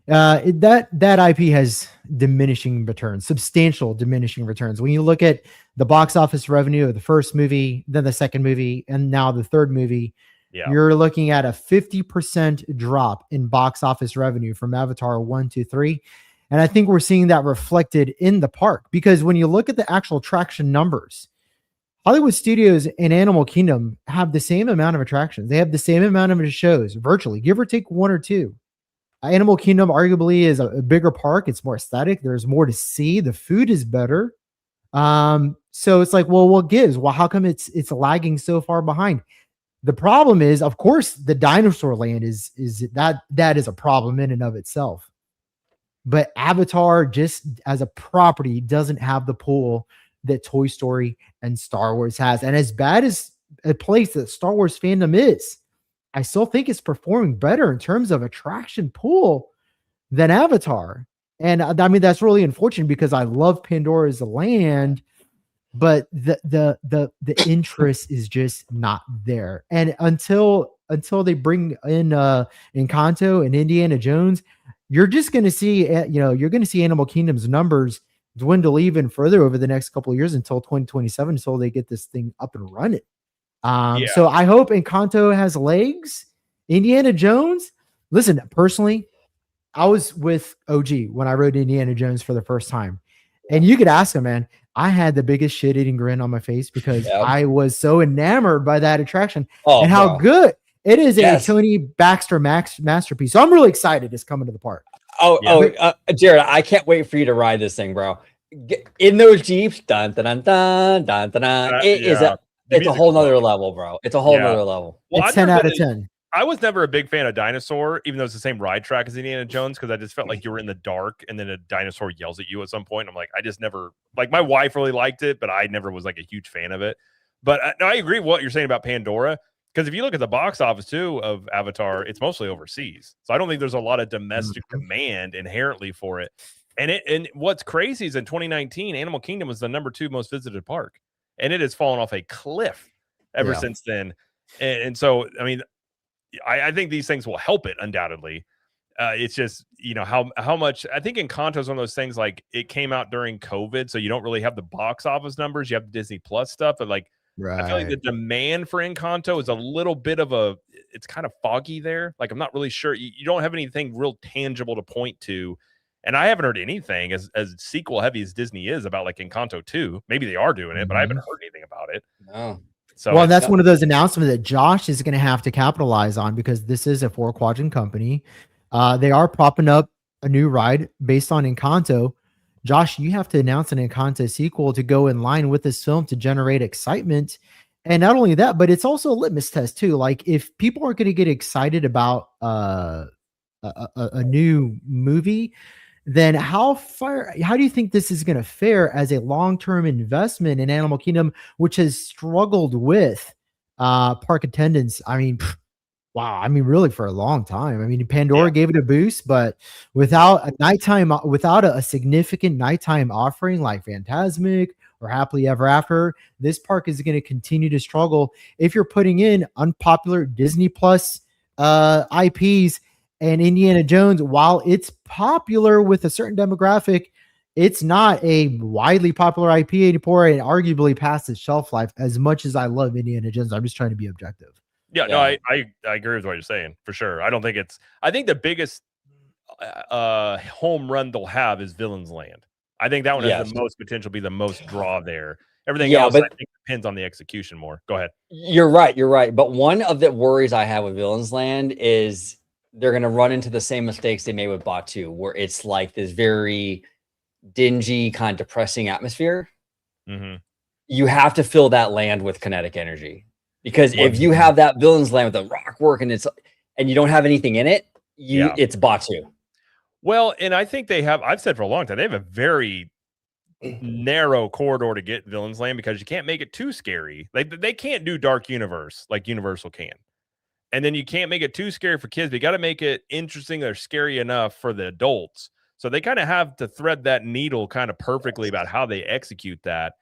that IP has diminishing returns, substantial diminishing returns. When you look at the box office revenue of the first movie, then the second movie, and now the third movie, you're looking at a 50% drop in box office revenue from Avatar 1 to 3. And I think we're seeing that reflected in the park because when you look at the actual attraction numbers, Hollywood Studios and Animal Kingdom have the same amount of attractions. They have the same amount of shows virtually, give or take one or two. Animal Kingdom arguably is a bigger park. It's more aesthetic. There's more to see. The food is better. So it's like, well, what gives? Well, how come it's lagging so far behind? The problem is, of course, the dinosaur land is that is a problem in and of itself. But Avatar, just as a property, doesn't have the pull that Toy Story and Star Wars has. And as bad as a place that Star Wars fandom is, I still think it's performing better in terms of attraction pool than Avatar. And I mean, that's really unfortunate because I love Pandora as a land, but the interest is just not there. And until they bring in Encanto and Indiana Jones, you're just going to see, you're going to see Animal Kingdom's numbers dwindle even further over the next couple of years until 2027, until they get this thing up and running. So I hope Encanto has legs. Indiana Jones, listen, personally, I was with OG when I rode Indiana Jones for the first time, and you could ask him, man, I had the biggest shit-eating grin on my face because I was so enamored by that attraction and how good it is. A Tony Baxter masterpiece. So I'm really excited it's coming to the park. Jared, I can't wait for you to ride this thing, bro. In those Jeeps, dun dun dun dun dun dun. It's a whole nother level, bro. It's a whole nother level. Well, it's 10 out of 10. I was never a big fan of Dinosaur, even though it's the same ride track as Indiana Jones, because I just felt like you were in the dark and then a dinosaur yells at you at some point. I'm like, I just never, like, my wife really liked it, but I never was like a huge fan of it. But I agree with what you're saying about Pandora, because if you look at the box office too of Avatar, it's mostly overseas. So I don't think there's a lot of domestic demand inherently for it. And what's crazy is in 2019, Animal Kingdom was the #2 most visited park, and it has fallen off a cliff ever since then. And so, I mean, I think these things will help it undoubtedly. It's just, how much I think Encanto is one of those things, like it came out during COVID, so you don't really have the box office numbers. You have the Disney Plus stuff, but like I feel like the demand for Encanto is a little bit of it's kind of foggy there. Like I'm not really sure. You don't have anything real tangible to point to. And I haven't heard anything as sequel heavy as Disney is about like Encanto 2. Maybe they are doing it, but I haven't heard anything about it. No. So well, that's one of those announcements that Josh is going to have to capitalize on because this is a 4-quadrant company. They are propping up a new ride based on Encanto. Josh, you have to announce an Encanto sequel to go in line with this film to generate excitement. And not only that, but it's also a litmus test too. Like if people are going to get excited about a new movie, then how do you think this is going to fare as a long-term investment in Animal Kingdom, which has struggled with park attendance? I mean, wow. I mean, really for a long time. I mean, Pandora gave it a boost, but without a significant nighttime offering like Fantasmic or Happily Ever After, this park is going to continue to struggle. If you're putting in unpopular Disney Plus IPs and Indiana Jones, while it's popular with a certain demographic, it's not a widely popular IP anymore and arguably past its shelf life. As much as I love Indiana Jones, I'm just trying to be objective. Yeah, no, I agree with what you're saying for sure. I think the biggest home run they'll have is Villain's Land. I think that one has the most potential to be the most draw there. Everything else, I think, depends on the execution more. Go ahead. You're right. But one of the worries I have with Villain's Land is they're going to run into the same mistakes they made with Batu, where it's like this very dingy, kind of depressing atmosphere. Mm-hmm. You have to fill that land with kinetic energy. Because if you have that Villain's Land with the rock work and you don't have anything in it, it's Batu. Well, and I think I've said for a long time, they have a very narrow corridor to get Villain's Land because you can't make it too scary. They can't do Dark Universe like Universal can. And then you can't make it too scary for kids, but you got to make it interesting or scary enough for the adults. So they kind of have to thread that needle kind of perfectly about how they execute that.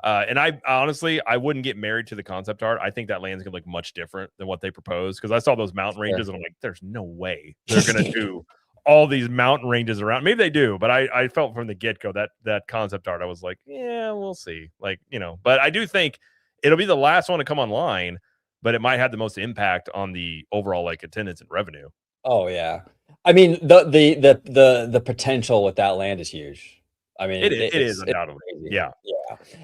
And I honestly, I wouldn't get married to the concept art. I think that land's gonna look much different than what they propose. Because I saw those mountain ranges and I'm like, there's no way they're gonna do all these mountain ranges around. Maybe they do, but I felt from the get-go that concept art, I was like, yeah, we'll see. Like, but I do think it'll be the last one to come online, but it might have the most impact on the overall like attendance and revenue. Oh yeah. I mean, the potential with that land is huge. I mean, it is undoubtedly. Yeah.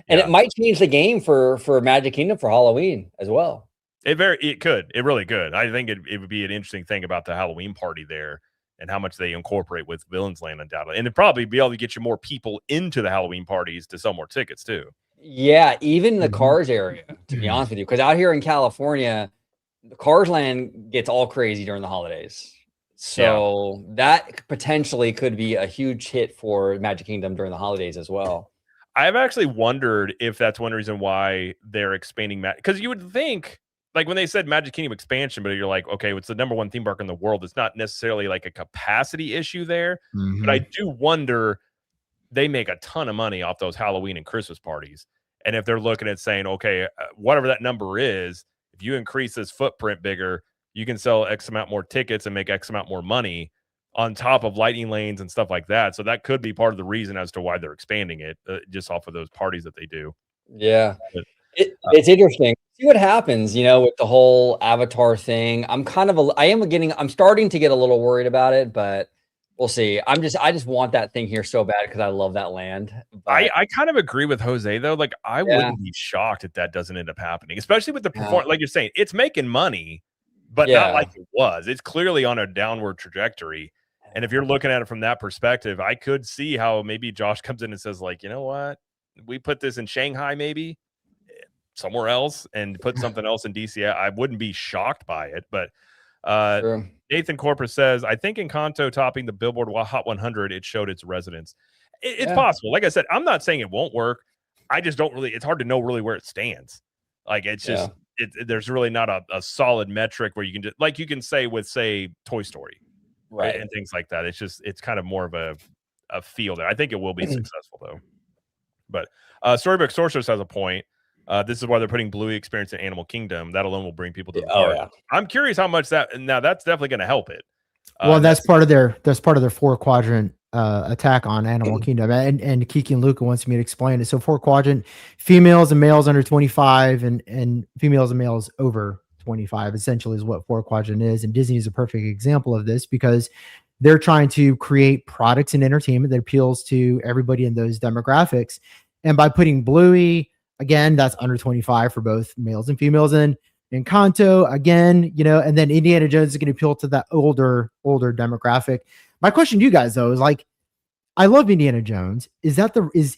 And it might change the game for Magic Kingdom for Halloween as well. It really could. I think it would be an interesting thing about the Halloween party there and how much they incorporate with Villain's Land undoubtedly. And it'd probably be able to get you more people into the Halloween parties to sell more tickets too. Yeah, even the Cars area, to be honest with you, because out here in California, the Cars Land gets all crazy during the holidays. So that potentially could be a huge hit for Magic Kingdom during the holidays as well. I've actually wondered if that's one reason why they're expanding because you would think, like when they said Magic Kingdom expansion, but you're like, okay, it's the #1 theme park in the world. It's not necessarily like a capacity issue there. Mm-hmm. But I do wonder, they make a ton of money off those Halloween and Christmas parties. And if they're looking at saying, okay, whatever that number is, if you increase this footprint bigger, you can sell X amount more tickets and make X amount more money on top of lightning lanes and stuff like that. So that could be part of the reason as to why they're expanding it just off of those parties that they do. Yeah. It's interesting. See what happens, with the whole Avatar thing. I'm starting to get a little worried about it, but we'll see. I just want that thing here so bad because I love that land. But I kind of agree with Jose though. Like I wouldn't be shocked if that doesn't end up happening, especially with the performance. Like you're saying, it's making money, but not like it was. It's clearly on a downward trajectory. And if you're looking at it from that perspective, I could see how maybe Josh comes in and says, like, you know what? We put this in Shanghai, maybe somewhere else, and put something else in DC. I wouldn't be shocked by it. But Nathan Corpus says, I think Encanto topping the Billboard Hot 100, it showed its resonance. It's possible. Like I said, I'm not saying it won't work. I just don't really, it's hard to know really where it stands. Like it's just, there's really not a solid metric where you can just, like you can say with, say, Toy Story. Right. And things like that. It's kind of more of a feel there. I think it will be successful though. But Storybook Sorceress has a point. This is why they're putting Bluey experience in Animal Kingdom. That alone will bring people to the park. Yeah. I'm curious how much that. Now that's definitely going to help it. Well, that's part of their 4-quadrant attack on Animal Kingdom, and Kiki and Luca wants me to explain it. So 4-quadrant, females and males under 25, and females and males over 25 essentially is what 4-quadrant is. And Disney is a perfect example of this because they're trying to create products and entertainment that appeals to everybody in those demographics. And by putting Bluey, again, that's under 25 for both males and females, and Encanto, again, and then Indiana Jones is going to appeal to that older demographic. My question to you guys though is like, I love Indiana Jones. Is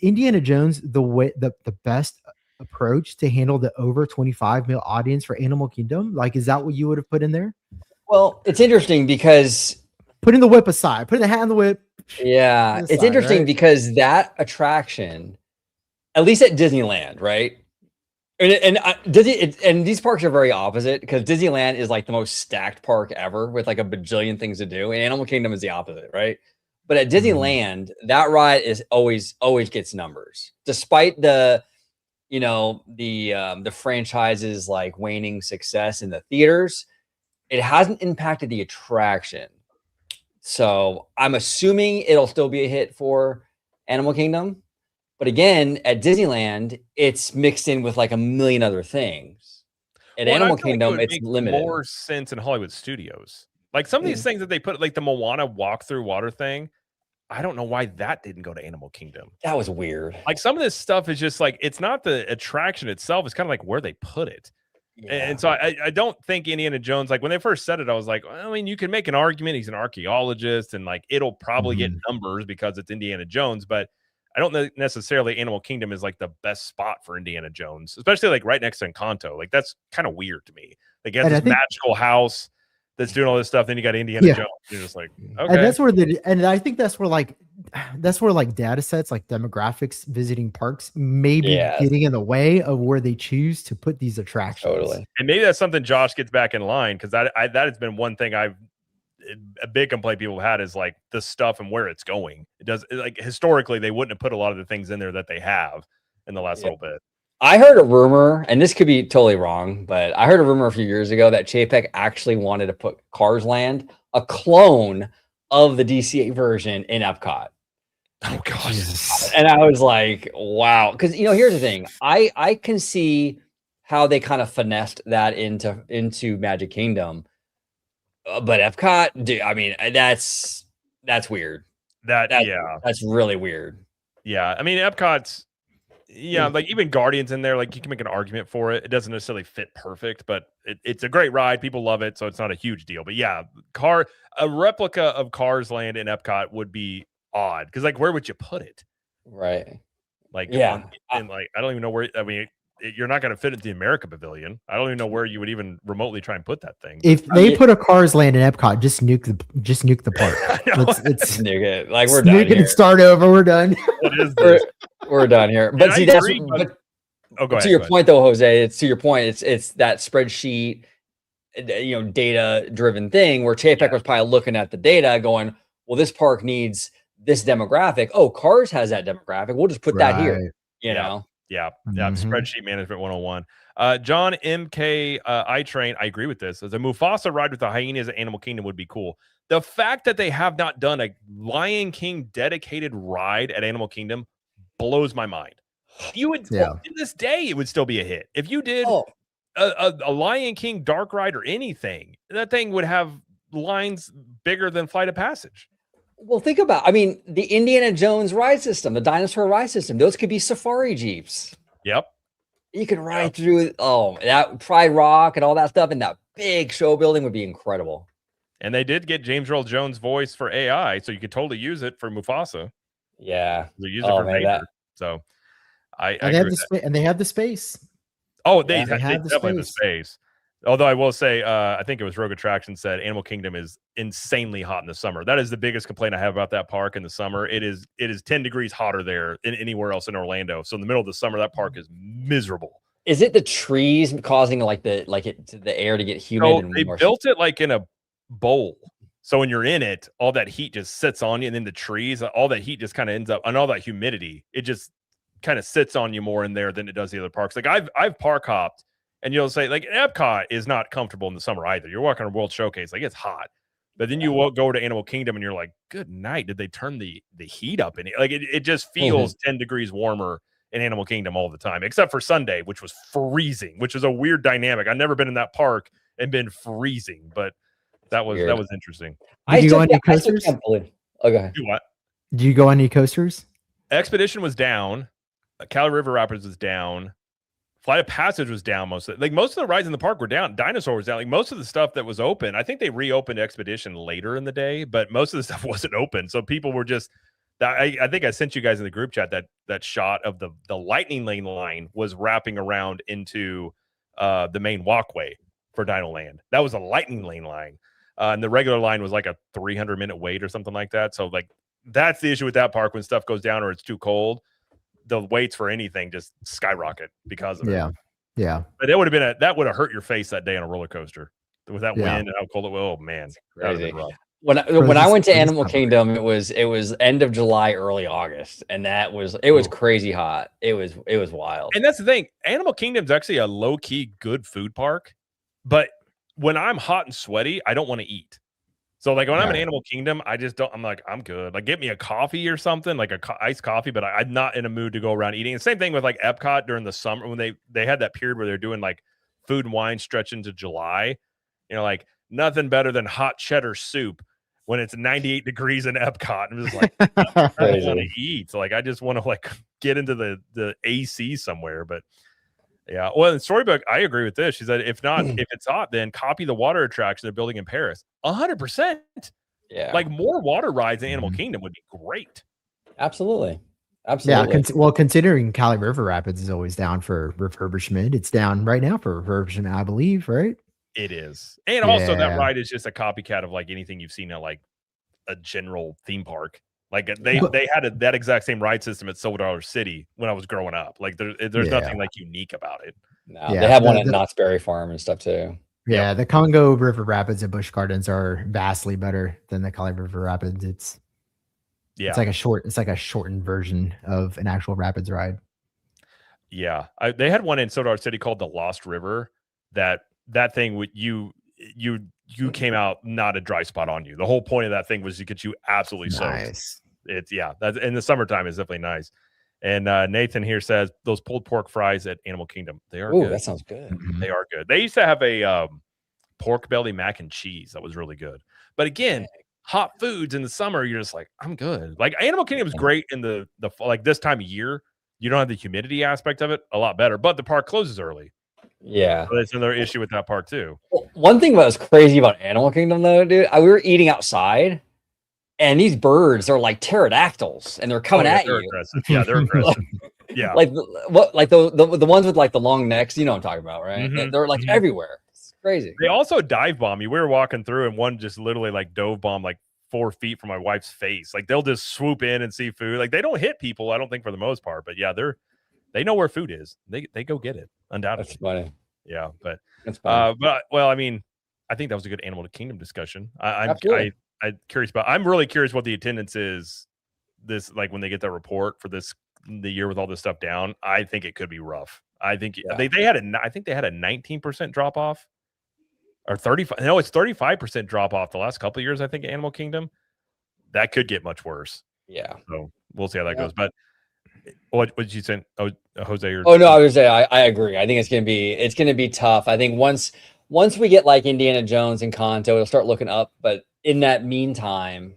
Indiana Jones the best approach to handle the over 25 male audience for Animal Kingdom? Like, is that what you would have put in there? Well, it's interesting because putting the whip aside, putting the hat in the whip. Yeah, it's interesting, right? Because that attraction, at least at Disneyland, right? And Disney, and these parks are very opposite because Disneyland is like the most stacked park ever with like a bajillion things to do, and Animal Kingdom is the opposite, right? But at Disneyland, that ride is always gets numbers, despite the franchise's like waning success in the theaters. It hasn't impacted the attraction, so I'm assuming it'll still be a hit for Animal Kingdom. But again, at Disneyland, it's mixed in with like a million other things. At Animal Kingdom, it's limited. More sense in Hollywood Studios. Like some of these things that they put, like the Moana walk through water thing. I don't know why that didn't go to Animal Kingdom. That was weird. Like some of this stuff is just like, it's not the attraction itself. It's kind of like where they put it. Yeah. And so I don't think Indiana Jones, like when they first said it, I was like, well, I mean, you can make an argument. He's an archaeologist and like it'll probably get numbers because it's Indiana Jones, but I don't know necessarily Animal Kingdom is like the best spot for Indiana Jones, especially like right next to Encanto. Like that's kind of weird to me. Like you have this magical house that's doing all this stuff. Then you got Indiana Jones. You're just like, okay. And that's where I think that's where like data sets, like demographics, visiting parks, maybe getting in the way of where they choose to put these attractions. Totally. And maybe that's something Josh gets back in line because that has been one thing a big complaint people have had is like the stuff and where it's going. It does like historically they wouldn't have put a lot of the things in there that they have in the last little bit. I heard a rumor, and this could be totally wrong, but I heard a rumor a few years ago that Chapek actually wanted to put Cars Land, a clone of the DCA version, in Epcot. Oh gosh. And I was like, wow. Because here's the thing. I can see how they kind of finessed that into Magic Kingdom. But Epcot, dude, I mean, that's weird. That's really weird. Yeah, I mean, Epcot's like even Guardians in there, like you can make an argument for it. It doesn't necessarily fit perfect, but it's a great ride. People love it, so it's not a huge deal. But yeah, a replica of Cars Land in Epcot would be odd because like where would you put it? Right. Like and like I don't even know where. I mean, you're not going to fit into the America Pavilion. I don't even know where you would even remotely try and put that thing. If they put a Cars Land in Epcot, just nuke the park. It's nuke it. Like we're done here. And start over. We're done. What is this? We're done here. But see, that's go ahead, to your point, though, Jose. It's to your point. It's that spreadsheet, data-driven thing where Chapek was probably looking at the data, going, "Well, this park needs this demographic. Oh, Cars has that demographic. We'll just put that here." You know. Yeah. Spreadsheet management 101. John MK iTrain, I agree with this. As a Mufasa ride with the hyenas at Animal Kingdom would be cool. The fact that they have not done a Lion King dedicated ride at Animal Kingdom blows my mind. You would to this day it would still be a hit. If you did a Lion King dark ride or anything, that thing would have lines bigger than Flight of Passage. Well, think about, I mean, the Indiana Jones ride system, the dinosaur ride system, those could be safari Jeeps. Yep. You could ride through, that Pride Rock and all that stuff, and that big show building would be incredible. And they did get James Earl Jones' voice for AI, so you could totally use it for Mufasa. Yeah. They use it for Vader. So I agree with that. And they have the space. Oh, they definitely have the space. Although I will say, I think it was Rogue Attraction said Animal Kingdom is insanely hot in the summer. That is the biggest complaint I have about that park in the summer. It is 10 degrees hotter there than anywhere else in Orlando. So in the middle of the summer, that park is miserable. Is it the trees causing the air to get humid? So they built it like in a bowl. So when you're in it, all that heat just sits on you, and then the trees, all that heat just kind of ends up, and all that humidity, it just kind of sits on you more in there than it does the other parks. Like I've park hopped, and you'll say like Epcot is not comfortable in the summer either. You're walking on World Showcase, like it's hot, but then you won't go to Animal Kingdom, and you're like, good night. Did they turn the heat up in it? Like it just feels 10 degrees warmer in Animal Kingdom all the time, except for Sunday, which was freezing, which is a weird dynamic. I've never been in that park and been freezing, but that was interesting. Did you go on any coasters? Okay. Do what? Do you go on any coasters? Expedition was down. Cali River Rapids was down. Flight of Passage was down. Most of the rides in the park were down. Dinosaur was down. Like most of the stuff that was open, I think they reopened Expedition later in the day, but most of the stuff wasn't open. So people were just. I think I sent you guys in the group chat that shot of the lightning lane line was wrapping around into the main walkway for Dino Land. That was a lightning lane line. And the regular line was like a 300-minute wait or something like that. So like that's the issue with that park when stuff goes down or it's too cold. The waits for anything just skyrocket because of it. Yeah. But that would have hurt your face that day on a roller coaster with that wind and how cold it was. Oh man, crazy. When I went to Animal Kingdom, it was end of July, early August, and it was crazy hot. It was wild. And that's the thing. Animal Kingdom's actually a low key good food park, but when I'm hot and sweaty, I don't want to eat. So like when I'm in Animal Kingdom, I just don't. I'm like, I'm good. Like get me a coffee or something, like iced coffee. But I'm not in a mood to go around eating. And same thing with like Epcot during the summer when they had that period where they're doing like food and wine stretch into July. You know, like nothing better than hot cheddar soup when it's 98 degrees in Epcot. I'm just like, I don't want to eat. So like I just want to like get into the AC somewhere. But yeah, well, in Storybook, I agree with this. She said, if it's hot, then copy the water attraction they're building in Paris. 100%. Yeah, like more water rides in Animal Kingdom would be great. Absolutely. Yeah. Well, considering Cali River Rapids is always down for refurbishment, it's down right now for refurbishment, I believe, right? It is. And also that ride is just a copycat of like anything you've seen at like a general theme park. Like they had that exact same ride system at Silver Dollar City when I was growing up. Like there's nothing like unique about it. No, they have one at Knott's Berry Farm and stuff too. Yeah, the Congo River Rapids and Busch Gardens are vastly better than the Cali River Rapids. It's like a shortened version of an actual rapids ride. Yeah, they had one in Silver Dollar City called the Lost River. That thing with you came out not a dry spot on you. The whole point of that thing was to get you absolutely soaked. It's that's in the summertime is definitely nice. And Nathan here says those pulled pork fries at Animal Kingdom, they are good. That sounds good. They are good. They used to have a pork belly mac and cheese that was really good. But again, hot foods in the summer, you're just like, I'm good. Like Animal Kingdom is great in the like this time of year. You don't have the humidity aspect of it, a lot better. But the park closes early. Yeah, so that's another issue with that park too. One thing that was crazy about Animal Kingdom though, dude, we were eating outside, and these birds are like pterodactyls, and they're coming at you. Aggressive. Yeah, they're aggressive. Yeah, like the ones with like the long necks, you know what I'm talking about, right? Mm-hmm. They're like everywhere. It's crazy. They also dive bomb you. We were walking through, and one just literally like dove bomb like 4 feet from my wife's face. Like they'll just swoop in and see food. Like they don't hit people, I don't think for the most part, but yeah, they know where food is. They go get it. Undoubtedly. That's funny. Yeah, but that's funny. But well, I mean, I think that was a good Animal Kingdom discussion. I'm curious about. I'm really curious what the attendance is. This like when they get that report for the year with all this stuff down. I think it could be rough. I think they had I think they had a 19% drop off, or 35. No, it's 35% drop off the last couple of years. I think Animal Kingdom. That could get much worse. Yeah. So we'll see how that goes. But what did you say? Oh, Jose? I was gonna say I agree. I think it's gonna be tough. I think once we get like Indiana Jones and Kanto, it'll start looking up. But in that meantime,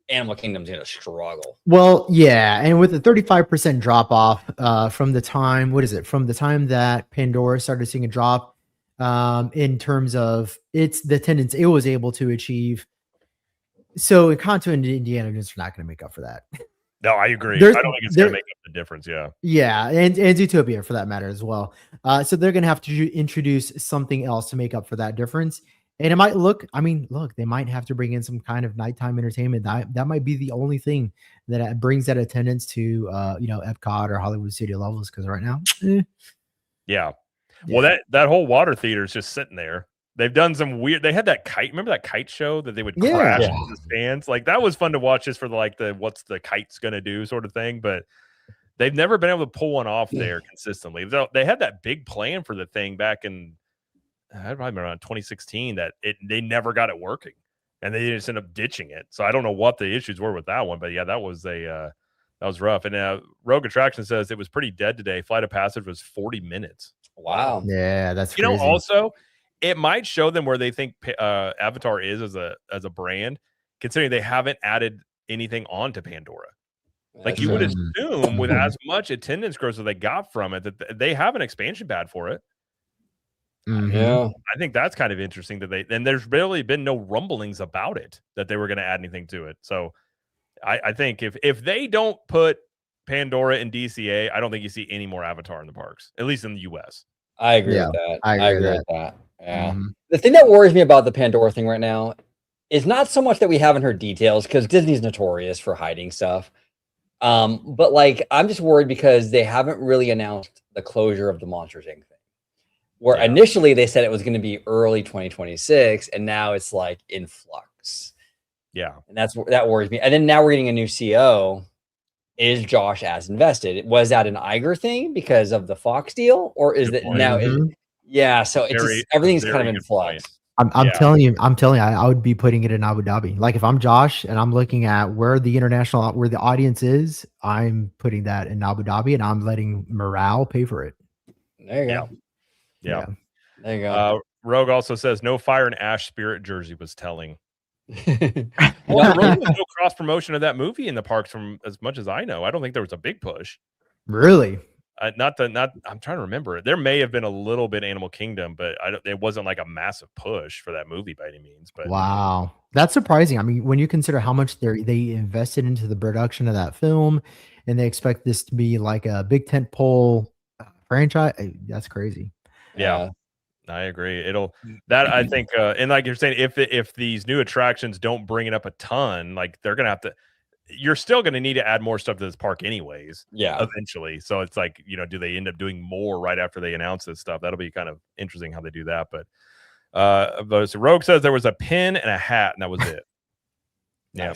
Animal Kingdom's gonna struggle. Well, yeah, and with the 35% drop off from the time, from the time that Pandora started seeing a drop in terms of the attendance it was able to achieve. So Kanto and Indiana Jones are not going to make up for that. No, I agree. I don't think it's going to make up the difference. Yeah. Yeah. And Zootopia for that matter as well. So they're going to have to introduce something else to make up for that difference. And it might look, they might have to bring in some kind of nighttime entertainment. That might be the only thing that brings that attendance to, Epcot or Hollywood Studio levels. Cause right now, Yeah. Well, that whole water theater is just sitting there. They've done some weird. They had that kite. Remember that kite show that they would Yeah. crash Yeah. into the stands? Like that was fun to watch just for the what's the kite's gonna do sort of thing. But they've never been able to pull one off there consistently. They had that big plan for the thing back in I probably around 2016 that they never got it working, and they just ended up ditching it. So I don't know what the issues were with that one, but yeah, that was that was rough. And Rogue Attraction says it was pretty dead today. Flight of Passage was 40 minutes. Wow. Yeah, that's You know, crazy. also, it might show them where they think Avatar is as a brand, considering they haven't added anything onto Pandora. Like you would assume with as much attendance growth that they got from it, that they have an expansion pad for it. Yeah. I think that's kind of interesting that and there's really been no rumblings about it that they were going to add anything to it. So I think if they don't put Pandora in DCA, I don't think you see any more Avatar in the parks, at least in the US. I agree Yeah, with that. I agree with with that. Yeah. Mhm. The thing that worries me about the Pandora thing right now is not so much that we haven't heard details, because Disney's notorious for hiding stuff. But like I'm just worried because they haven't really announced the closure of the Monsters Inc. thing. Where initially they said it was going to be early 2026, and now it's like in flux. Yeah. And that worries me. And then now we're getting a new CEO. Is Josh as invested? Was that an Iger thing because of the Fox deal, or is it now? Yeah, so it's just, everything's kind of in flux. I'm telling you, I would be putting it in Abu Dhabi. Like if I'm Josh and I'm looking at where the audience is, I'm putting that in Abu Dhabi, and I'm letting morale pay for it. There you go. Yeah. There you go. Rogue also says no Fire and Ash Spirit jersey was telling. Well, there was no cross promotion of that movie in the parks, from as much as I know. I don't think there was a big push. Really? I'm trying to remember it. There may have been a little bit Animal Kingdom, but it wasn't like a massive push for that movie by any means. But Wow, that's surprising. I mean, when you consider how much they invested into the production of that film, and they expect this to be like a big tentpole franchise, that's crazy. Yeah. I agree. I think, and like you're saying, if these new attractions don't bring it up a ton, like they're gonna have to. You're still going to need to add more stuff to this park anyways. Yeah. Eventually. So it's like, do they end up doing more right after they announce this stuff? That'll be kind of interesting how they do that. But so Rogue says there was a pin and a hat, and that was it. Yeah.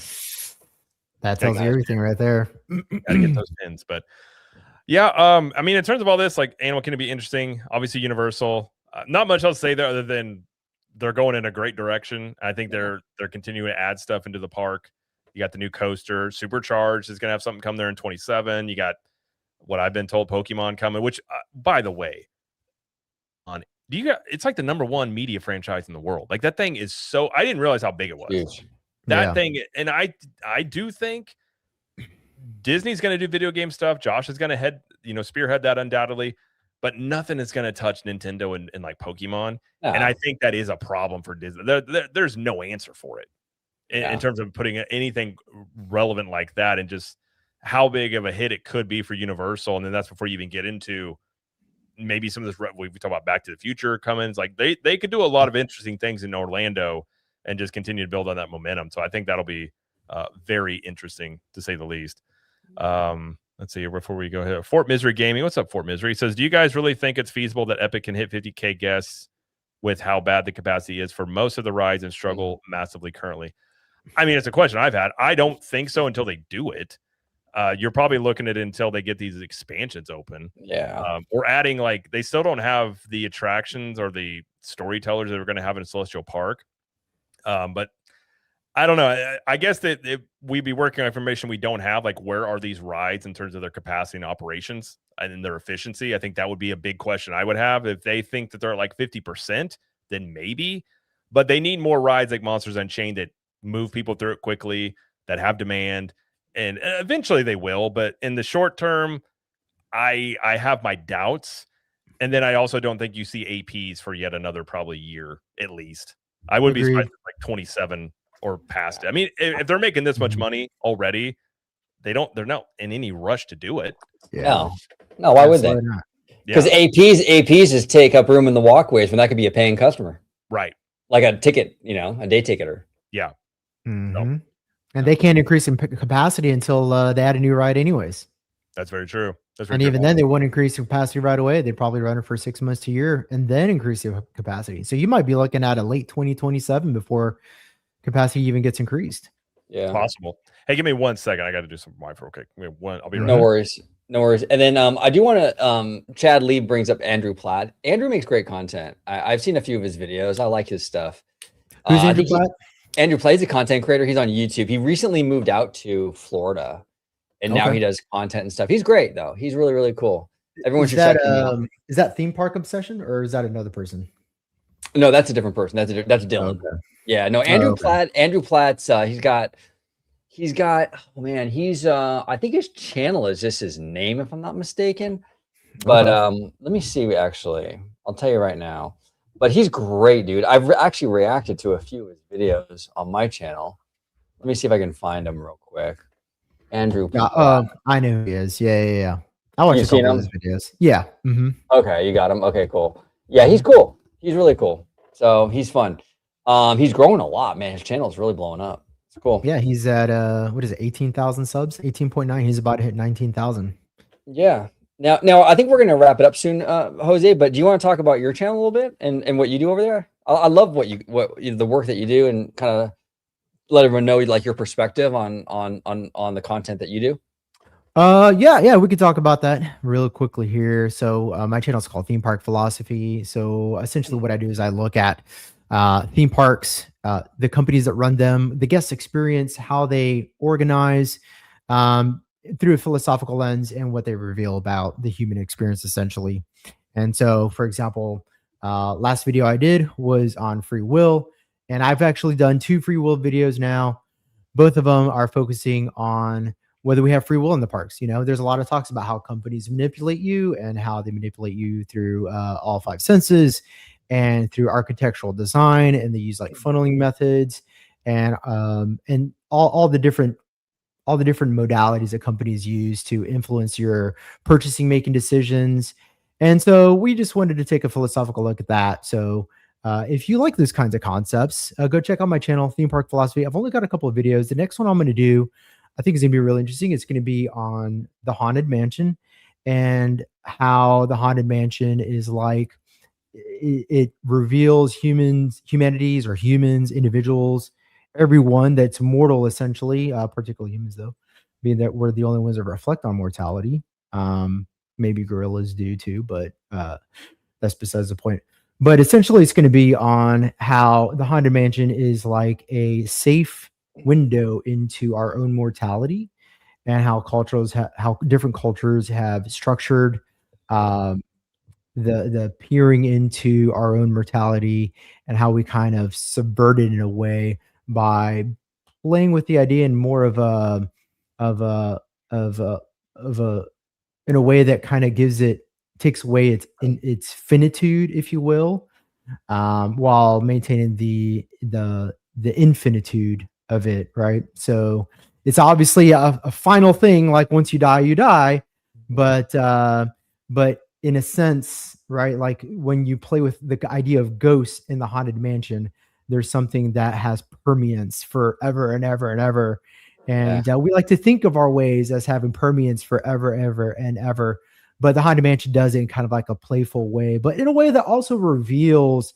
That tells you everything right there. Gotta get those pins. But yeah, I mean, in terms of all this, like Animal Kingdom be interesting. Obviously, Universal. Not much else to say there other than they're going in a great direction. I think they're continuing to add stuff into the park. You got the new coaster. Supercharged is going to have something come there in 27. You got what I've been told, Pokemon coming, which, by the way, it's like the #1 media franchise in the world. Like that thing is so, I didn't realize how big it was. Huge. That thing, and I do think Disney's going to do video game stuff. Josh is going to spearhead that undoubtedly, but nothing is going to touch Nintendo and like Pokemon. No. And I think that is a problem for Disney. There's no answer for it. In terms of putting anything relevant like that, and just how big of a hit it could be for Universal. And then that's before you even get into maybe some of this, we talk about Back to the Future comings. Like they could do a lot of interesting things in Orlando and just continue to build on that momentum. So I think that'll be very interesting to say the least. Let's see here before we go ahead. Fort Misery Gaming. What's up, Fort Misery? He says, do you guys really think it's feasible that Epic can hit 50K guests with how bad the capacity is for most of the rides and struggle massively currently? I mean, it's a question I've had. I don't think so until they do it. You're probably looking at it until they get these expansions open. Yeah. Or adding, like, they still don't have the attractions or the storytellers that we're going to have in Celestial Park. But I don't know. I guess that we'd be working on information we don't have, like where are these rides in terms of their capacity and operations and their efficiency. I think that would be a big question I would have. If they think that they're at like 50%, then maybe. But they need more rides like Monsters Unchained that move people through it quickly, that have demand, and eventually they will. But in the short term, I have my doubts. And then I also don't think you see APs for yet another probably year at least. I would be surprised if like 27 or past it. I mean, if they're making this much money already, they're not in any rush to do it. Yeah. No, why would they? Because APs just take up room in the walkways when that could be a paying customer. Right. Like a ticket, a day ticketer. Yeah. Mm-hmm. And they can't increase in capacity until they add a new ride anyways. That's very true. That's very And true. even then, they wouldn't increase capacity right away. They'd probably run it for 6 months to a year and then increase the capacity. So you might be looking at a late 2027 before capacity even gets increased. Yeah, possible. Hey, give me 1 second. I got to do some Wi-Fi real quick. Give me one. I'll be right no back. worries. No worries. And then I do want to, Chad Lee brings up Andrew Platt. Andrew makes great content. I've seen a few of his videos. I like his stuff. Who's Andrew Platt? Andrew Platt's a content creator. He's on YouTube. He recently moved out to Florida, and now he does content and stuff. He's great, though. He's really, really cool. Everyone should check him out. Is that Theme Park Obsession or is that another person? No, that's a different person. That's Dylan. Okay. Yeah, no, Andrew Platt. Andrew Platt's he's got oh man, he's I think his channel is just his name if I'm not mistaken. But let me see actually. I'll tell you right now. But he's great, dude. I've actually reacted to a few of his videos on my channel. Let me see if I can find him real quick. Andrew Platt. I know who he is. Yeah. I watched a couple of his videos. Yeah. Mm-hmm. Okay, you got him. Okay, cool. Yeah, he's cool. He's really cool. So he's fun. He's growing a lot, man. His channel is really blowing up. It's cool. Yeah, he's at what is it, 18,000 subs? 18.9. He's about to hit 19,000. Yeah. Now I think we're gonna wrap it up soon, Jose. But do you want to talk about your channel a little bit and what you do over there? I love the work that you do and kind of let everyone know like your perspective on the content that you do. Yeah, we could talk about that real quickly here. So my channel is called Theme Park Philosophy. So essentially what I do is I look at theme parks, the companies that run them, the guest experience, how they organize through a philosophical lens and what they reveal about the human experience essentially. And so, for example, last video I did was on free will, and I've actually done 2 free will videos now. Both of them are focusing on whether we have free will in the parks. You know, there's a lot of talks about how companies manipulate you and how they manipulate you through all 5 senses and through architectural design, and they use like funneling methods and all the different modalities that companies use to influence your purchasing making decisions. And so we just wanted to take a philosophical look at that. So if you like those kinds of concepts, go check out my channel, Theme Park Philosophy. I've only got a couple of videos. The next one I'm going to do, I think is going to be really interesting. It's going to be on the Haunted Mansion and how the Haunted Mansion is like, it reveals humanities or humans, individuals, everyone that's mortal, essentially, particularly humans, though, being that we're the only ones that reflect on mortality. Maybe gorillas do too, but that's besides the point. But essentially, it's going to be on how the Haunted Mansion is like a safe window into our own mortality, and how how different cultures have structured the peering into our own mortality, and how we kind of subvert it in a way by playing with the idea in more of a in a way that kind of takes away its finitude, if you will, while maintaining the infinitude of it, right? So it's obviously a final thing, like once you die, but in a sense, right, like when you play with the idea of ghosts in the Haunted Mansion, there's something that has permeance forever and ever and ever. And we like to think of our ways as having permeance forever, ever and ever. But the Haunted Mansion does it in kind of like a playful way, but in a way that also reveals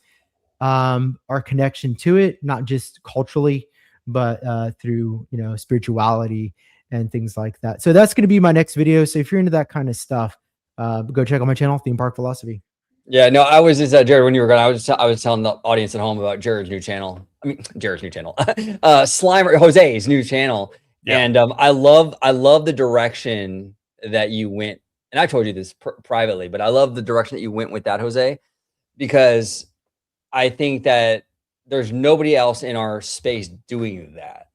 our connection to it, not just culturally, but through, spirituality and things like that. So that's going to be my next video. So if you're into that kind of stuff, go check out my channel, Theme Park Philosophy. Yeah, no, I was just Jared, when you were gone, I was telling the audience at home about Jared's new channel. Slimer Jose's new channel. Yeah. And I love the direction that you went. And I told you this privately, but I love the direction that you went with that, Jose, because I think that there's nobody else in our space doing that.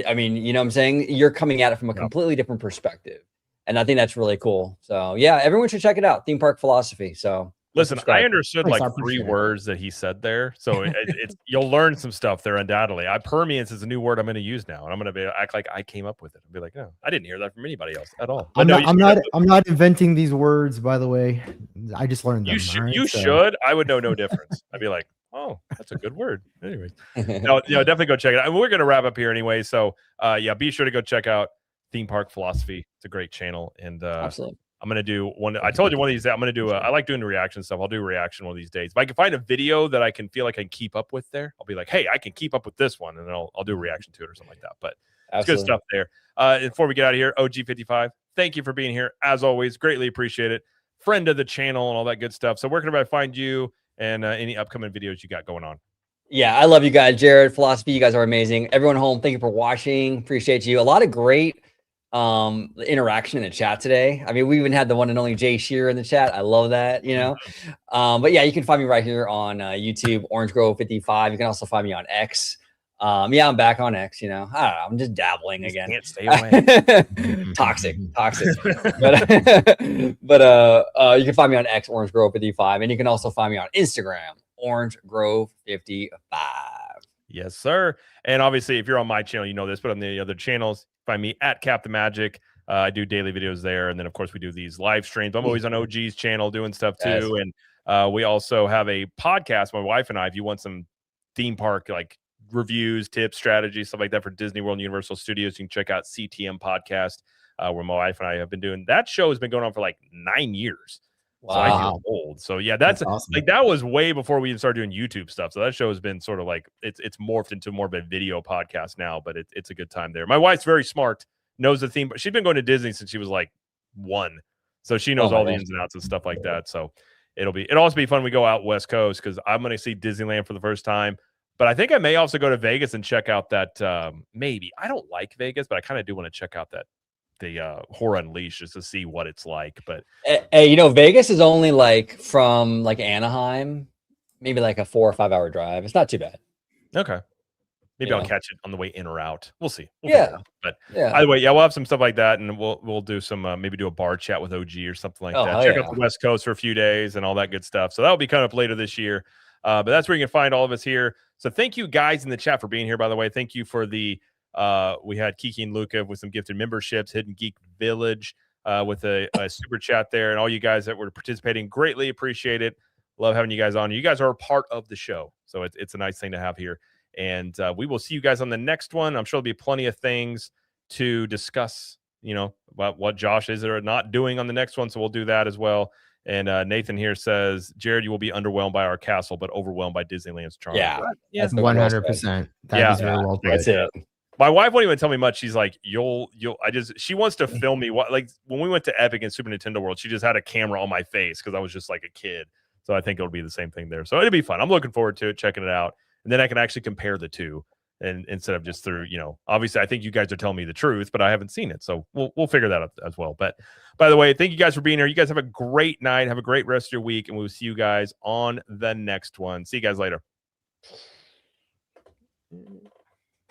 I mean, you know what I'm saying? You're coming at it from a completely different perspective. And I think that's really cool. So yeah, everyone should check it out. Theme Park Philosophy. So listen, I understood like 3 words that he said there. So it's you'll learn some stuff there undoubtedly. Permeance is a new word I'm going to use now, and I'm going to act like I came up with it. I'll be like, no, I didn't hear that from anybody else at all. I'm not inventing these words, by the way. I just learned them. You should. I would know no difference. I'd be like, oh, that's a good word. Anyways, no, definitely go check it out. And we're going to wrap up here anyway. So yeah, be sure to go check out Theme Park Philosophy. It's a great channel, and Absolutely. I'm gonna do one. I told you one of these. I'm gonna do. I like doing the reaction stuff. I'll do a reaction one of these days. If I can find a video that I can feel like I can keep up with there, I'll be like, hey, I can keep up with this one, and then I'll do a reaction to it or something like that. But it's good stuff there. Before we get out of here, OG55, thank you for being here as always. Greatly appreciate it. Friend of the channel and all that good stuff. So where can everybody find you and any upcoming videos you got going on? Yeah, I love you guys, Jared. Philosophy, you guys are amazing. Everyone home, thank you for watching. Appreciate you. A lot of great interaction in the chat today. I mean, we even had the one and only Jay Shearer in the chat. I love that, you know. But yeah, you can find me right here on YouTube, Orange Grove 55. You can also find me on X. Yeah, I'm back on X, you know. I don't know, I'm just dabbling again. Can't stay away. toxic. But you can find me on X, Orange Grove 55, and you can also find me on Instagram, Orange Grove 55. Yes, sir. And obviously, if you're on my channel, you know this, but on the other channels, find me at Cap the Magic. I do daily videos there. And then, of course, we do these live streams. I'm always on OG's channel doing stuff too. Yes. And we also have a podcast, my wife and I, if you want some theme park like reviews, tips, strategies, stuff like that for Disney World and Universal Studios, you can check out CTM Podcast, where my wife and I have been doing. That show has been going on for like 9 years. Wow. So I feel old. So yeah, that's awesome. like that was way before we even started doing YouTube stuff. So that show has been sort of like it's morphed into more of a video podcast now, but it's a good time there. My wife's very smart, knows the theme. She's been going to Disney since she was like 1. So she knows all the ins and outs and stuff like that. So it'll also be fun. We go out West Coast because I'm going to see Disneyland for the first time. But I think I may also go to Vegas and check out that maybe. I don't like Vegas, but I kind of do want to check out the Horror Unleashed just to see what it's like. But hey, you know, Vegas is only like from like Anaheim, maybe like a 4 or 5 hour drive. It's not too bad. okay. Maybe Yeah. I'll catch it on the way in or out. We'll see. Yeah. But Yeah. either way, yeah, we'll have some stuff like that, and we'll do some maybe do a bar chat with OG or something like Oh, that. hell Check yeah. out the West Coast for a few days and all that good stuff. So that'll be coming up later this year. But that's where you can find all of us here. So thank you guys in the chat for being here. By the way, thank you for the we had Kiki and Luca with some gifted memberships, Hidden Geek Village with a super chat there, and all you guys that were participating, greatly appreciate it. Love having you guys on. You guys are a part of the show, so it's a nice thing to have here. And we will see you guys on the next one. I'm sure there'll be plenty of things to discuss, you know, about what Josh is or not doing on the next one. So we'll do that as well. And Nathan here says, Jared, you will be underwhelmed by our castle, but overwhelmed by Disneyland's charm. Yeah. Yeah. That's what Will said. 100%. That Yeah. is very well put. That's it. My wife won't even tell me much. She's like, she wants to film me. Like when we went to Epic and Super Nintendo World, she just had a camera on my face because I was just like a kid. So I think it'll be the same thing there. So it'll be fun. I'm looking forward to it, checking it out. And then I can actually compare the two, and instead of just through, you know, obviously I think you guys are telling me the truth, but I haven't seen it. So we'll figure that out as well. But by the way, thank you guys for being here. You guys have a great night. Have a great rest of your week. And we'll see you guys on the next one. See you guys later.